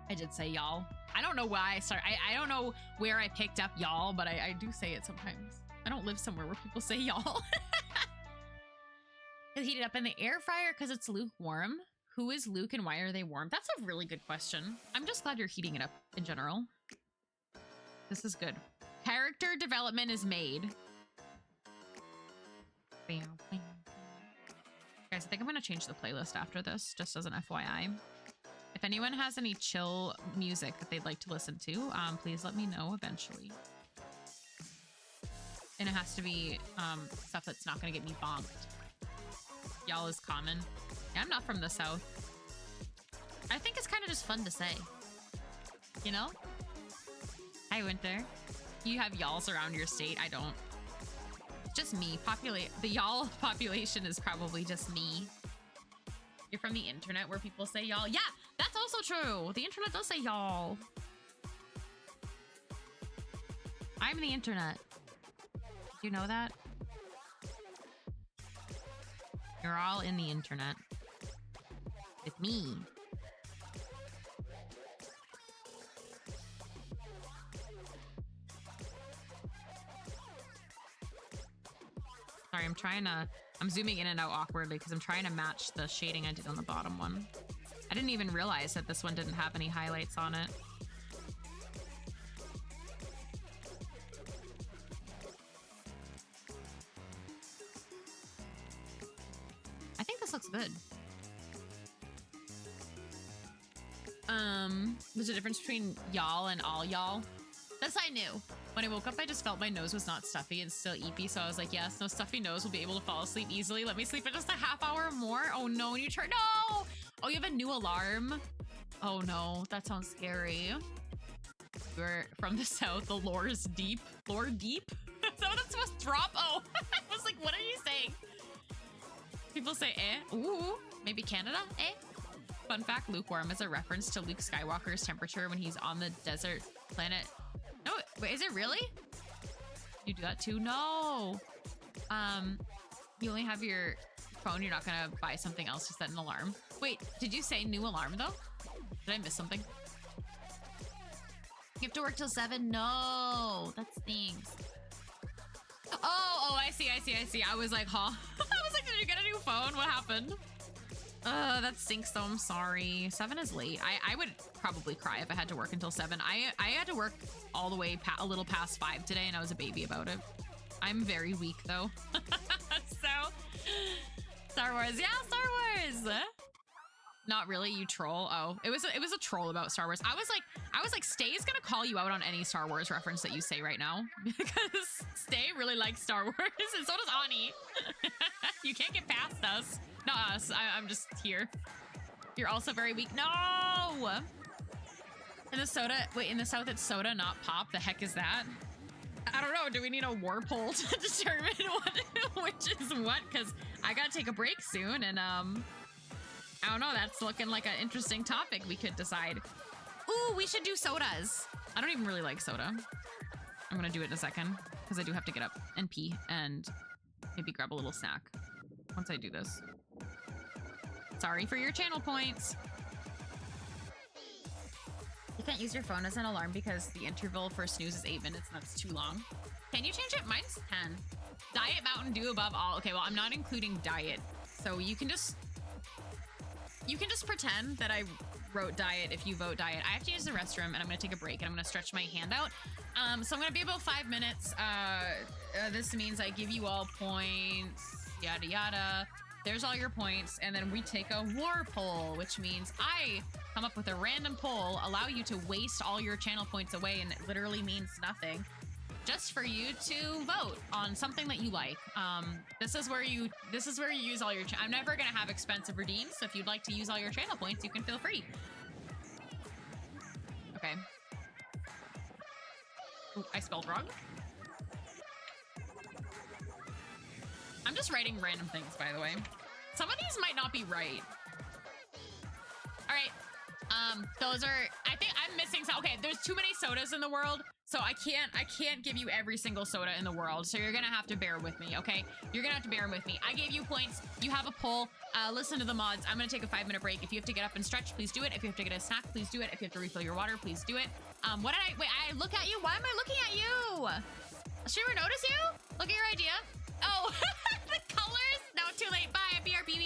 S1: I did say y'all. I don't know why I started. I don't know where I picked up y'all, but I do say it sometimes. I don't live somewhere where people say y'all. Heat it up in the air fryer because it's lukewarm. Who is Luke and why are they warm? That's a really good question. I'm just glad you're heating it up in general. This is good. Character development is made. Guys, I think I'm going to change the playlist after this, just as an FYI. If anyone has any chill music that they'd like to listen to, please let me know eventually. And it has to be stuff that's not going to get me bonked. Y'all is common. Yeah, I'm not from the South. I think it's kind of just fun to say. You know? Hi, Winter. You have y'alls around your state. I don't. It's just me. The y'all population is probably just me. You're from the internet where people say y'all. Yeah, that's also true. The internet does say y'all. I'm the internet. Do you know that? You're all in the internet. With me. Sorry, I'm zooming in and out awkwardly because I'm trying to match the shading I did on the bottom one. I didn't even realize that this one didn't have any highlights on it. I think this looks good. There's a difference between y'all and all y'all. This I knew. When I woke up, I just felt my nose was not stuffy and still eepy, so I was like, yes, no stuffy nose will be able to fall asleep easily. Let me sleep for just a half hour more. Oh no, and you turn, no! Oh, you have a new alarm? Oh no, that sounds scary. You're from the South, the lore is deep. Lore deep? Is that what it's supposed to drop? Oh, I was like, what are you saying? People say, eh? Ooh, maybe Canada, eh? Fun fact, lukewarm is a reference to Luke Skywalker's temperature when he's on the desert planet. No, wait, is it really? You do that too? No. You only have your phone. You're not gonna buy something else to set an alarm. Wait, did you say new alarm though? Did I miss something? You have to work till 7? No, that stinks. Oh, I see. I was like, huh? I was like, did you get a new phone? What happened? That stinks though, I'm sorry. 7 is late. I would probably cry if I had to work until 7. I had to work all the way a little past 5 today and I was a baby about it. I'm very weak though. So, Star Wars. Yeah, Star Wars. Not really, you troll. Oh, it was a troll about Star Wars. I was like, Stay's gonna call you out on any Star Wars reference that you say right now because Stay really likes Star Wars and so does Ani. You can't get past us. Not us. I'm just here. You're also very weak. No. In the South it's soda, not pop. The heck is that? I don't know. Do we need a war poll to determine which is what? Because I gotta take a break soon, and I don't know. That's looking like an interesting topic we could decide. Ooh, we should do sodas. I don't even really like soda. I'm gonna do it in a second because I do have to get up and pee and maybe grab a little snack once I do this. Sorry for your channel points. You can't use your phone as an alarm because the interval for snooze is 8 minutes and that's too long. Can you change it? Mine's 10. Diet Mountain Dew above all. Okay, well, I'm not including diet. So you can just pretend that I wrote diet if you vote diet. I have to use the restroom and I'm gonna take a break and I'm gonna stretch my hand out. So I'm gonna be about 5 minutes. This means I give you all points, yada yada. There's all your points, and then we take a war poll, which means I come up with a random poll, allow you to waste all your channel points away, and it literally means nothing, just for you to vote on something that you like. This is where you use all your. I'm never gonna have expensive redeems, so if you'd like to use all your channel points, you can feel free. Okay. Ooh, I spelled wrong. I'm just writing random things, by the way. Some of these might not be right. All right. Those are, I think I'm missing some. Okay, there's too many sodas in the world, so I can't give you every single soda in the world. So you're gonna have to bear with me, okay? You're gonna have to bear with me. I gave you points. You have a poll. Listen to the mods. I'm gonna take a 5-minute break. If you have to get up and stretch, please do it. If you have to get a snack, please do it. If you have to refill your water, please do it. Wait, I look at you. Why am I looking at you? Should we notice you? Look at your idea. Oh, the colors? No, too late. Bye. BRB.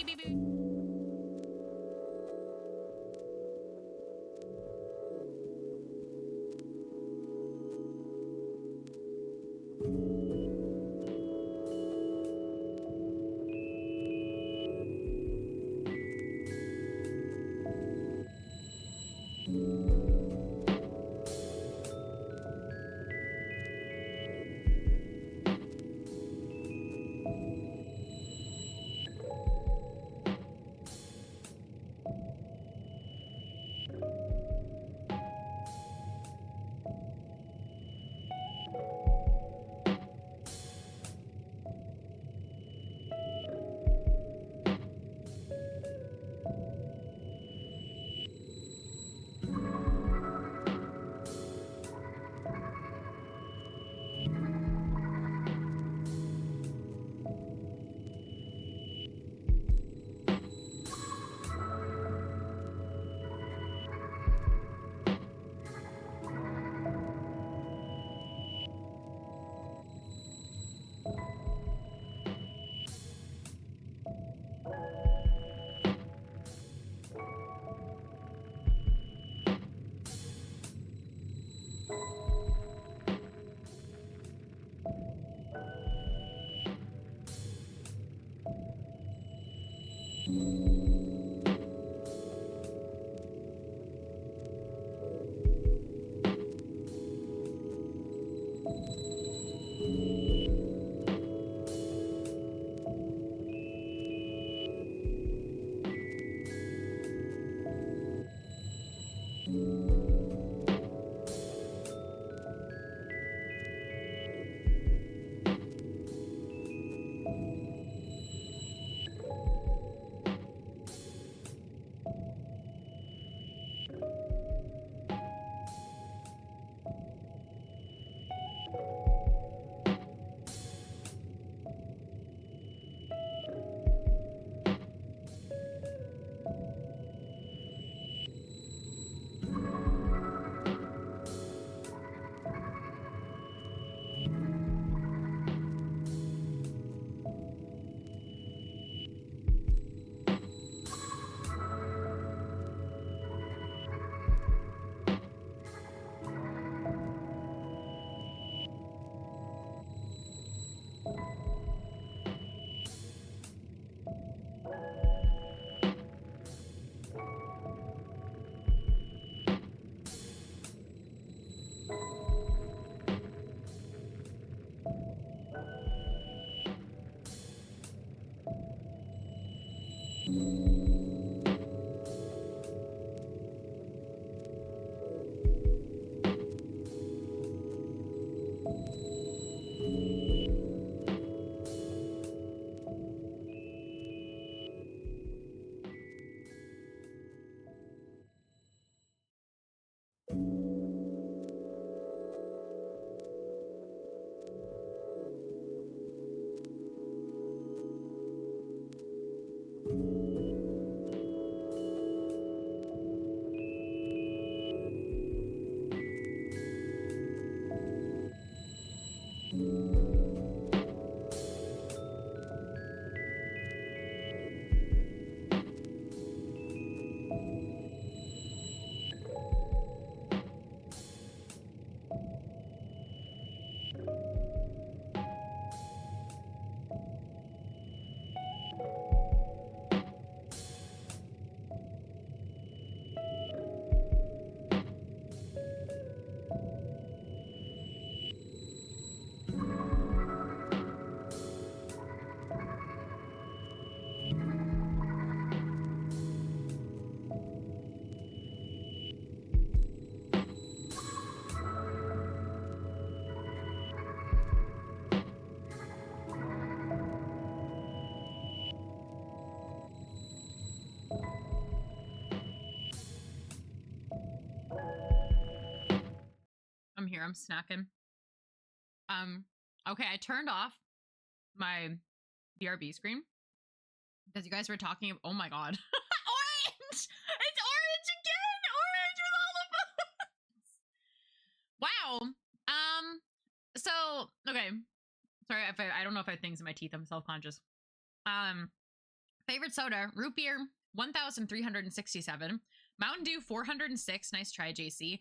S1: here. I'm snacking. Okay, I turned off my BRB screen because you guys were talking. Oh my god, orange! It's orange again. Orange with all of them. Wow. So okay. Sorry if I don't know if I have things in my teeth. I'm self-conscious. Favorite soda: root beer 1,367, Mountain Dew 406. Nice try, JC.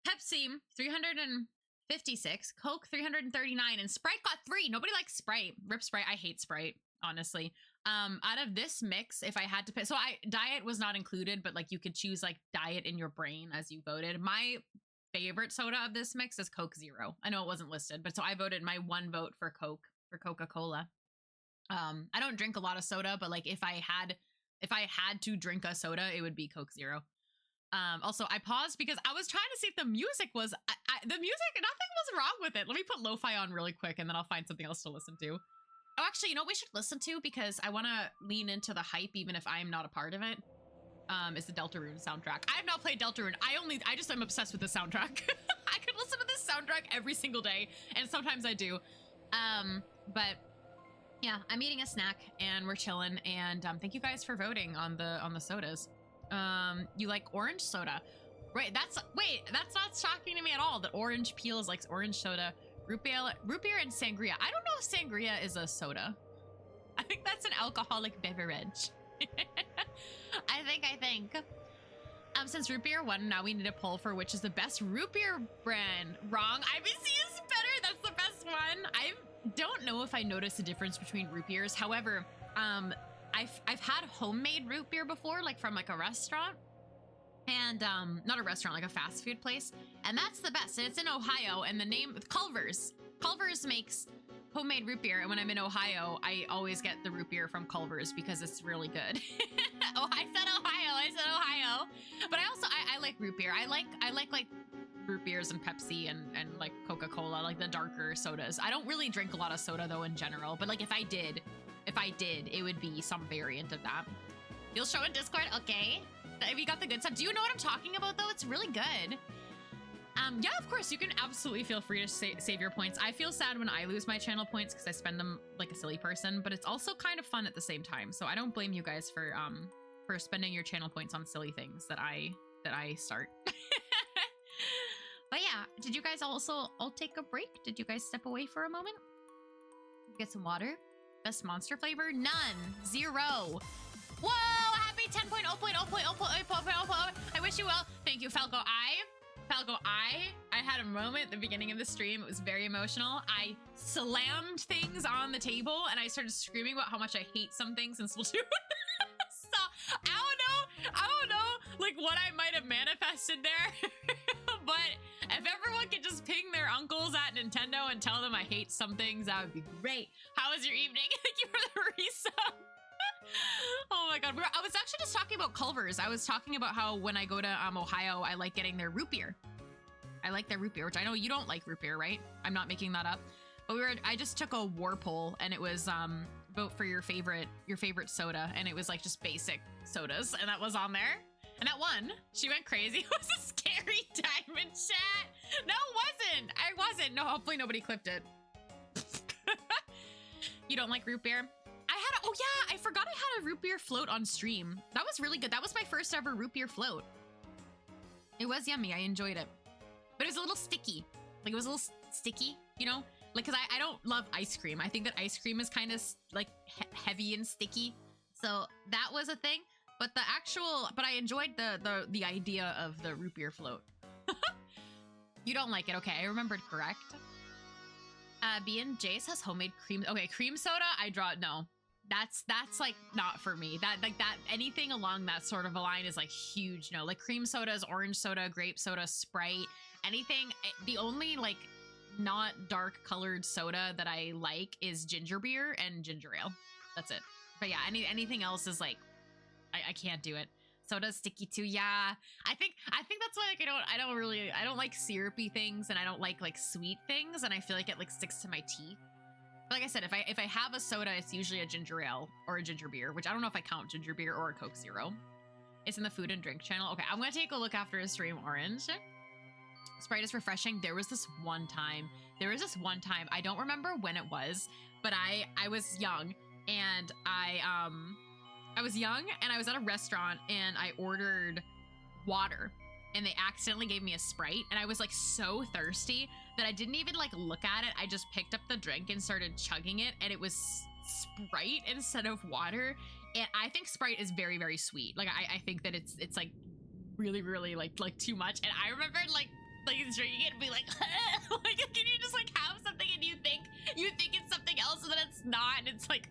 S1: Pepsi 356, Coke 339, and Sprite got 3. Nobody likes Sprite. Rip Sprite. I hate Sprite, honestly. Out of this mix, if I had to pick, so diet was not included, but like you could choose like diet in your brain as you voted. My favorite soda of this mix is Coke Zero. I know it wasn't listed, but so I voted my one vote for Coke, for Coca-Cola. I don't drink a lot of soda, but like if I had to drink a soda, it would be Coke Zero. Also, I paused because I was trying to see if the music was, the music, nothing was wrong with it. Let me put lo-fi on really quick and then I'll find something else to listen to. Oh, actually, you know what we should listen to, because I want to lean into the hype even if I'm not a part of it, is the Deltarune soundtrack. I have not played Deltarune. I just am obsessed with the soundtrack. I could listen to this soundtrack every single day, and sometimes I do. But yeah, I'm eating a snack and we're chilling, and thank you guys for voting on the sodas. You like orange soda, right? That's not shocking to me at all that Orange Peels likes orange soda. Root beer and sangria. I don't know if sangria is a soda. I think that's an alcoholic beverage. I think. Since root beer won, now we need a poll for which is the best root beer brand. Wrong. IBC is better. That's the best one. I don't know if I noticed a difference between root beers. However, I've had homemade root beer before, like from like a restaurant, and not a restaurant, like a fast food place, and that's the best. And it's in Ohio, and the name Culver's. Culver's makes homemade root beer, and when I'm in Ohio, I always get the root beer from Culver's because it's really good. Oh, I said Ohio, but I like root beer. I like root beers and Pepsi and like Coca-Cola, like the darker sodas. I don't really drink a lot of soda though in general, but like if I did, it would be some variant of that. You'll show in Discord, okay? If you got the good stuff. Do you know what I'm talking about though? It's really good. Yeah, of course, you can absolutely feel free to save your points. I feel sad when I lose my channel points because I spend them like a silly person, but it's also kind of fun at the same time. So I don't blame you guys for spending your channel points on silly things that I start. But yeah, did you guys also all take a break? Did you guys step away for a moment? Get some water? Best monster flavor? None. 0. Whoa! Happy 10.0.0.0.0.0. I wish you well. Thank you, Falco. I had a moment at the beginning of the stream. It was very emotional. I slammed things on the table and I started screaming about how much I hate some things in Splatoon. So I don't know like what I might have manifested there. But if everyone could just ping their uncles at Nintendo and tell them I hate some things, that would be great. How was your evening? Thank you for the resub. Oh my god, I was actually just talking about Culver's. I was talking about how when I go to Ohio, I like getting their root beer. I like their root beer, which I know you don't like root beer, right? I'm not making that up. But I just took a war poll, and it was vote for your favorite soda, and it was like just basic sodas, and that was on there. And that won. She went crazy. It was a scary time in chat. No, it wasn't. I wasn't. No, hopefully nobody clipped it. You don't like root beer? Oh yeah, I forgot I had a root beer float on stream. That was really good. That was my first ever root beer float. It was yummy. I enjoyed it. But it was a little sticky. Like it was a little sticky, you know? Like, cause I don't love ice cream. I think that ice cream is kind of like heavy and sticky. So that was a thing. But I enjoyed the idea of the root beer float. You don't like it. Okay, I remembered correct. B&J says homemade cream. Okay, cream soda, no. That's like not for me. That anything along that sort of a line is like huge no. Like cream sodas, orange soda, grape soda, Sprite, anything. The only like not dark colored soda that I like is ginger beer and ginger ale. That's it. But yeah, anything else is like I can't do it. Soda's sticky too. Yeah, I think that's why like I don't like syrupy things, and I don't like sweet things, and I feel like it like sticks to my teeth. Like I said, if I have a soda, it's usually a ginger ale or a ginger beer, which I don't know if I count ginger beer or a Coke Zero. It's in the food and drink channel. Okay, I'm gonna take a look after a stream. Orange. Sprite is refreshing. There was this one time, I don't remember when it was, but I was young and I was at a restaurant and I ordered water and they accidentally gave me a Sprite and I was like so thirsty that I didn't even like look at it. I just picked up the drink and started chugging it and it was Sprite instead of water. And I think Sprite is very, very sweet. Like I think that it's like really, really like too much. And I remember like drinking it and be like, like, can you just like have something and you think it's something else and then it's not and it's like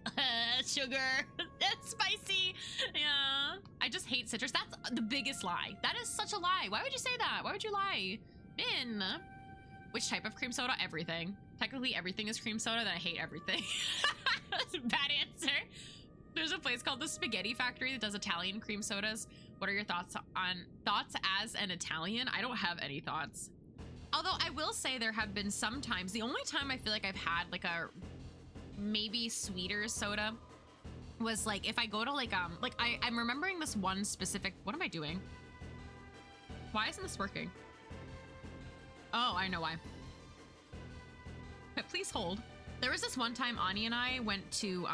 S1: sugar, it's spicy. Yeah, I just hate citrus. That's the biggest lie. That is such a lie. Why would you say that? Why would you lie? Min, which type of cream soda? Everything. Technically everything is cream soda, then I hate everything. Bad answer. There's a place called the Spaghetti Factory that does Italian cream sodas. What are your thoughts as an Italian? I don't have any thoughts. Although I will say there have been some times, the only time I feel like I've had like a maybe sweeter soda was like if I go to like I'm remembering this one specific, what am I doing? Why isn't this working? Oh, I know why. But please hold. There was this one time Ani and I went to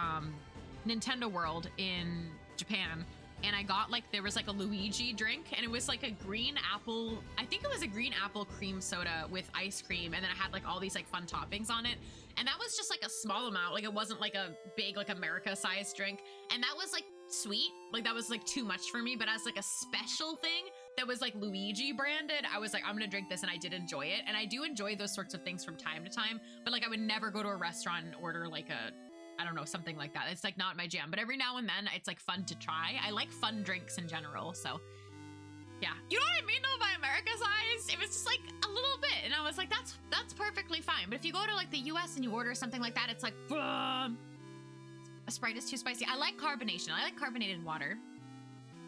S1: Nintendo World in Japan and I got like, there was like a Luigi drink and it was like a green apple, I think it was a green apple cream soda with ice cream and then it had like all these like fun toppings on it. And that was just like a small amount, like it wasn't like a big like America sized drink. And that was like sweet, like that was like too much for me, but as like a special thing that was like Luigi branded, I was like, I'm gonna drink this and I did enjoy it. And I do enjoy those sorts of things from time to time, but like I would never go to a restaurant and order like a, I don't know, something like that. It's like not my jam, but every now and then it's like fun to try. I like fun drinks in general. So yeah, you know what I mean though by America size? It was just like a little bit. And I was like, that's perfectly fine. But if you go to like the US and you order something like that, it's like, a Sprite is too spicy. I like carbonation. I like carbonated water.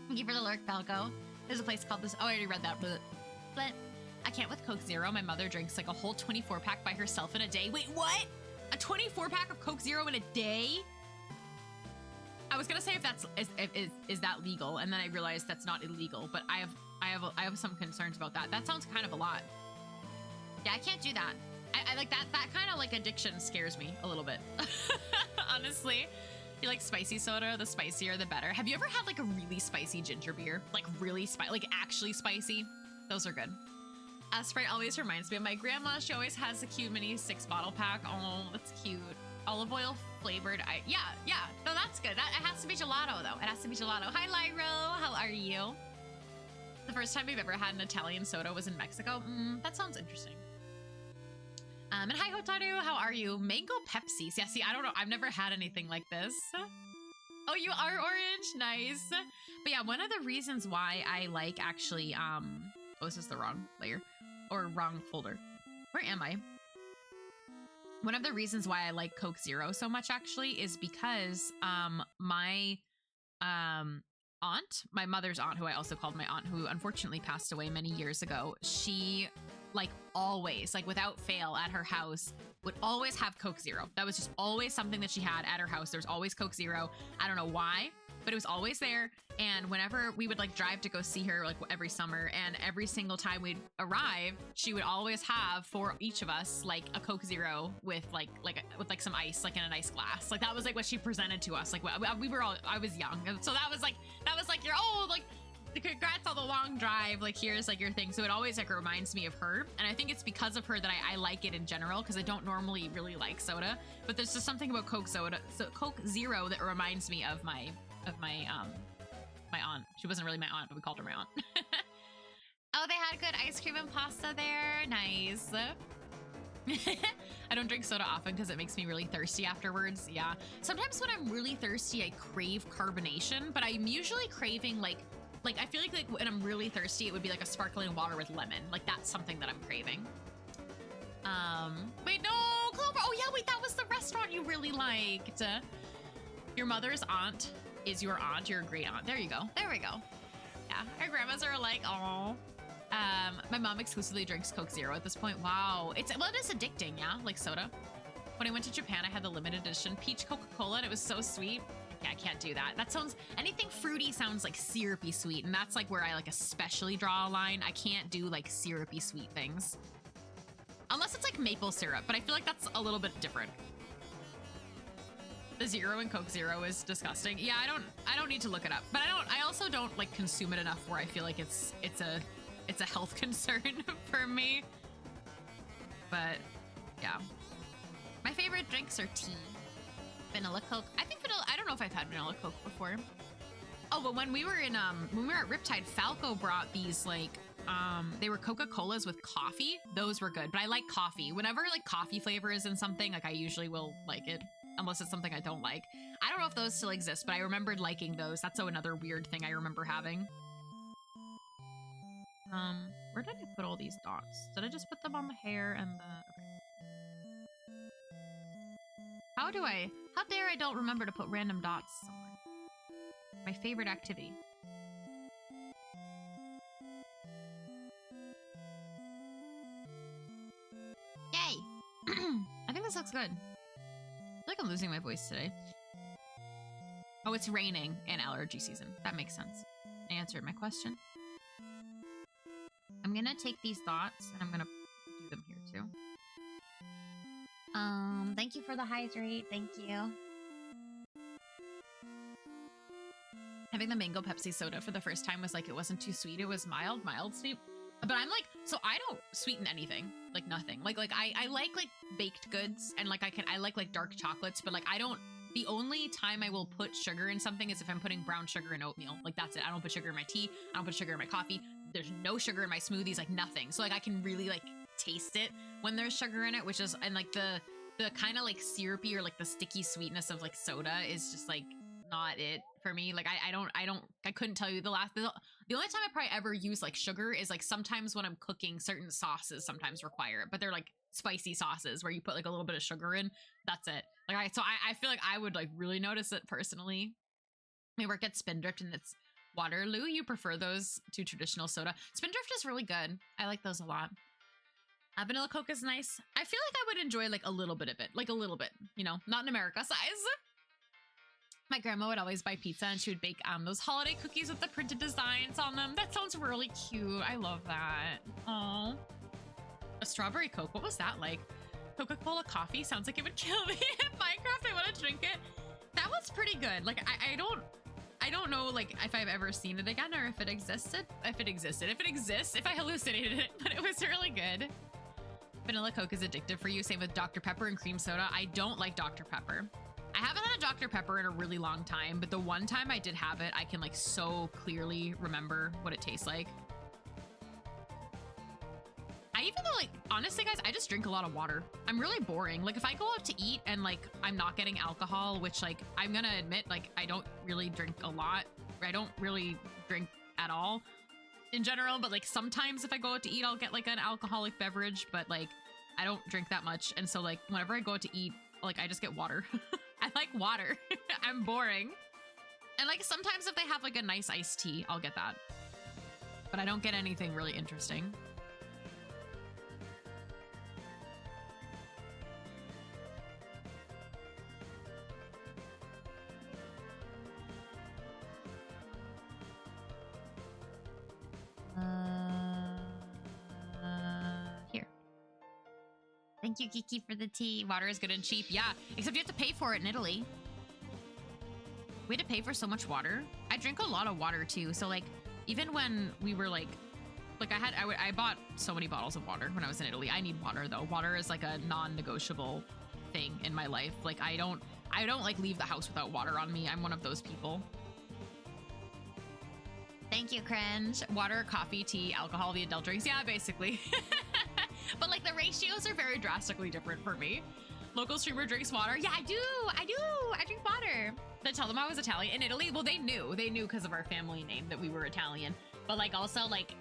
S1: Thank you for the lurk, Falco. There's a place called this. Oh, I already read that. But I can't with Coke Zero. My mother drinks like a whole 24 pack by herself in a day. Wait, what? A 24 pack of Coke Zero in a day? I was gonna say if that's is that legal, and then I realized that's not illegal. But I have some concerns about that. That sounds kind of a lot. Yeah, I can't do that. I like that. That kind of like addiction scares me a little bit. Honestly, you like spicy soda. The spicier, the better. Have you ever had like a really spicy ginger beer? Like really spicy, like actually spicy. Those are good. Sprite always reminds me of my grandma. She always has a cute mini 6-bottle pack. Oh, that's cute. Olive oil flavored. Yeah. No, that's good. It has to be gelato though. It has to be gelato. Hi, Lyro. How are you? The first time we've ever had an Italian soda was in Mexico. That sounds interesting. And hi, Hotaru. How are you? Mango Pepsi. Yeah, see, I don't know. I've never had anything like this. Oh, you are orange. Nice. But yeah, one of the reasons why I like actually, oh, is this the wrong layer? Or wrong folder. Where am I? One of the reasons why I like Coke Zero so much actually is because my aunt, my mother's aunt, who I also called my aunt, who unfortunately passed away many years ago, she like always, like without fail at her house, would always have Coke Zero. That was just always something that she had at her house. There's always Coke Zero. I don't know why, but it was always there. And whenever we would like drive to go see her, like every summer, and every single time we'd arrive, she would always have for each of us like a Coke Zero with with some ice, like in a nice glass. Like that was like what she presented to us. Like we were all, I was young, and so that was like you're old, like congrats on the long drive. Like here's like your thing. So it always like reminds me of her, and I think it's because of her that I like it in general, because I don't normally really like soda, but there's just something about Coke Zero that reminds me of my aunt. She wasn't really my aunt, but we called her my aunt. Oh, they had good ice cream and pasta there. Nice. I don't drink soda often because it makes me really thirsty afterwards. Yeah. Sometimes when I'm really thirsty, I crave carbonation, but I'm usually craving like I feel like when I'm really thirsty, it would be like a sparkling water with lemon. Like that's something that I'm craving. Wait, no, Clover. Oh yeah, wait, that was the restaurant you really liked. Your mother's aunt is your aunt, your great aunt. There you go. There we go. Yeah, our grandmas are like, oh. My mom exclusively drinks Coke Zero at this point. Wow. It is addicting, yeah, like soda. When I went to Japan, I had the limited edition peach Coca-Cola, and it was so sweet. Yeah, I can't do that. That sounds, anything fruity sounds like syrupy sweet, and that's like where I like especially draw a line. I can't do like syrupy sweet things. Unless it's like maple syrup, but I feel like that's a little bit different. The Zero in Coke Zero is disgusting. Yeah, I don't need to look it up, but I also don't like consume it enough where I feel like it's a health concern for me. But yeah. My favorite drinks are tea. Vanilla Coke. I think vanilla, I don't know if I've had vanilla Coke before. Oh, but when we were at Riptide, Falco brought these like they were Coca-Colas with coffee. Those were good, but I like coffee. Whenever like coffee flavor is in something, like I usually will like it, unless it's something I don't like. I don't know if those still exist, but I remembered liking those. That's another weird thing I remember having. Where did I put all these dots? Did I just put them on the hair and the... Okay. How dare I don't remember to put random dots somewhere. My favorite activity. Yay! I think this looks good. I feel like I'm losing my voice today. Oh, it's raining and allergy season. That makes sense. I answered my question. I'm gonna take these dots and I'm gonna do them here too.
S2: Thank you for the hydrate. Thank you.
S1: Having the mango Pepsi soda for the first time was like, it wasn't too sweet. It was mild sweet. But I'm like, so I don't sweeten anything, like nothing. Like I like baked goods and like I like dark chocolates, but like I don't, the only time I will put sugar in something is if I'm putting brown sugar in oatmeal. Like that's it. I don't put sugar in my tea. I don't put sugar in my coffee. There's no sugar in my smoothies, like nothing. So like I can really like taste it when there's sugar in it, which is, and like the kind of like syrupy or like the sticky sweetness of like soda is just like not it for me. Like I couldn't tell you the only time I probably ever use like sugar is like sometimes when I'm cooking, certain sauces sometimes require it, but they're like spicy sauces where you put like a little bit of sugar in. That's it. Like I feel like I would like really notice it personally. I work at Spindrift and it's Waterloo. You prefer those to traditional soda. Spindrift is really good. I like those a lot. Vanilla Coke is nice. I feel like I would enjoy like a little bit of it, like a little bit, you know, not in America size. My grandma would always buy pizza and she would bake those holiday cookies with the printed designs on them. That sounds really cute. I love that. Oh, a strawberry Coke. What was that like? Coca-Cola coffee sounds like it would kill me in Minecraft. I want to drink it. That was pretty good. Like I don't know like if I've ever seen it again or if it existed. If it exists, if I hallucinated it, but it was really good. Vanilla Coke is addictive for you. Same with Dr. Pepper and cream soda. I don't like Dr. Pepper. I haven't had a Dr. Pepper in a really long time, but the one time I did have it, I can like so clearly remember what it tastes like. Even though like, honestly guys, I just drink a lot of water. I'm really boring. Like if I go out to eat and like, I'm not getting alcohol, which like, I'm gonna admit, like I don't really drink a lot. I don't really drink at all in general, but like sometimes if I go out to eat, I'll get like an alcoholic beverage, but like I don't drink that much. And so like whenever I go out to eat, like I just get water. I like water. I'm boring. And like sometimes if they have like a nice iced tea, I'll get that. But I don't get anything really interesting. Here.
S2: Thank you, Kiki, for the tea.
S1: Water is good and cheap. Yeah, except you have to pay for it in Italy. We had to pay for so much water. I drink a lot of water too. So like, even when we were like I bought so many bottles of water when I was in Italy. I need water though. Water is like a non-negotiable thing in my life. Like I don't like leave the house without water on me. I'm one of those people.
S2: Thank you, Cringe.
S1: Water, coffee, tea, alcohol, the adult drinks. Yeah, basically. But like the ratios are very drastically different for me. Local streamer drinks water. Yeah, I do. I drink water. Did I tell them I was Italian in Italy? Well, they knew because of our family name that we were Italian. But like also like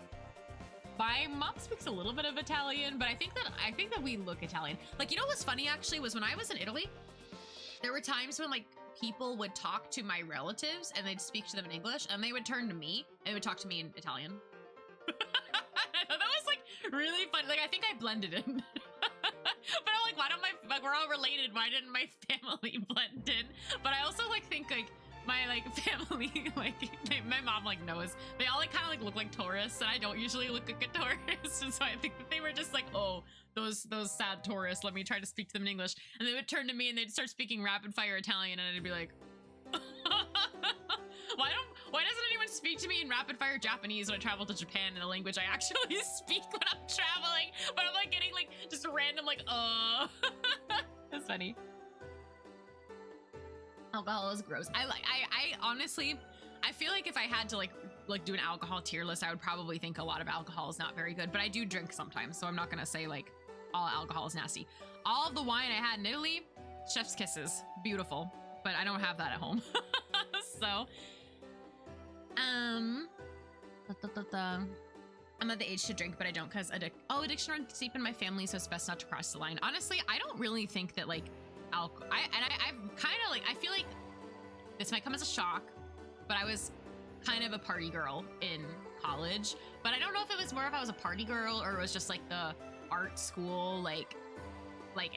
S1: my mom speaks a little bit of Italian, but I think that we look Italian. Like, you know what's funny actually was when I was in Italy, there were times when like people would talk to my relatives and they'd speak to them in English and they would turn to me and they would talk to me in Italian. That was like really fun. Like I think I blended in. But I'm like, why don't we're all related. Why didn't my family blend in? But I also like think like my like family, like my mom like knows. They all like kind of like look like tourists, and I don't usually look like a tourist, and so I think that they were just like, oh, those sad tourists. Let me try to speak to them in English, and they would turn to me and they'd start speaking rapid fire Italian, and I'd be like, why doesn't anyone speak to me in rapid fire Japanese when I travel to Japan in a language I actually speak when I'm traveling? But I'm like getting like just a random like, that's funny. Alcohol is gross. I honestly, I feel like if I had to like do an alcohol tier list, I would probably think a lot of alcohol is not very good, but I do drink sometimes, so I'm not gonna say like all alcohol is nasty. All of the wine I had in Italy, chef's kisses, beautiful, but I don't have that at home. So, I'm at the age to drink, but I don't because addiction runs deep in my family, so it's best not to cross the line. Honestly, I don't really think that like I've kind of like, I feel like this might come as a shock, but I was kind of a party girl in college, but I don't know if it was more if I was a party girl or it was just like the art school, like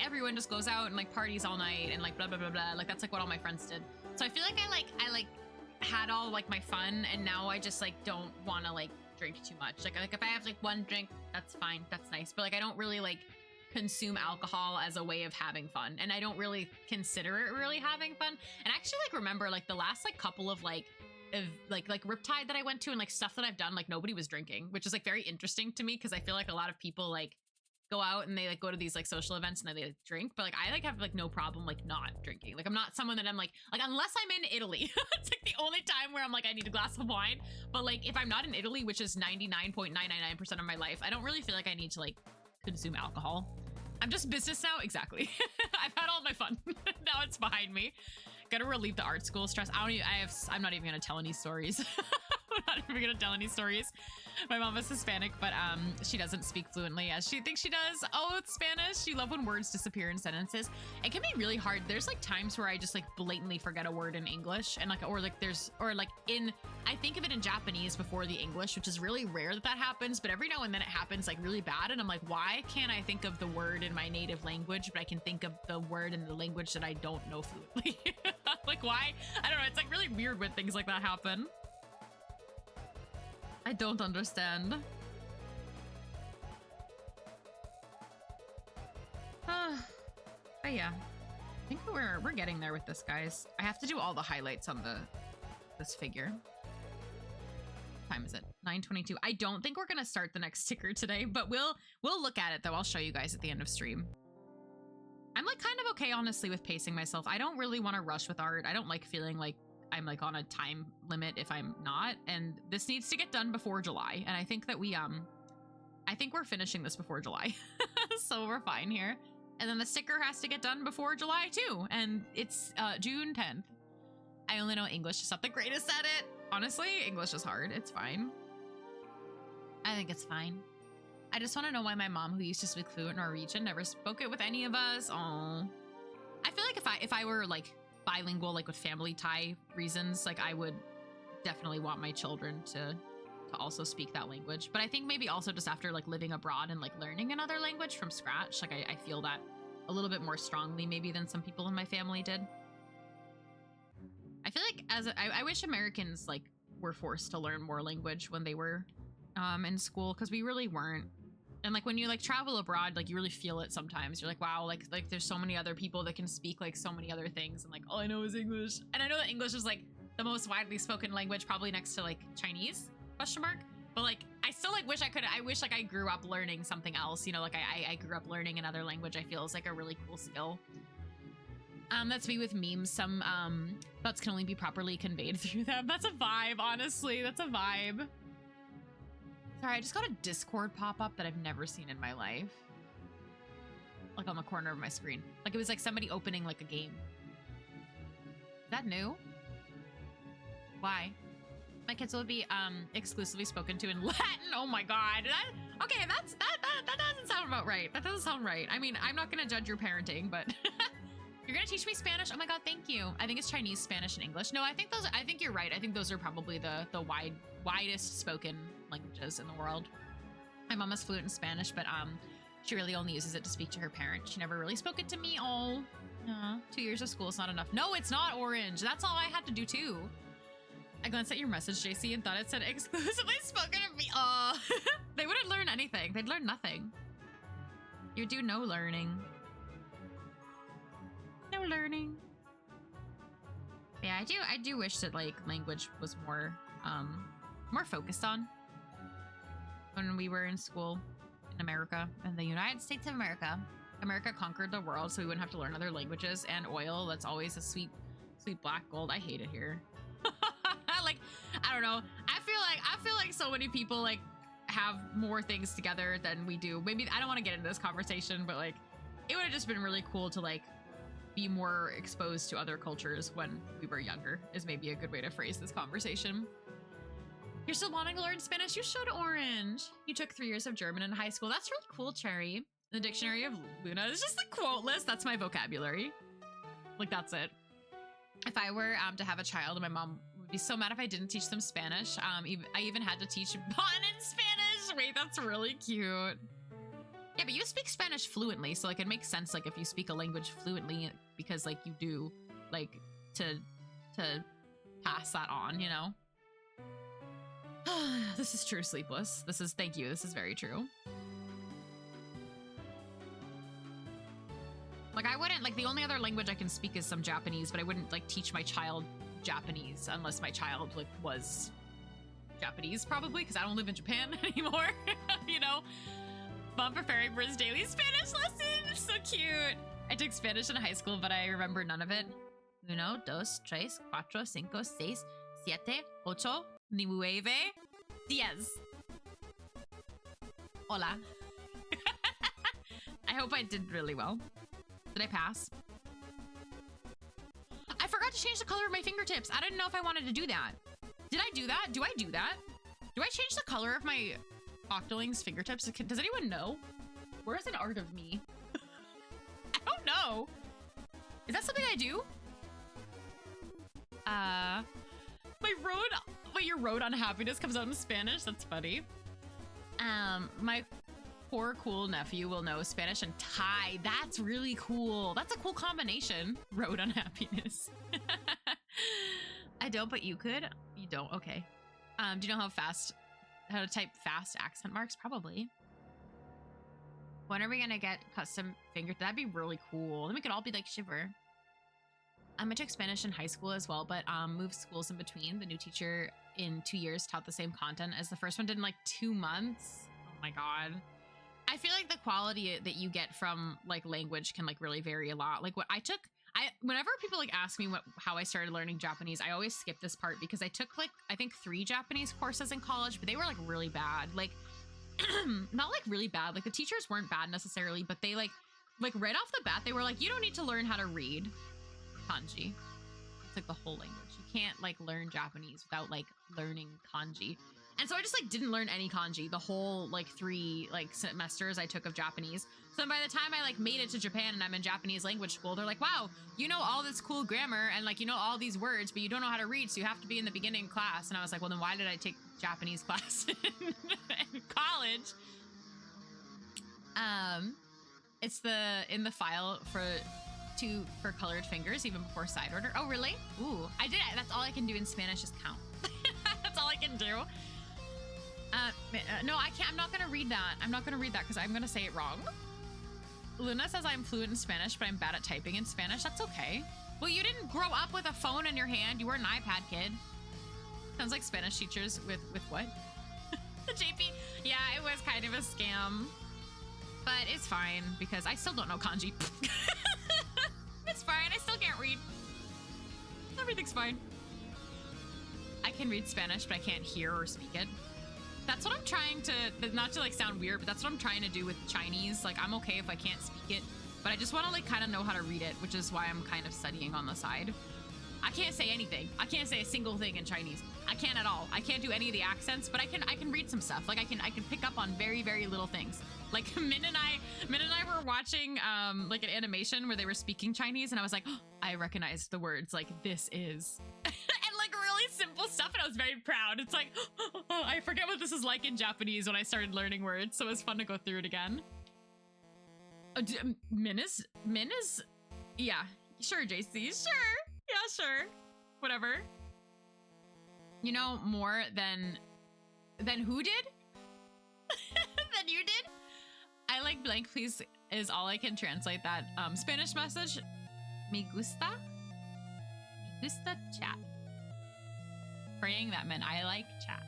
S1: everyone just goes out and like parties all night and like blah, blah, blah, blah. Like that's like what all my friends did. So I feel like I had all like my fun, and now I just like don't want to like drink too much. Like if I have like one drink, that's fine. That's nice. But like, I don't really like consume alcohol as a way of having fun, and I don't really consider it really having fun. And I actually like remember like the last like couple of like Riptide that I went to and like stuff that I've done, like nobody was drinking, which is like very interesting to me because I feel like a lot of people like go out and they like go to these like social events and they like drink, but like I like have like no problem like not drinking. Like I'm not someone that I'm like unless I'm in Italy, it's like the only time where I'm like I need a glass of wine. But like if I'm not in Italy, which is 99.999% of my life, I don't really feel like I need to like consume alcohol. I'm just business now. Exactly. I've had all my fun. Now it's behind me. Gotta relieve the art school stress. I'm not even gonna tell any stories. I'm not even gonna tell any stories. My mom is Hispanic, but she doesn't speak fluently as she thinks she does. Oh, it's Spanish. You love when words disappear in sentences. It can be really hard. There's like times where I just like blatantly forget a word in English, and like I think of it in Japanese before the English, which is really rare that happens, but every now and then it happens like really bad, and I'm like, why can't I think of the word in my native language, but I can think of the word in the language that I don't know fluently? Like why? I don't know. It's like really weird when things like that happen. I don't understand. But yeah, I think we're getting there with this, guys. I have to do all the highlights on this figure. What time is it? 9:22. I don't think we're gonna start the next sticker today, but we'll look at it though. I'll show you guys at the end of stream. I'm like kind of okay, honestly, with pacing myself. I don't really want to rush with art. I don't like feeling like I'm like on a time limit if I'm not, and this needs to get done before July. And I think that I think we're finishing this before July. So we're fine here. And then the sticker has to get done before July too. And it's June 10th. I only know English, just not the greatest at it. Honestly, English is hard. It's fine. I think it's fine. I just want to know why my mom, who used to speak fluent Norwegian, never spoke it with any of us. Oh, I feel like if I were like bilingual, like with family tie reasons, like I would definitely want my children to also speak that language. But I think maybe also just after like living abroad and like learning another language from scratch, like I feel that a little bit more strongly maybe than some people in my family did. I feel like I wish Americans like were forced to learn more language when they were in school, because we really weren't. And like when you like travel abroad, like you really feel it sometimes. You're like, wow, like there's so many other people that can speak like so many other things, and like all I know is English. And I know that English is like the most widely spoken language, probably next to like Chinese, ? But like I still like wish like I grew up learning something else, you know, like I grew up learning another language. I feel is like a really cool skill. That's me with memes. Some thoughts can only be properly conveyed through them. That's a vibe, honestly. That's a vibe. Sorry, I just got a Discord pop-up that I've never seen in my life. Like on the corner of my screen. Like it was like somebody opening like a game. Is that new? Why? My kids will be exclusively spoken to in Latin. Oh my god. Okay, that doesn't sound about right. That doesn't sound right. I mean, I'm not gonna judge your parenting, but you're gonna teach me Spanish? Oh my god, thank you. I think it's Chinese, Spanish, and English. No, I think you're right. I think those are probably the widest spoken languages in the world. My mom is fluent in Spanish, but she really only uses it to speak to her parents. She never really spoke it to me. Oh, 2 years of school is not enough. No, it's not, Orange. That's all I had to do too. I glanced at your message, JC, and thought it said exclusively spoken of me. They wouldn't learn anything. They'd learn nothing. You do no learning. No learning. Yeah, I do wish that like language was more focused on when we were in school in America, in the United States of America. America conquered the world, so we wouldn't have to learn other languages. And oil, that's always a sweet black gold. I hate it here. Like, I don't know. I feel like so many people like have more things together than we do. Maybe I don't want to get into this conversation, but like, it would have just been really cool to like be more exposed to other cultures when we were younger. Is maybe a good way to phrase this conversation. You're still wanting to learn Spanish? You should, Orange. You took 3 years of German in high school. That's really cool, Cherry. The dictionary of Luna is just a quote list. That's my vocabulary. Like, that's it. If I were to have a child, my mom would be so mad if I didn't teach them Spanish. I even had to teach Bon in Spanish. Wait, that's really cute. Yeah, but you speak Spanish fluently, so like it makes sense like if you speak a language fluently because like you do like to pass that on, you know? This is true, Sleepless. Thank you. This is very true. Like I wouldn't, like the only other language I can speak is some Japanese, but I wouldn't like teach my child Japanese unless my child like was Japanese probably, because I don't live in Japan anymore, you know? Mom preparing for his daily Spanish lesson. So cute. I took Spanish in high school, but I remember none of it. 1, 2, 3, 4, 5, 6, 7, 8, 9, 10. Hola. I hope I did really well. Did I pass? I forgot to change the color of my fingertips. I didn't know if I wanted to do that. Did I do that? Do I do that? Do I change the color of my Octoling's fingertips? Does anyone know? Where is an art of me? I don't know. Is that something I do? Your road on happiness comes out in Spanish. That's funny. My poor cool nephew will know Spanish and Thai. That's really cool. That's a cool combination. Road on happiness. I don't, but you could. You don't. Okay. Do you know how to type fast accent marks? Probably. When are we gonna get custom finger? That'd be really cool. Then we could all be like Shiver. I took Spanish in high school as well, but moved schools in between. The new teacher in 2 years taught the same content as the first one did in like 2 months. Oh my God. I feel like the quality that you get from like language can like really vary a lot. Like whenever people like ask me how I started learning Japanese, I always skip this part because I took like, I think 3 Japanese courses in college, but they were like really bad. Like, not like really bad. Like the teachers weren't bad necessarily, but they like right off the bat, they were like, you don't need to learn how to read kanji. It's like the whole language. You can't like learn Japanese without like learning kanji. And so I just like didn't learn any kanji the whole like 3 like semesters I took of Japanese. So by the time I like made it to Japan and I'm in Japanese language school, they're like, wow, you know all this cool grammar and like you know all these words, but you don't know how to read, so you have to be in the beginning class. And I was like, well then why did I take Japanese class in college? It's in the file for colored fingers even before side order. Oh really? Ooh, I did it. That's all I can do in Spanish is count. That's all I can do. No, I can't. I'm not gonna read that. I'm not gonna read that because I'm gonna say it wrong. Luna says I'm fluent in Spanish, but I'm bad at typing in Spanish. That's okay. Well, you didn't grow up with a phone in your hand. You were an iPad kid. Sounds like Spanish teachers with what? JP. Yeah, it was kind of a scam, but it's fine because I still don't know kanji. It's fine. I still can't read. Everything's fine. I can read Spanish, but I can't hear or speak it. That's what I'm trying to, not to like sound weird, but that's what I'm trying to do with Chinese. Like I'm okay if I can't speak it, but I just want to like kind of know how to read it, which is why I'm kind of studying on the side. I can't say anything. I can't say a single thing in Chinese. I can't at all. I can't do any of the accents, but I can read some stuff. Like I can pick up on very, very little things. Like Min and I were watching like an animation where they were speaking Chinese and I was like, oh, I recognized the words like this is and like really simple stuff, and I was very proud. It's like, oh, I forget what this is like in Japanese when I started learning words, so it was fun to go through it again. Min is Yeah, sure, JC, sure. Yeah, sure. Whatever. You know more than who did? Than you did? I like blank, please, is all I can translate that. Spanish message. Me gusta. Me gusta chat. Praying that meant I like chat.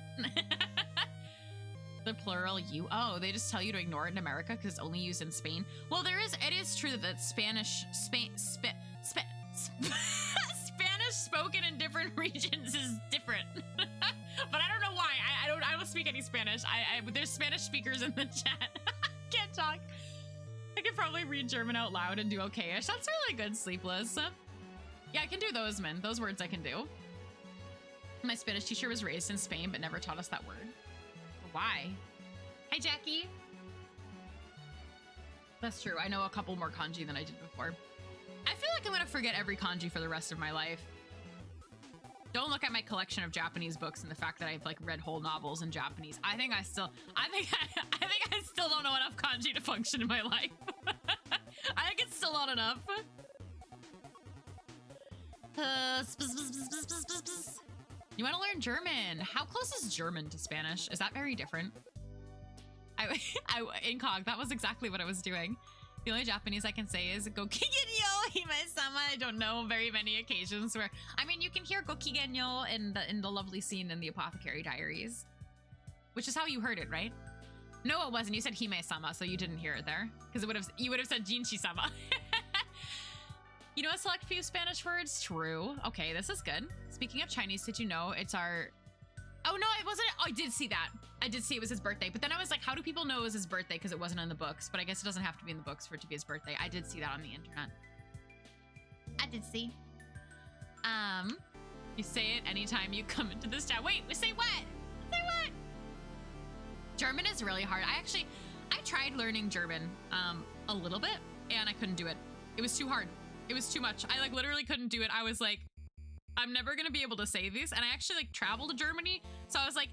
S1: The plural you. Oh, they just tell you to ignore it in America because it's only used in Spain. Well, it is true that Spanish spoken in different regions is different. But I don't know why. I don't speak any Spanish. There's Spanish speakers in the chat. Can't talk. I could probably read German out loud and do okay-ish. That's really good, Sleepless. Yeah, I can do those, man. Those words I can do. My Spanish teacher was raised in Spain, but never taught us that word. Why? Hi, Jackie. That's true. I know a couple more kanji than I did before. I feel like I'm gonna forget every kanji for the rest of my life. Don't look at my collection of Japanese books and the fact that I've like read whole novels in Japanese. I think I still don't know enough kanji to function in my life. I think it's still not enough. You want to learn German? How close is German to Spanish? Is that very different? Incog, that was exactly what I was doing. The only Japanese I can say is Gokigenyo hime-sama. I don't know very many occasions where, I mean, you can hear Gokigenyo in the lovely scene in the Apothecary Diaries, which is how you heard it, right? No, it wasn't. You said hime-sama, so you didn't hear it there because you would have said Jinshi-sama. You know a select few Spanish words? True. Okay, this is good. Speaking of Chinese, did you know it's our... Oh, no, it wasn't. Oh, I did see that. I did see it was his birthday. But then I was like, how do people know it was his birthday? Because it wasn't in the books. But I guess it doesn't have to be in the books for it to be his birthday. I did see that on the internet.
S2: I did see.
S1: You say it anytime you come into this chat. Wait, say what? Say what? German is really hard. I tried learning German a little bit, and I couldn't do it. It was too hard. It was too much. I like literally couldn't do it. I was like, I'm never gonna be able to say this. And I actually like traveled to Germany. So I was like,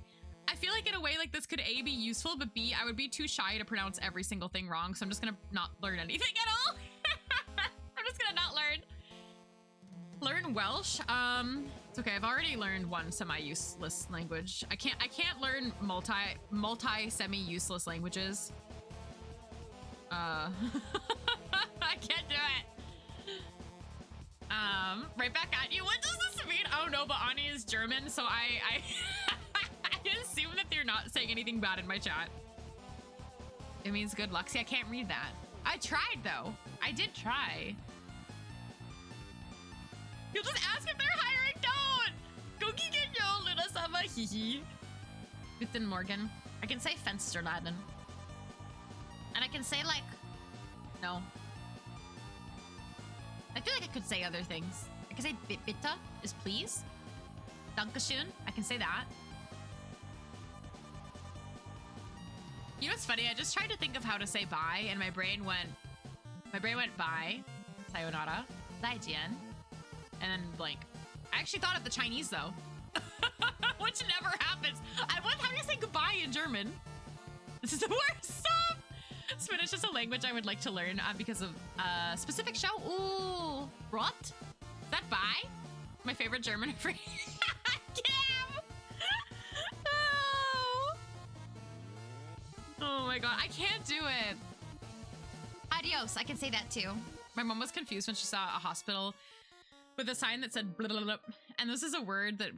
S1: I feel like in a way like this could A, be useful, but B, I would be too shy to pronounce every single thing wrong. So I'm just gonna not learn anything at all. I'm just gonna not learn. Learn Welsh. It's okay. I've already learned one semi-useless language. I can't learn semi-useless languages. I can't do it. Right back at you. What does this mean? Oh no, but Ani is German, so I assume that they're not saying anything bad in my chat. It means good luck. See, I can't read that. I tried though. I did try. You'll just ask if they're hiring. Don't! Gokigenyo, Luna-sama, hihi. Guten Morgen. I can say Fensterladen. And I can say like, no. I feel like I could say other things. I can say bitte is please. Dankeschön. I can say that. You know what's funny? I just tried to think of how to say bye, and my brain went bye, sayonara, zaijian, and then blank. I actually thought of the Chinese though, which never happens. How do you say goodbye in German? This is the worst. Stop. Spanish is a language I would like to learn because of a specific show. Ooh, Rot? Is that bye? My favorite German phrase. Cam! Oh my god, I can't do it.
S2: Adios. I can say that too.
S1: My mom was confused when she saw a hospital with a sign that said blah, blah, blah, and this is a word that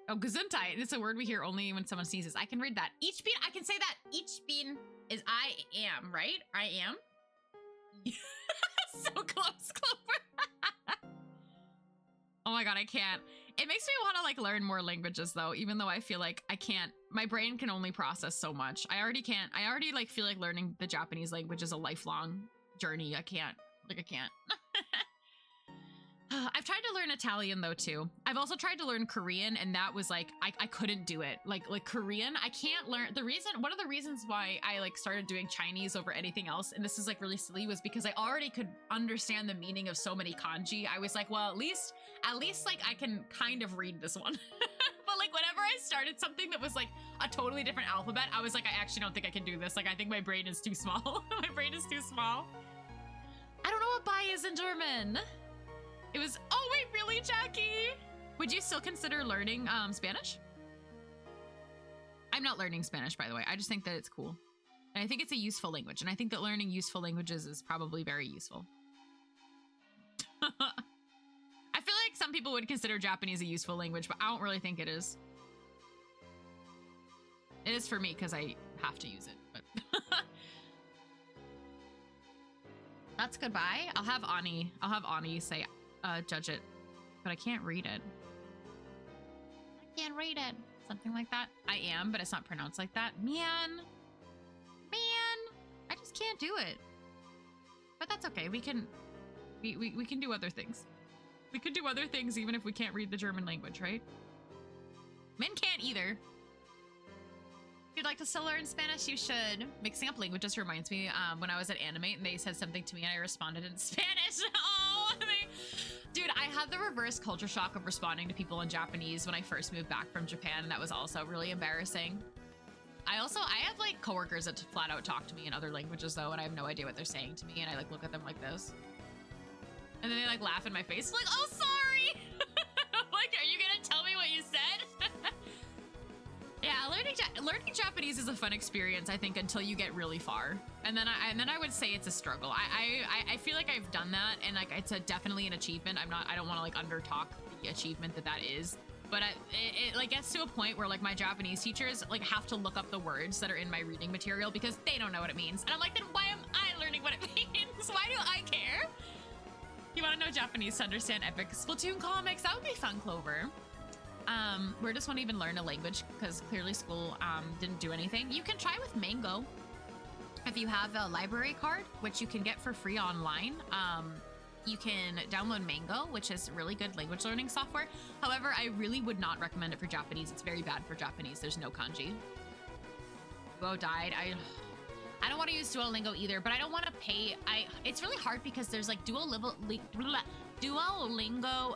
S1: oh, Gesundheit. It's a word we hear only when someone sneezes. I can read that. Ich bin, I can say that. Ich bin is I am, right? I am. So close, Clover. Oh my god, I can't. It makes me want to like learn more languages though, even though I feel like I can't. My brain can only process so much. I already can't. I already like feel like learning the Japanese language is a lifelong journey. I can't. Like I can't. I've tried to learn Italian though too. I've also tried to learn Korean, and that was like I couldn't do it. Like Korean, I can't learn. One of the reasons why I like started doing Chinese over anything else, and this is like really silly, was because I already could understand the meaning of so many kanji. I was like, well, at least like I can kind of read this one. But like whenever I started something that was like a totally different alphabet, I was like, I actually don't think I can do this. Like I think my brain is too small. My brain is too small. I don't know what goodbye is in German. It was, oh wait, really, Jackie? Would you still consider learning Spanish? I'm not learning Spanish, by the way. I just think that it's cool. And I think it's a useful language. And I think that learning useful languages is probably very useful. I feel like some people would consider Japanese a useful language, but I don't really think it is. It is for me because I have to use it. But that's goodbye. I'll have Ani say judge it, but I can't read it. I can't read it. Something like that. I am, but it's not pronounced like that. Man, I just can't do it. But that's okay. We can do other things. We can do other things even if we can't read the German language, right? Men can't either. If you'd like to still learn Spanish, you should. Mixing up languages reminds me when I was at Animate and they said something to me and I responded in Spanish. Oh, dude, I had the reverse culture shock of responding to people in Japanese when I first moved back from Japan. And that was also really embarrassing. I have like coworkers that flat out talk to me in other languages though, and I have no idea what they're saying to me. And I like look at them like this. And then they like laugh in my face like, oh, sorry. Like, are you gonna tell me what you said? Yeah, learning Japanese is a fun experience, I think, until you get really far, and then I would say it's a struggle. I feel like I've done that, and like it's definitely an achievement. I don't want to like undertalk the achievement that is, but it like gets to a point where like my Japanese teachers like have to look up the words that are in my reading material because they don't know what it means, and I'm like, then why am I learning what it means? Why do I care? You want to know Japanese to understand epic Splatoon comics? That would be fun, Clover. We just want to even learn a language because clearly school didn't do anything. You can try with Mango if you have a library card, which you can get for free online. You can download Mango, which is really good language learning software. However, I really would not recommend it for Japanese. It's very bad for Japanese. There's no kanji. Duo died. I don't want to use Duolingo either, but I don't want to pay. It's really hard because there's like Duolingo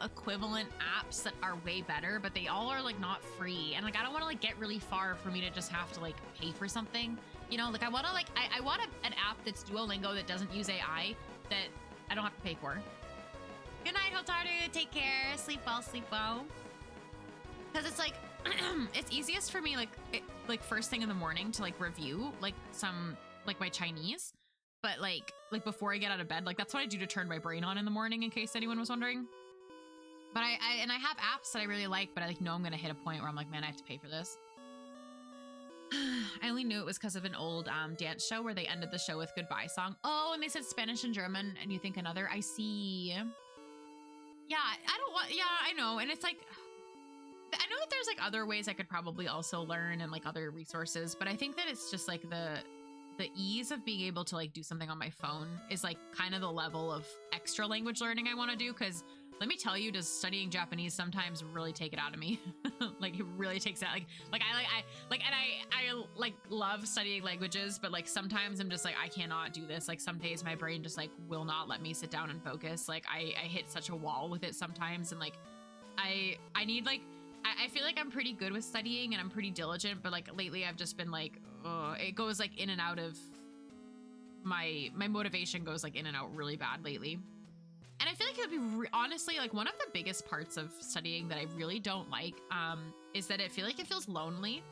S1: equivalent apps that are way better, but they all are like not free. And like, I don't want to like get really far for me to just have to like pay for something, you know, like I want to like, I want an app that's Duolingo that doesn't use AI that I don't have to pay for. Good night, Hotaru. Take care. Sleep well, sleep well. Cause it's like, it's easiest for me like first thing in the morning to like review like some like my Chinese, but like before I get out of bed, like that's what I do to turn my brain on in the morning, in case anyone was wondering. But I have apps that I really like, but I like know I'm gonna hit a point where I'm like, man, I have to pay for this. I only knew it was because of an old dance show where they ended the show with goodbye song. Oh, and they said Spanish and German, and you think another. I see. Yeah, I know, and it's like, I know that there's like other ways I could probably also learn and like other resources, but I think that it's just like the ease of being able to like do something on my phone is like kind of the level of extra language learning I want to do. Cause let me tell you, does studying Japanese sometimes really take it out of me? Like it really takes it out. I love studying languages, but like sometimes I'm just like, I cannot do this. Like some days my brain just like will not let me sit down and focus. Like I hit such a wall with it sometimes. And like, I need like, I feel like I'm pretty good with studying and I'm pretty diligent, but like lately I've just been like, it goes like in and out of my motivation goes like in and out really bad lately. And I feel like it would be honestly like one of the biggest parts of studying that I really don't like is that I feel like it feels lonely.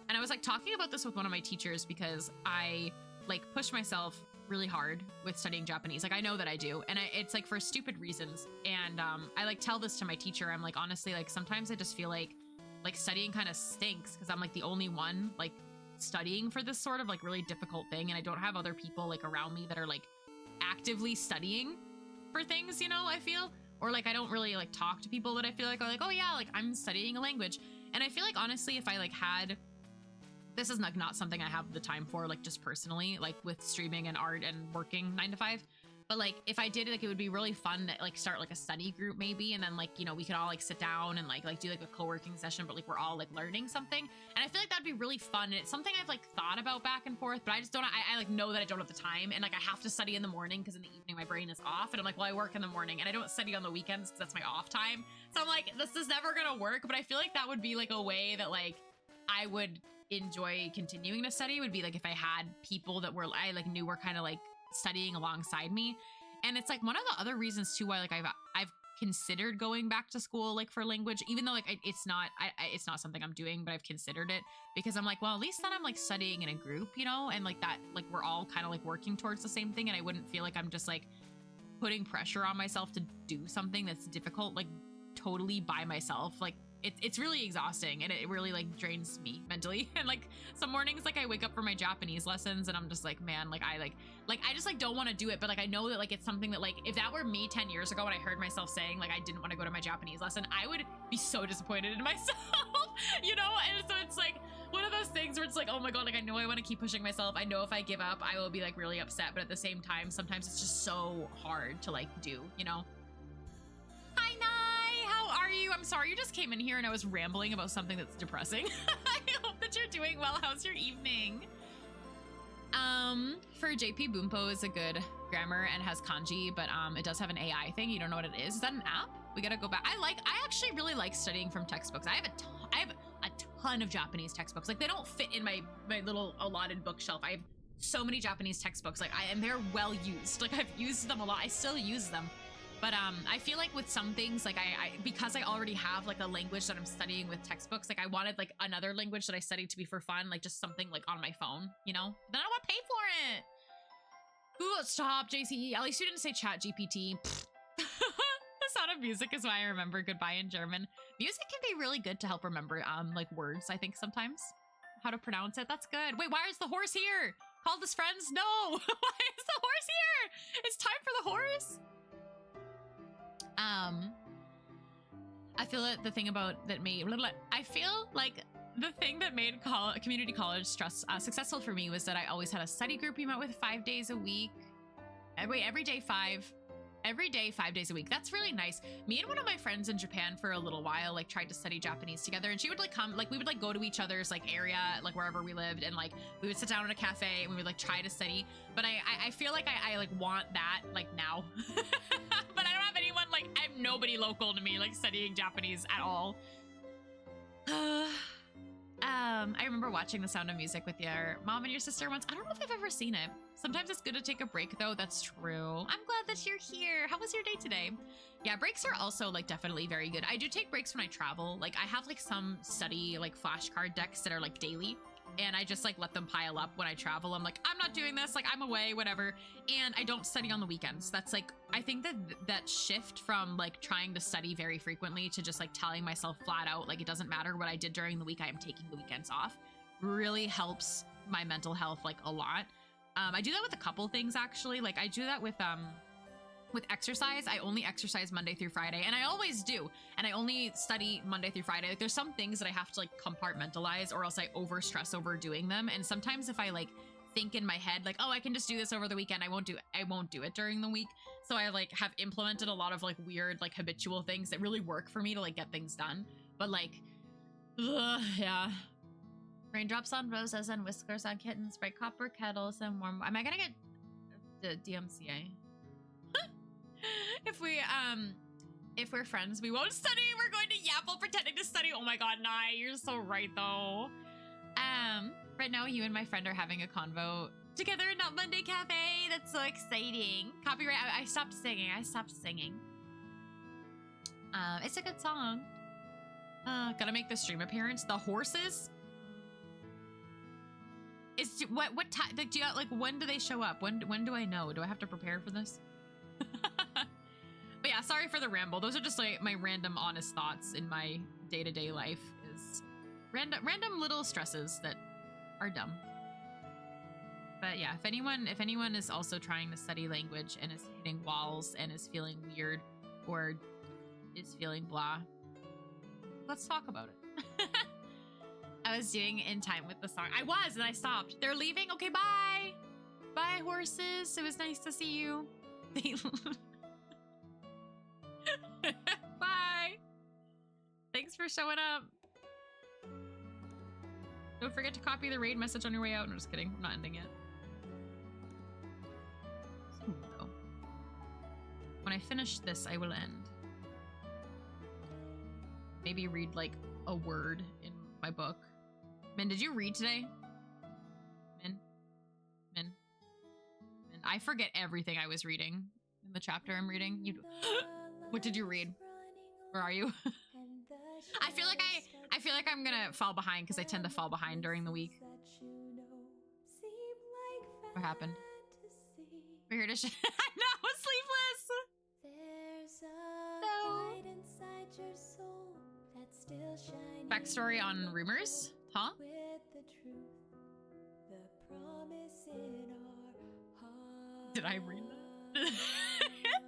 S1: And I was like talking about this with one of my teachers because I like push myself really hard with studying Japanese. Like I know that I do, and it's like for stupid reasons. And I like tell this to my teacher. I'm like, honestly, like sometimes I just feel like studying kind of stinks because I'm like the only one like studying for this sort of like really difficult thing, and I don't have other people like around me that are like actively studying for things, you know, I feel, or like I don't really like talk to people that I feel like are like, oh yeah, like I'm studying a language. And I feel like honestly, if I like had, this is like not something I have the time for, like just personally, like with streaming and art and working 9 to 5. But like if I did, like it would be really fun to like start like a study group maybe, and then like, you know, we could all like sit down and like do like a co-working session, but like we're all like learning something. And I feel like that'd be really fun. And it's something I've like thought about back and forth, but I just don't, I like know that I don't have the time, and like I have to study in the morning because in the evening my brain is off, and I'm like, well, I work in the morning and I don't study on the weekends because that's my off time. So I'm like, this is never gonna work. But I feel like that would be like a way that like I would enjoy continuing to study, would be like if I had people that were I like knew were kind of like studying alongside me. And it's like one of the other reasons too why like I've considered going back to school like for language, even though like it's not something I'm doing, but I've considered it because I'm like, well, at least then I'm like studying in a group, you know, and like that, like we're all kind of like working towards the same thing, and I wouldn't feel like I'm just like putting pressure on myself to do something that's difficult like totally by myself. Like it's really exhausting, and it really like drains me mentally. And like some mornings like I wake up for my Japanese lessons and I'm just like, man, like I just like don't want to do it, but like I know that like it's something that like if that were me 10 years ago and I heard myself saying like I didn't want to go to my Japanese lesson, I would be so disappointed in myself. You know? And so it's like one of those things where it's like, oh my god, like I know I want to keep pushing myself, I know if I give up I will be like really upset, but at the same time sometimes it's just so hard to like do, you know? Hi Nye, how are you? I'm sorry you just came in here and I was rambling about something that's depressing. I hope that you're doing well. How's your evening? For JP, Boompo is a good grammar and has kanji, but it does have an AI thing. You don't know what it is. Is that an app? We gotta go back. I actually really like studying from textbooks. I have a ton of Japanese textbooks. Like they don't fit in my little allotted bookshelf. I have so many Japanese textbooks, like and they're well used. Like I've used them a lot. I still use them. But I feel like with some things, like I because I already have like a language that I'm studying with textbooks, like I wanted like another language that I studied to be for fun, like just something like on my phone, you know? Then I don't want to pay for it. Ooh, stop, JCE. At least you didn't say chat GPT. The sound of music is why I remember goodbye in German. Music can be really good to help remember like words, I think sometimes. How to pronounce it, that's good. Wait, why is the horse here? Called his friends? No! Why is the horse here? It's time for the horse. I feel that the thing about that made, I feel like the thing that made community college successful for me was that I always had a study group we met with 5 days a week. Every day 5 days a week. That's really nice. Me and one of my friends in Japan for a little while like tried to study Japanese together, and she would like come, like we would like go to each other's like area, like wherever we lived, and like we would sit down in a cafe and we would like try to study. But I feel like I like want that like now. But I don't have anyone, like I have nobody local to me like studying Japanese at all. I remember watching The Sound of Music with your mom and your sister once. I don't know if I've ever seen it. Sometimes it's good to take a break though. That's true. I'm glad that you're here. How was your day today? Yeah, breaks are also like definitely very good. I do take breaks when I travel. Like I have like some study like flashcard decks that are like daily, and I just like let them pile up when I travel. I'm like, I'm not doing this, like I'm away, whatever. And I don't study on the weekends. That's like, I think that shift from like trying to study very frequently to just like telling myself flat out, like it doesn't matter what I did during the week, I am taking the weekends off, really helps my mental health like a lot. I do that with a couple things actually. Like I do that with exercise. I only exercise Monday through Friday, and I always do. And I only study Monday through Friday. Like there's some things that I have to like compartmentalize, or else I over stress over doing them. And sometimes if I like think in my head, like, oh, I can just do this over the weekend, I won't do it during the week. So I like have implemented a lot of like weird, like habitual things that really work for me to like get things done. But like, yeah. Raindrops on roses and whiskers on kittens, bright copper kettles and warm. Am I gonna get the DMCA? If we're friends, we won't study. We're going to Yapple pretending to study. Oh my god, Nye, you're so right though. Right now you and my friend are having a convo together in Not Monday Cafe. That's so exciting. Copyright. I stopped singing. It's a good song. Gotta make the stream appearance. The horses. Is what time? Like, do you like when do they show up? When do I know? Do I have to prepare for this? But yeah, sorry for the ramble. Those are just like my random honest thoughts in my day-to-day life, is random little stresses that are dumb. But yeah, if anyone is also trying to study language and is hitting walls and is feeling weird or is feeling blah, let's talk about it. I was doing In Time with the song. I was, and I stopped. They're leaving? Okay, bye. Bye, horses. It was nice to see you. Bye. Thanks for showing up. Don't forget to copy the raid message on your way out. No, just kidding. I'm not ending yet. So, when I finish this, I will end. Maybe read like a word in my book. Min, did you read today? Min. I forget everything I was reading in the chapter I'm reading. You, what did you read? Where are you? I feel like I'm gonna fall behind because I tend to fall behind during the week. What happened? We're here to I know, sleepless. Backstory on rumors, huh? Did I read that?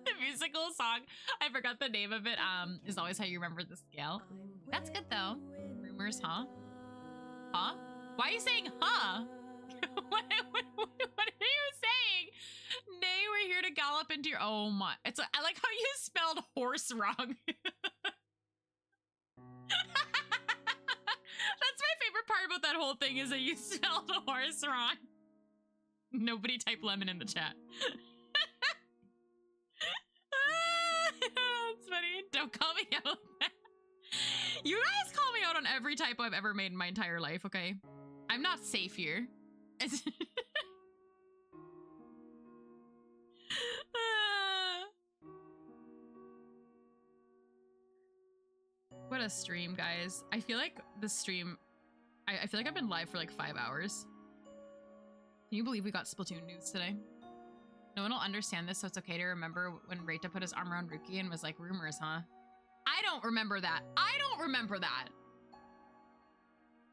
S1: The musical song, I forgot the name of it, is always how you remember the scale. That's good though. Rumors, huh? Huh? Why are you saying huh? what are you saying? Nay, we're here to gallop into your, oh my, it's I like how you spelled horse wrong. That's my favorite part about that whole thing is that you spelled horse wrong. Nobody type lemon in the chat. That's funny. Don't call me out. You guys call me out on every typo I've ever made in my entire life, okay? I'm not safe here. What a stream, guys. I feel like the stream, I feel like I've been live for like 5 hours. Can you believe we got Splatoon news today? No one will understand this, so it's okay to remember when Reita put his arm around Ruki and was like, rumors, huh? I don't remember that. I don't remember that.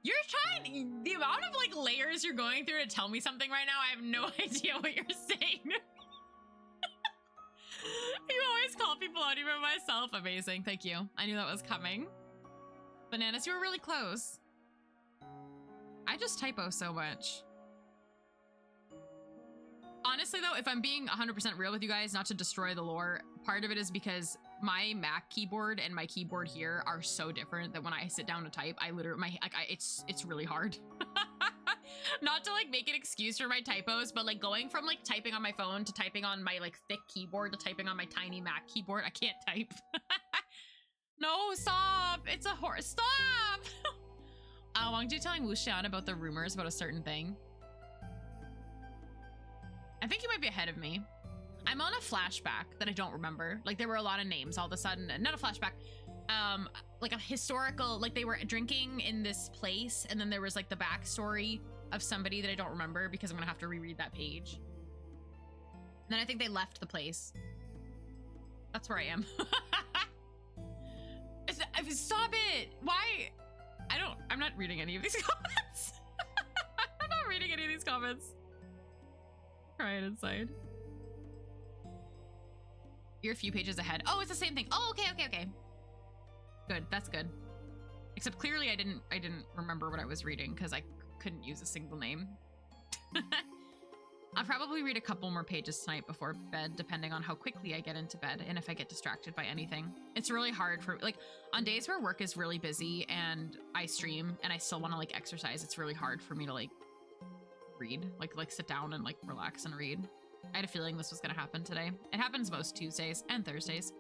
S1: You're trying, the amount of like layers you're going through to tell me something right now, I have no idea what you're saying. You always call people out, even myself. Amazing, thank you. I knew that was coming. Bananas, you were really close. I just typo so much. Honestly though, if I'm being 100% real with you guys, not to destroy the lore, part of it is because my Mac keyboard and my keyboard here are so different that when I sit down to type, I literally, it's really hard. Not to like make an excuse for my typos, but like going from like typing on my phone to typing on my like thick keyboard to typing on my tiny Mac keyboard, I can't type. No, stop! It's a horse. Stop! Wang Ji telling Wuxian about the rumors about a certain thing. I think you might be ahead of me. I'm on a flashback that I don't remember. Like there were a lot of names all of a sudden. Not a flashback. Like a historical, like they were drinking in this place and then there was like the backstory of somebody that I don't remember because I'm gonna have to reread that page. And then I think they left the place. That's where I am. Stop it! Why? I'm not reading any of these comments. I'm not reading any of these comments. Crying inside. You're a few pages ahead. Oh, it's the same thing. Oh, okay. Good, that's good. Except clearly I didn't remember what I was reading because I couldn't use a single name. I'll probably read a couple more pages tonight before bed, depending on how quickly I get into bed and if I get distracted by anything. It's really hard for, like, on days where work is really busy and I stream and I still want to, like, exercise, it's really hard for me to, like, read. Like sit down and, like, relax and read. I had a feeling this was going to happen today. It happens most Tuesdays and Thursdays.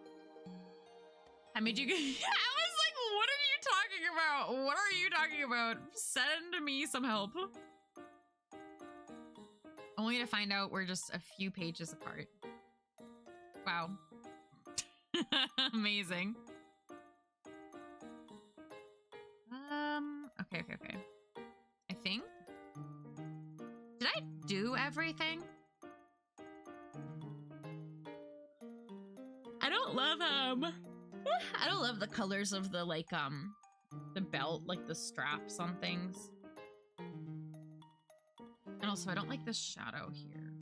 S1: I made you... I was like, what are you talking about? What are you talking about? Send me some help. Only to find out we're just a few pages apart. Wow. Amazing. Okay. I think. Did I do everything? I don't love the colors of the like the belt, like the straps on things. And also I don't like the shadow here.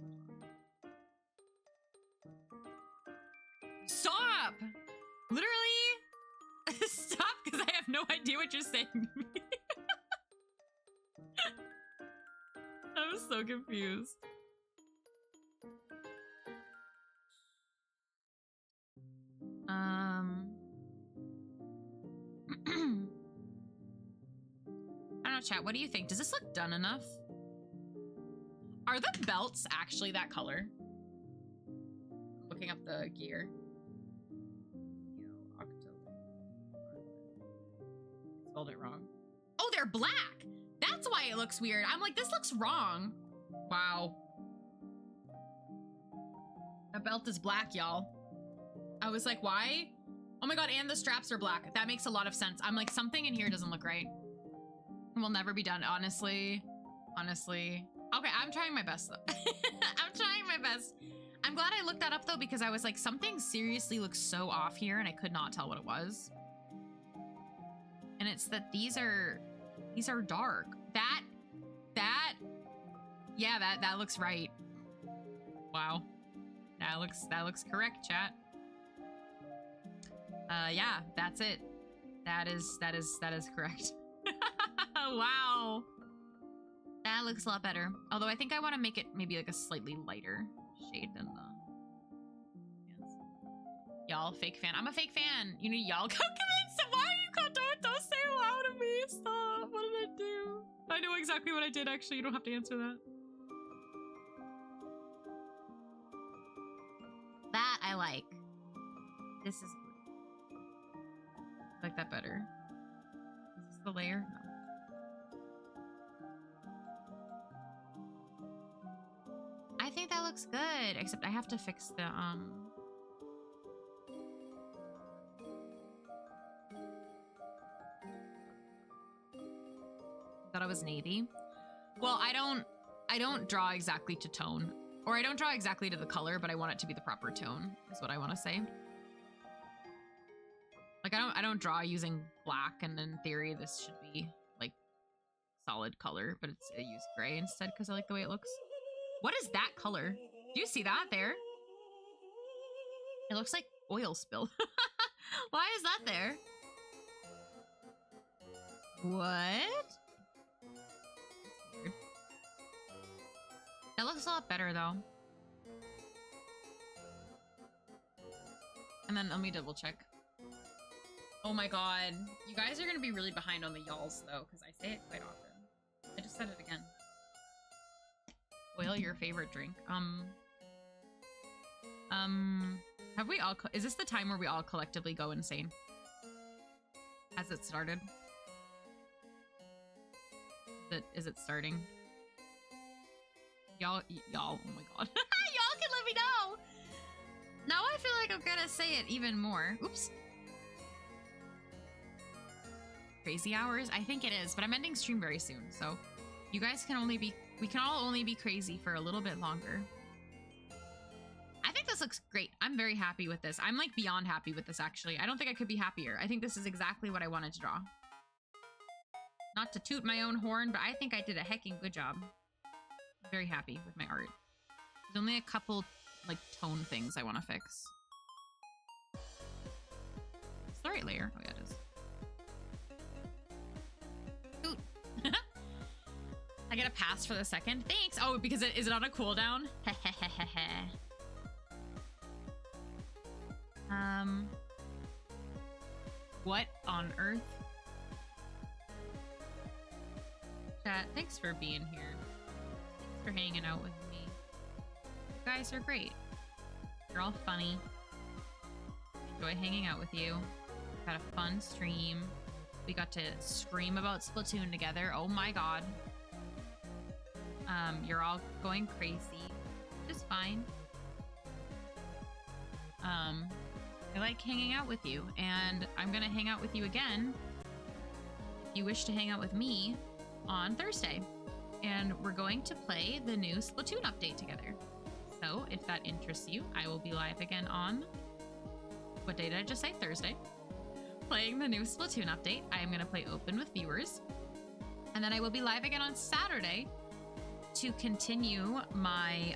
S1: Stop! Literally stop, because I have no idea what you're saying to me. I'm so confused. I don't know, chat, what do you think? Does this look done enough? Are the belts actually that color? Looking up the gear. Spelled it wrong. Oh, they're black! That's why it looks weird. I'm like, this looks wrong. Wow. The belt is black, y'all. I was like, why? Oh my god, and the straps are black. That makes a lot of sense. I'm like, something in here doesn't look right. It will never be done, honestly. Honestly. Okay, I'm trying my best, though. I'm trying my best. I'm glad I looked that up, though, because I was like, something seriously looks so off here, and I could not tell what it was. And it's that these are dark. Yeah, that looks right. Wow. That looks correct, chat. Yeah, that's it. That is correct. Wow. That looks a lot better. Although I think I want to make it maybe like a slightly lighter shade than the pants. Y'all, fake fan. I'm a fake fan. You know, y'all come in. Why are you don't say wow to me? Stop. What did I do? I know exactly what I did, actually. You don't have to answer that. That I like. This is... I like that better. Is this the layer? No. I think that looks good, except I have to fix the, thought it was navy. Well, I don't draw exactly to tone. Or I don't draw exactly to the color, but I want it to be the proper tone, is what I want to say. Like, I don't draw using black, and in theory, this should be, like, solid color, but I use gray instead because I like the way it looks. What is that color? Do you see that there? It looks like oil spill. Why is that there? What? Weird. That looks a lot better, though. And then let me double check. Oh my god. You guys are gonna be really behind on the y'alls, though, because I say it quite often. I just said it again. Oil, your favorite drink. Have we all... Is this the time where we all collectively go insane? Has it started? Is it starting? Y'all, oh my god. Y'all can let me know! Now I feel like I'm gonna say it even more. Oops. Crazy hours? I think it is, but I'm ending stream very soon, so you guys can only be... We can all only be crazy for a little bit longer. I think this looks great. I'm very happy with this. I'm like beyond happy with this, actually. I don't think I could be happier. I think this is exactly what I wanted to draw. Not to toot my own horn, but I think I did a hecking good job. I'm very happy with my art. There's only a couple, like, tone things I want to fix. It's the right layer. Oh, yeah, it is. Toot. I get a pass for the second. Thanks. Oh, because is it on a cooldown? What on earth? Chat, thanks for being here. Thanks for hanging out with me. You guys are great. You're all funny. Enjoy hanging out with you. Had a fun stream. We got to scream about Splatoon together. Oh my god. You're all going crazy. Just fine. I like hanging out with you, and I'm gonna hang out with you again if you wish to hang out with me on Thursday. And we're going to play the new Splatoon update together. So if that interests you, I will be live again on... What day did I just say? Thursday. Playing the new Splatoon update. I am gonna play open with viewers. And then I will be live again on Saturday to continue my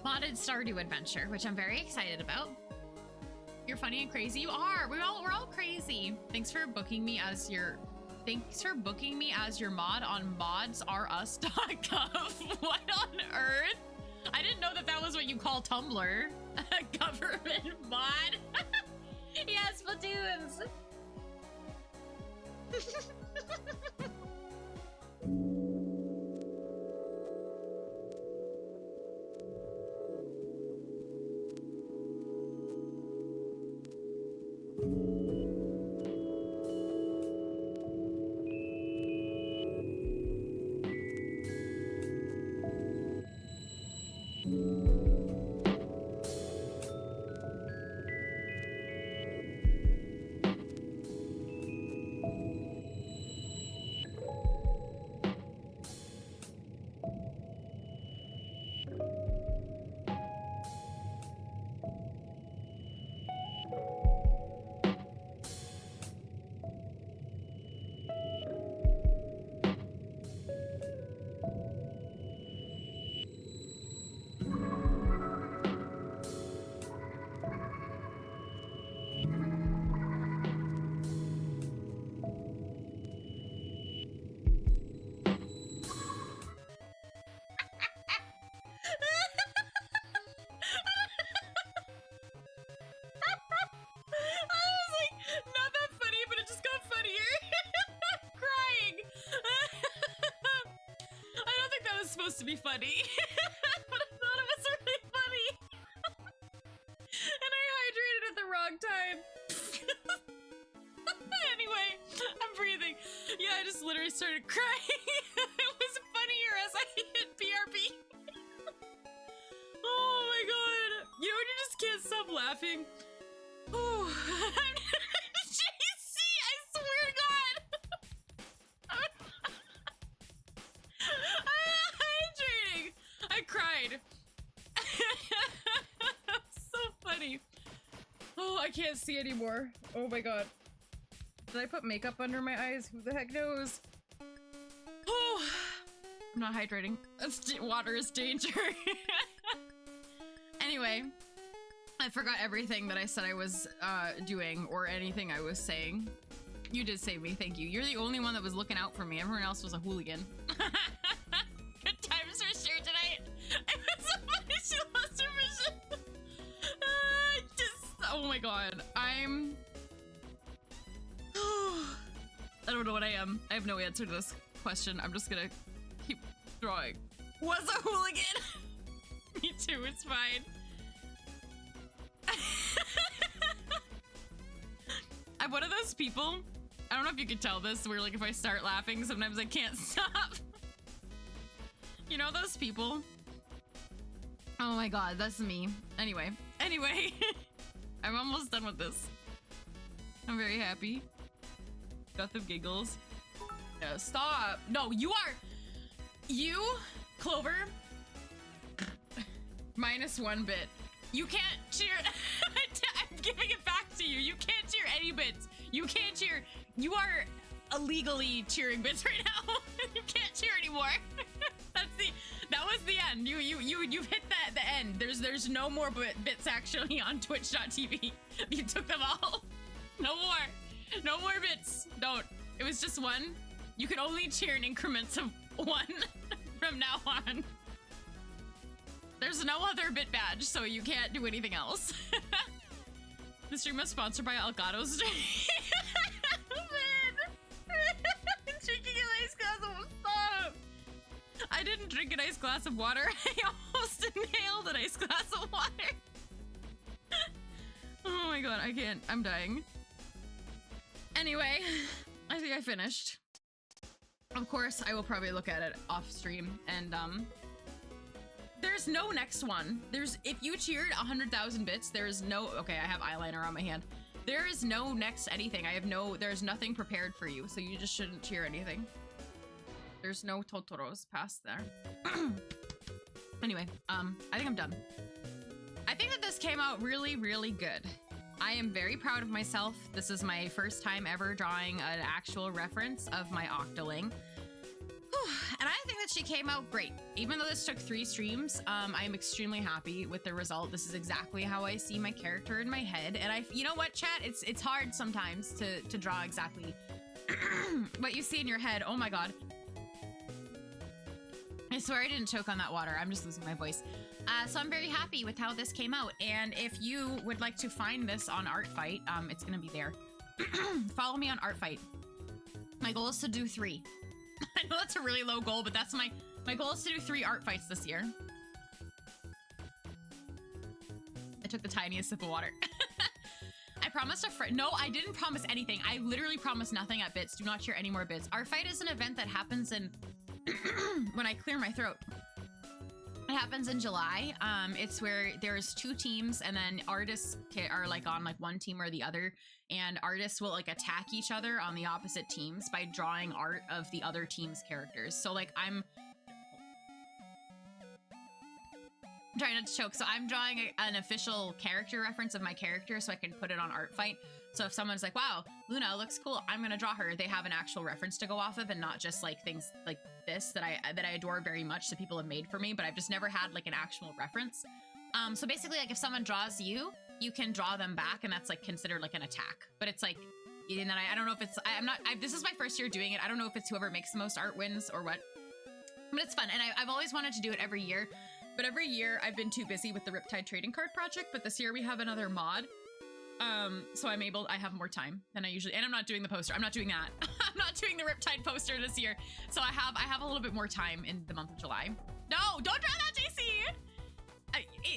S1: modded Stardew adventure, which I'm very excited about. You're funny and crazy. You are. We're all crazy. Thanks for booking me as your mod on modsrus.gov. What on earth? I didn't know that was what you call Tumblr. Government mod. Yes, Splatoons. supposed to be funny. But I thought it was really funny. And I hydrated at the wrong time. Anyway, I'm breathing. Yeah, I just literally started crying. It was funnier as I hit BRB. Oh my god. You know when you just can't stop laughing? Oh, JC, I swear to God. I'm hydrating. I cried. So funny. Oh, I can't see anymore. Oh my god. Did I put makeup under my eyes? Who the heck knows? Oh, I'm not hydrating. Water is danger. Anyway, I forgot everything that I said I was doing or anything I was saying. You did save me, thank you. You're the only one that was looking out for me. Everyone else was a hooligan. Good times for sure tonight. It was so funny she lost her vision. Oh my god. I don't know what I am. I have no answer to this question. I'm just gonna keep drawing. Was a hooligan. Me too, it's fine. I'm one of those people, I don't know if you can tell this, where like if I start laughing, sometimes I can't stop. You know those people? Oh my god, that's me. Anyway, I'm almost done with this. I'm very happy. Got the giggles. No, stop. No, you, Clover, -1 bit. You can't cheer. I'm giving it back to you. You can't cheer any bits. You can't cheer. You are illegally cheering bits right now. You can't cheer anymore. That was the end. You've hit the end. There's no more bits actually on twitch.tv. You took them all. No more. No more bits. Don't. It was just one. You can only cheer in increments of 1 from now on. There's no other bit badge, so you can't do anything else. The stream was sponsored by Elgato's stream. Drinking an ice glass of stop. I didn't drink an ice glass of water. I almost inhaled an ice glass of water. Oh my god, I can't. I'm dying. Anyway, I think I finished. Of course, I will probably look at it off stream, and there's no next one. If you cheered 100,000 bits, there's no, okay, I have eyeliner on my hand. There is no next anything. There's nothing prepared for you, so you just shouldn't cheer anything. There's no Totoros past there. Anyway, I think I'm done. I think that this came out really, really good. I am very proud of myself. This is my first time ever drawing an actual reference of my Octoling. And I think that she came out great. Even though this took 3 streams, I am extremely happy with the result. This is exactly how I see my character in my head. And you know what, chat? It's hard sometimes to draw exactly what you see in your head. Oh my god. I swear I didn't choke on that water. I'm just losing my voice. So I'm very happy with how this came out. And if you would like to find this on Artfight, it's gonna be there. Follow me on Artfight. My goal is to do 3. I know that's a really low goal, but that's my goal is to do 3 art fights this year. I took the tiniest sip of water. I promised a friend. No, I didn't promise anything. I literally promised nothing at Bits. Do not share any more Bits. Art fight is an event that happens in when I clear my throat. It happens in July. It's where there's 2 teams, and then artists are like on like one team or the other, and artists will like attack each other on the opposite teams by drawing art of the other team's characters. So like I'm trying not to choke. So I'm drawing an official character reference of my character so I can put it on Artfight. So if someone's like, wow, Luna looks cool, I'm gonna draw her, they have an actual reference to go off of, and not just like things like this that I adore very much that people have made for me, but I've just never had like an actual reference. So basically, like if someone draws you, you can draw them back, and that's like considered like an attack. But it's like, and then I don't know if it's, this is my first year doing it. I don't know if it's whoever makes the most art wins or what, but it's fun. And I've always wanted to do it every year, but every year I've been too busy with the Riptide trading card project. But this year we have another mod So I have more time than I usually, and I'm not doing the poster. I'm not doing that. I'm not doing the Riptide poster this year. So I have a little bit more time in the month of July. No, don't draw that, JC.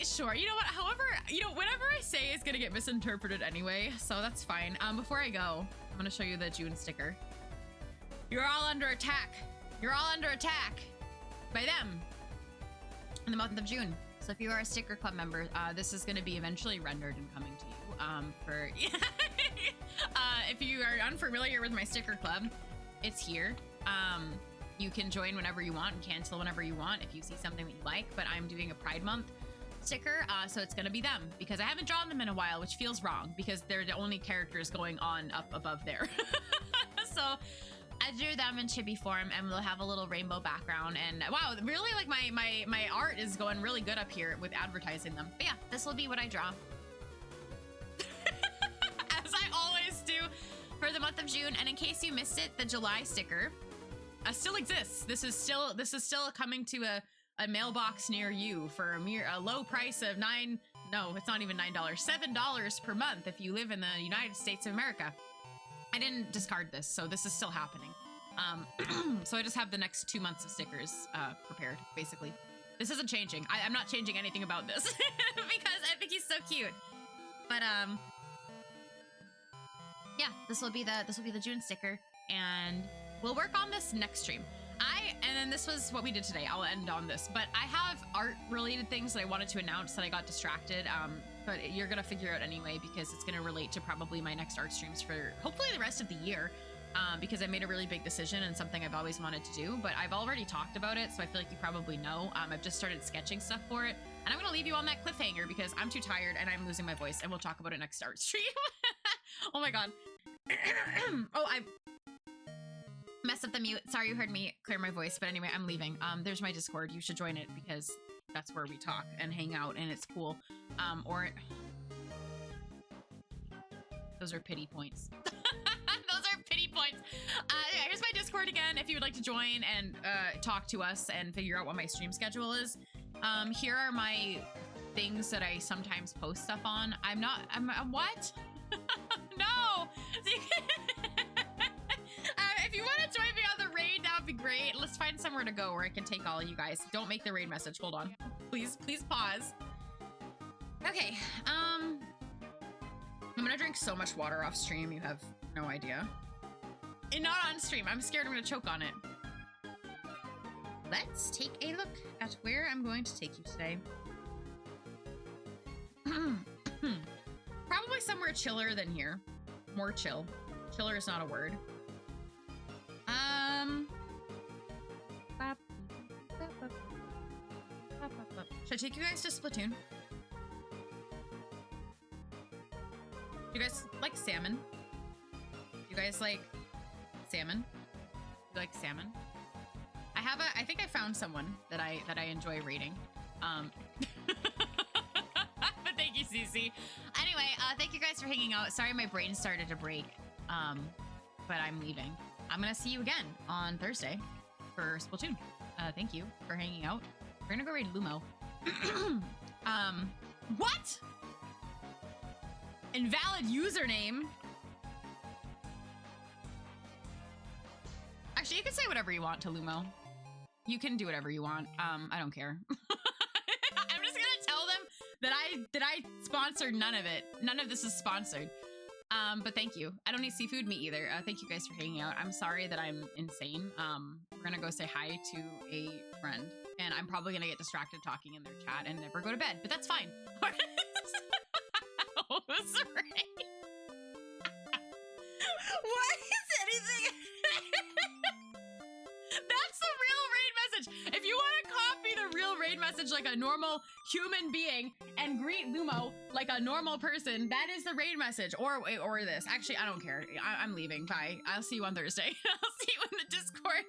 S1: Sure, you know what? However, whatever I say is gonna get misinterpreted anyway, so that's fine. Before I go, I'm gonna show you the June sticker. You're all under attack. You're all under attack by them in the month of June. So if you are a sticker club member, this is gonna be eventually rendered and coming to you. If you are unfamiliar with my sticker club, it's here. You can join whenever you want and cancel whenever you want if you see something that you like, but I'm doing a Pride Month sticker, so it's gonna be them because I haven't drawn them in a while, which feels wrong because they're the only characters going on up above there. So I drew them in chibi form and we'll have a little rainbow background, and wow, really, like my art is going really good up here with advertising them. But yeah, this will be what I draw. As I always do for the month of June. And in case you missed it, the July sticker still exists. This is still coming to a mailbox near you for a low price of it's not even $9, $7 per month if you live in the United States of America. I didn't discard this, so this is still happening. So I just have the next 2 months of stickers prepared, basically. This isn't changing. I'm not changing anything about this because I think he's so cute. But yeah, this will be the June sticker, and we'll work on this next stream. And then this was what we did today. I'll end on this, but I have art related things that I wanted to announce that I got distracted. But you're gonna figure out anyway because it's gonna relate to probably my next art streams for hopefully the rest of the year. Because I made a really big decision and something I've always wanted to do, but I've already talked about it, so I feel like you probably know. I've just started sketching stuff for it, and I'm gonna leave you on that cliffhanger because I'm too tired and I'm losing my voice, and we'll talk about it next art stream. Oh my god. Oh, I messed up the mute. Sorry you heard me clear my voice, but anyway, I'm leaving. There's my Discord. You should join it because that's where we talk and hang out, and it's cool. Those are pity points. Those are pity points. Yeah, here's my Discord again if you would like to join and talk to us and figure out what my stream schedule is. Here are my things that I sometimes post stuff on. What? No! If you want to join me on the raid, that would be great. Let's find somewhere to go where I can take all of you guys. Don't make the raid message. Hold on. Please pause. Okay, I'm gonna drink so much water off stream, you have no idea. And not on stream, I'm scared I'm gonna choke on it. Let's take a look at where I'm going to take you today. Probably somewhere chiller than here. More chill. Chiller is not a word. Should I take you guys to Splatoon? You guys like salmon? You guys like salmon? You like salmon? I think I found someone that I enjoy rating. But thank you, Cece. Anyway, thank you guys for hanging out. Sorry my brain started to break. But I'm leaving. I'm gonna see you again on Thursday for Splatoon. Thank you for hanging out. We're gonna go raid Lumo. What? Invalid username. Actually, you can say whatever you want to Lumo. You can do whatever you want. I don't care. I'm just gonna tell them that I sponsored none of it. None of this is sponsored. But thank you. I don't need seafood, me either. Thank you guys for hanging out. I'm sorry that I'm insane. We're gonna go say hi to a friend, and I'm probably gonna get distracted talking in their chat and never go to bed, but that's fine. Oh, sorry. Why is anything? That's the real raid message. If you want to copy the real raid message like a normal human being and greet Lumo like a normal person, that is the raid message. Or this. Actually, I don't care. I'm leaving. Bye. I'll see you on Thursday. I'll see you in the Discord.